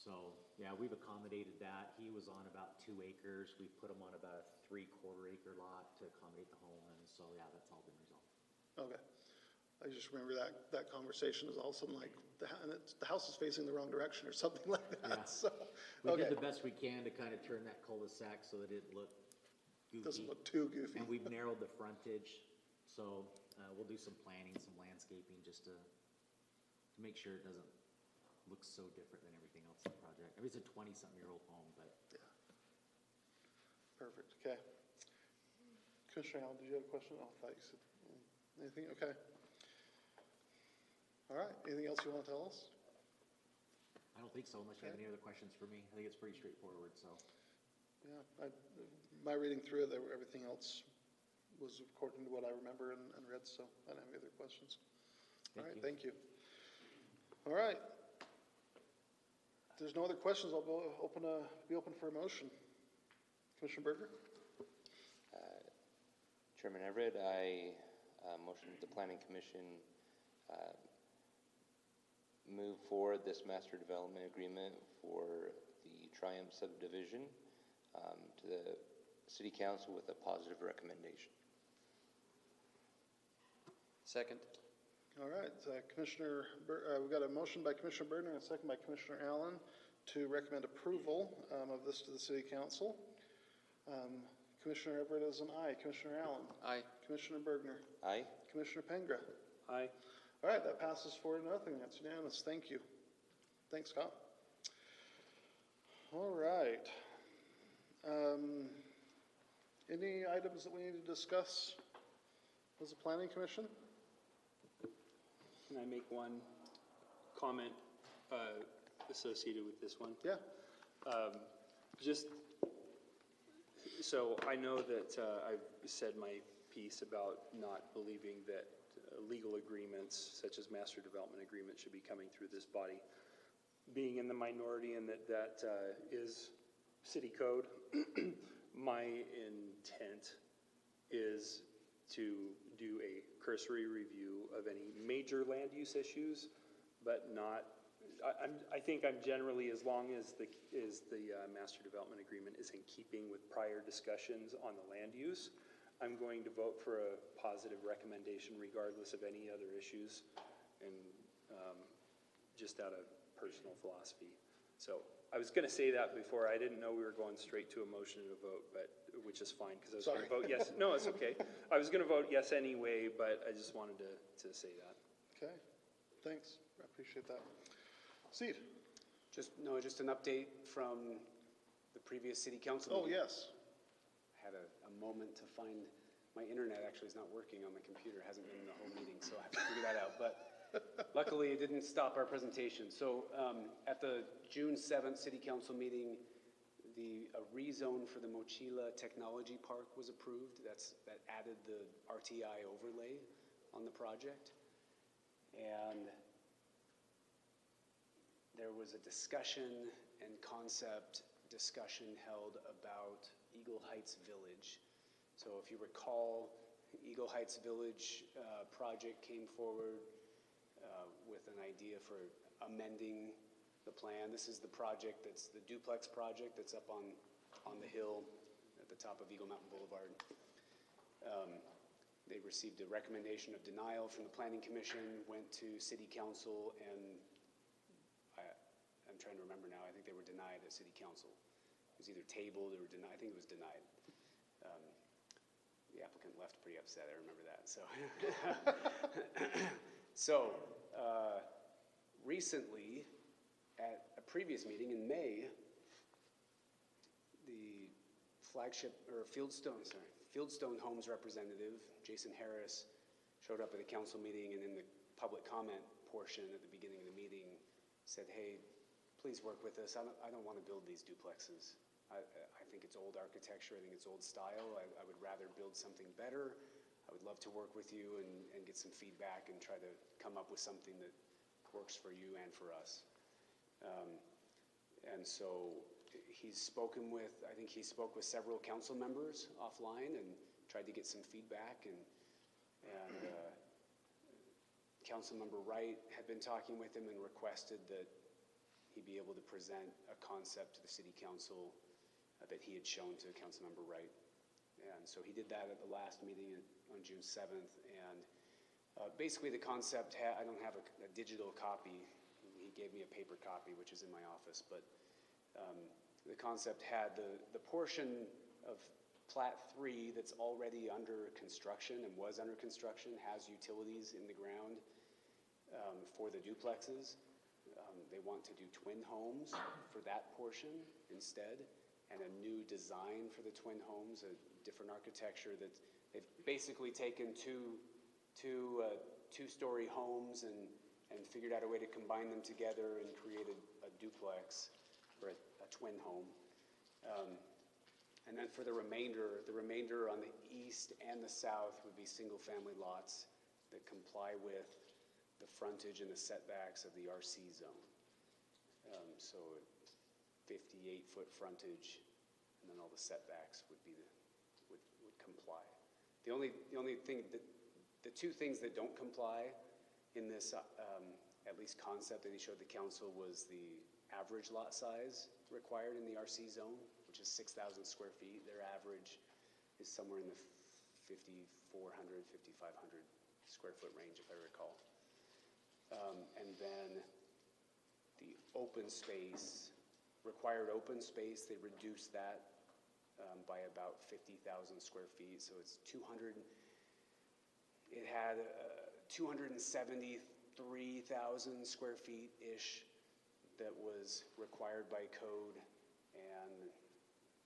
So, yeah, we've accommodated that. He was on about 2 acres. We put him on about a 3/4 acre lot to accommodate the home, and so, yeah, that's all been resolved.
Okay. I just remember that conversation is all of a sudden like, the house is facing the wrong direction or something like that,
Yeah.
so.
We
Okay.
did the best we can to kind of turn that cul-de-sac so that it looked goofy.
Doesn't look too goofy.
And we've narrowed the frontage, so we'll do some planning, some landscaping, just to make sure it doesn't look so different than everything else in the project. I mean, it's a 20-something-year-old home, but.
Yeah. Perfect, okay. Commissioner Allen, did you have a question? Oh, I thought you said anything, okay. All right, anything else you want to tell us?
I don't think so, unless you have any other questions for me. I think it's pretty straightforward, so.
Yeah, my reading through it, everything else was according to what I remember and read, so I don't have any other questions. All right, thank you. All right. If there's no other questions, I'll be open for a motion. Commissioner Berger?
Chairman Everett, I motion that the Planning Commission move forward this master development agreement for the Triumph subdivision to the City Council with a positive recommendation.
Second.
All right, we've got a motion by Commissioner Berger and a second by Commissioner Allen to recommend approval of this to the City Council. Commissioner Everett is an aye. Commissioner Allen?
Aye.
Commissioner Bergner?
Aye.
Commissioner Pengra?
Aye.
All right, that passes 4-0. That's unanimous. Thank you. Thanks, Scott. All right. Any items that we need to discuss as a planning commission?
Can I make one comment associated with this one?
Yeah.
Just, so I know that I've said my piece about not believing that legal agreements such as master development agreements should be coming through this body. Being in the minority and that is city code, my intent is to do a cursory review of any major land use issues, but not, I think I'm generally, as long as the master development agreement is in keeping with prior discussions on the land use, I'm going to vote for a positive recommendation regardless of any other issues, and just out of personal philosophy. So I was going to say that before. I didn't know we were going straight to a motion and a vote, but which is fine because I was going to vote yes. No, it's okay. I was going to vote yes anyway, but I just wanted to say that.
Okay, thanks. I appreciate that. Steve?
Just an update from the previous city council
Oh,
meeting.
yes.
I had a moment to find, my internet actually is not working on my computer. It hasn't been in the whole meeting, so I have to figure that out. But luckily, it didn't stop our presentation. So at the June 7th city council meeting, a rezone for the Mochila Technology Park was approved. That added the RTI overlay on the project. And there was a discussion and concept discussion held about Eagle Heights Village. So if you recall, Eagle Heights Village project came forward with an idea for amending the plan. This is the project that's the duplex project that's up on the hill at the top of Eagle Mountain Boulevard. They received a recommendation of denial from the Planning Commission, went to City Council, and I'm trying to remember now, I think they were denied at City Council. It was either tabled or denied. I think it was denied. The applicant left pretty upset, I remember that. So, recently, at a previous meeting in May, the Flagship, or Fieldstone Homes representative, Jason Harris, showed up at the council meeting, and in the public comment portion at the beginning of the meeting said, hey, please work with us. I don't want to build these duplexes. I think it's old architecture. I think it's old style. I would rather build something better. I would love to work with you and get some feedback and try to come up with something that works for you and for us. And so he's spoken with, I think he spoke with several council members offline and tried to get some feedback. And Councilmember Wright had been talking with him and requested that he'd be able to present a concept to the city council that he had shown to Councilmember Wright. And so he did that at the last meeting on June 7th. And basically the concept, I don't have a digital copy. He gave me a paper copy, which is in my office. But the concept had the portion of Plat 3 that's already under construction and was under construction, has utilities in the ground for the duplexes. They want to do twin homes for that portion instead, and a new design for the twin homes, a different architecture that they've basically taken two-story homes and figured out a way to combine them together and create a duplex or a twin home. And then for the remainder on the east and the south would be single-family lots that comply with the frontage and the setbacks of the RC zone. So 58-foot frontage, and then all the setbacks would comply. The only thing the two things that don't comply in this at least concept that he showed the council was the average lot size required in the RC zone, which is 6,000 square feet. Their average is somewhere in the 5,400, 5,500 square foot range, if I recall. And then the open space, required open space, they reduced that by about 50,000 square feet. So it's 200, it had 273,000 square feet-ish that was required by code, and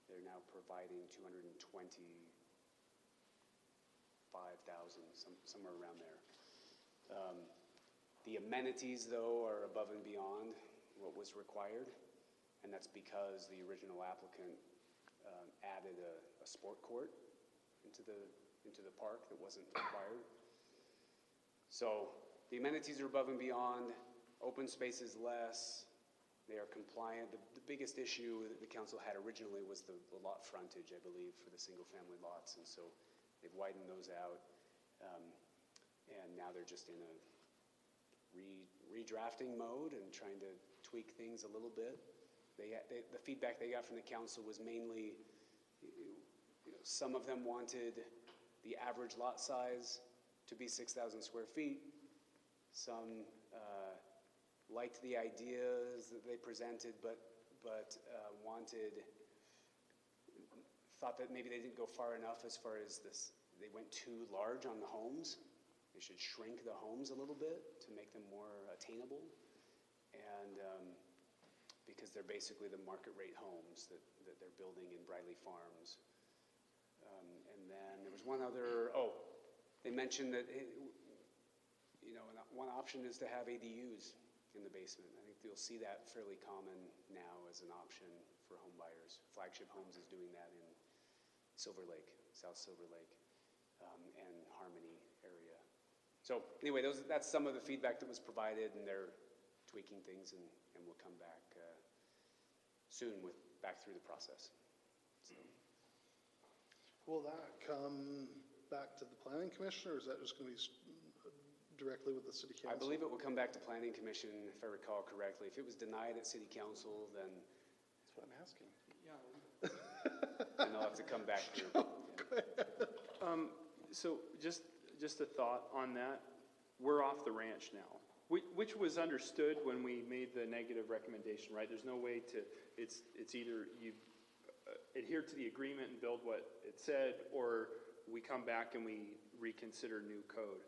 they're now providing 225,000, somewhere around there. The amenities, though, are above and beyond what was required, and that's because the original applicant added a sport court into the park that wasn't required. So the amenities are above and beyond. Open space is less. They are compliant. The biggest issue that the council had originally was the lot frontage, I believe, for the single-family lots, and so they've widened those out, and now they're just in a redrafting mode and trying to tweak things a little bit. The feedback they got from the council was mainly, some of them wanted the average lot size to be 6,000 square feet. Some liked the ideas that they presented, but thought that maybe they didn't go far enough as far as this. They went too large on the homes. They should shrink the homes a little bit to make them more attainable, and because they're basically the market rate homes that they're building in Briley Farms. And then there was one other, they mentioned that, one option is to have ADUs in the basement. I think you'll see that fairly common now as an option for home buyers. Flagship Homes is doing that in Silver Lake, South Silver Lake, and Harmony area. So anyway, that's some of the feedback that was provided, and they're tweaking things, and we'll come back soon back through the process. So.
Will that come back to the Planning Commission, or is that just going to be directly with the City Council?
I believe it will come back to Planning Commission, if I recall correctly. If it was denied at City Council, then
that's what I'm asking.
Then they'll have to come back through. Yeah.
So just a thought on that. We're off the ranch now, which was understood when we made the negative recommendation, right? There's no way to, it's either you adhere to the agreement and build what it said, or we come back and we reconsider new code.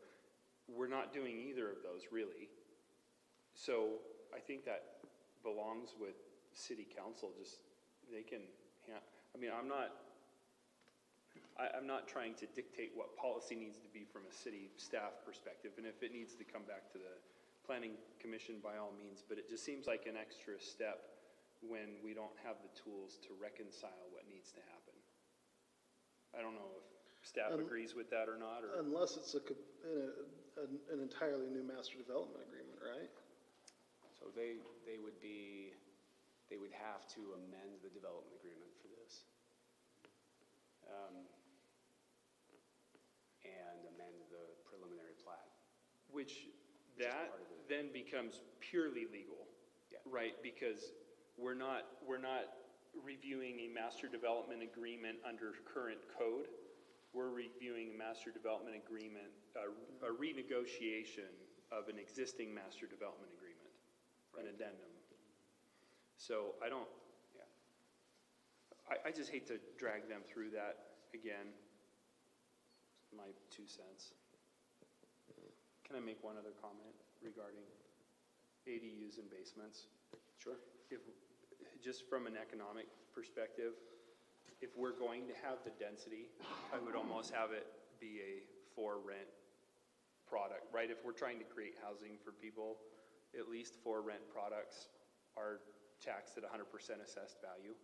We're not doing either of those, really. So I think that belongs with City Council. Just, they can, I'm not trying to dictate what policy needs to be from a city staff perspective, and if it needs to come back to the Planning Commission, by all means, but it just seems like an extra step when we don't have the tools to reconcile what needs to happen. I don't know if staff agrees with that or not, or
unless it's an entirely new master development agreement, right?
So they would have to amend the development agreement for this. And amend the preliminary plat.
which that then becomes purely legal,
Yeah.
right? Because we're not reviewing a master development agreement under current code. We're reviewing a master development agreement, a renegotiation of an existing master development agreement, an addendum. So I don't, I just hate to drag them through that again. My 2 cents. Can I make one other comment regarding ADUs and basements?
Sure.
If, just from an economic perspective, if we're going to have the density, I would almost have it be a for rent product, right? If we're trying to create housing for people, at least for rent products are taxed at 100% assessed value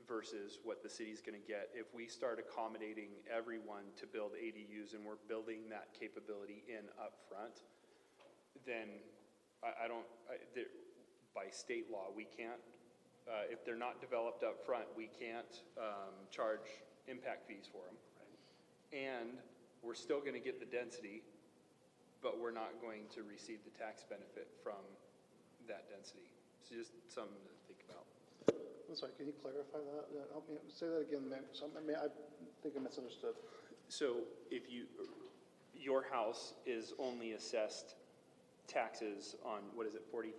versus what the city's going to get. If we start accommodating everyone to build ADUs and we're building that capability in up front, then by state law, we can't, if they're not developed up front, we can't charge impact fees for them. Right. And we're still going to get the density, but we're not going to receive the tax benefit from that density. It's just something to think about.
I'm sorry, can you clarify that? Help me, say that again, man. I think I misunderstood.
So if your house is only assessed taxes on, what is it, 45%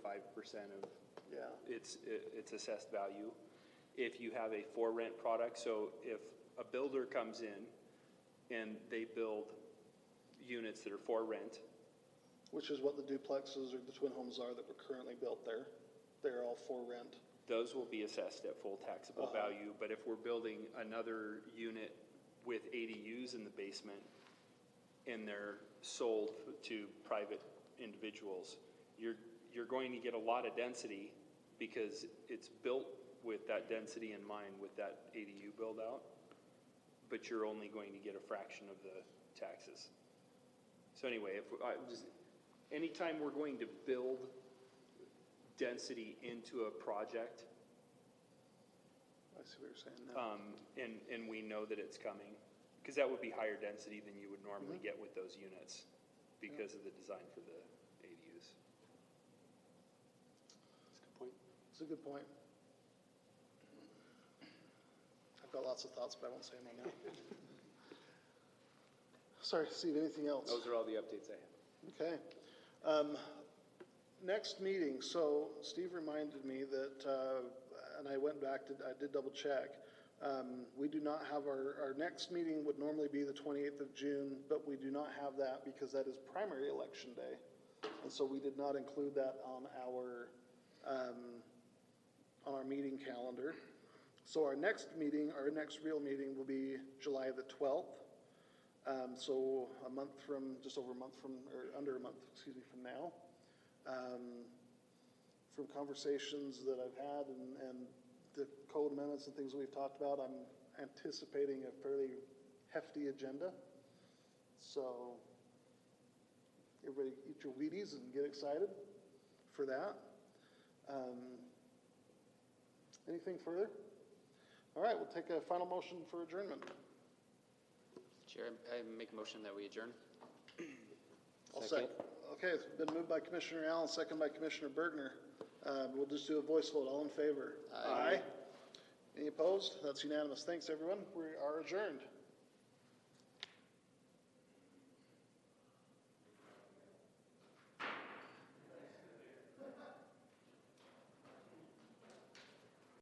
of its assessed value. If you have a for rent product, so if a builder comes in and they build units that are for rent.
Which is what the duplexes or the twin homes are that were currently built there. They're all for rent.
Those will be assessed at full taxable value, but if we're building another unit with ADUs in the basement and they're sold to private individuals, you're going to get a lot of density because it's built with that density in mind with that ADU build out, but you're only going to get a fraction of the taxes. So anyway, anytime we're going to build density into a project,
I see what you're saying now.
and we know that it's coming, because that would be higher density than you would normally get with those units because of the design for the ADUs.
That's a good point.
It's a good point. I've got lots of thoughts, but I won't say them right now. Sorry, Steve, anything else?
Those are all the updates I have.
Okay. Next meeting, so Steve reminded me that, and I went back I did double check. We do not have our next meeting would normally be the 28th of June, but we do not have that because that is primary election day. And so we did not include that on our meeting calendar. So our next meeting, our next real meeting will be July the 12th. So just over a month from, or under a month, excuse me, from now. From conversations that I've had and the code amendments and things we've talked about, I'm anticipating a fairly hefty agenda. So everybody eat your Wheaties and get excited for that. Anything further? All right, we'll take a final motion for adjournment.
Chair, I make a motion that we adjourn.
I'll second. Okay, it's been moved by Commissioner Allen, second by Commissioner Bergner. We'll just do a voice vote. All in favor? Aye. Any opposed? That's unanimous. Thanks, everyone. We are adjourned.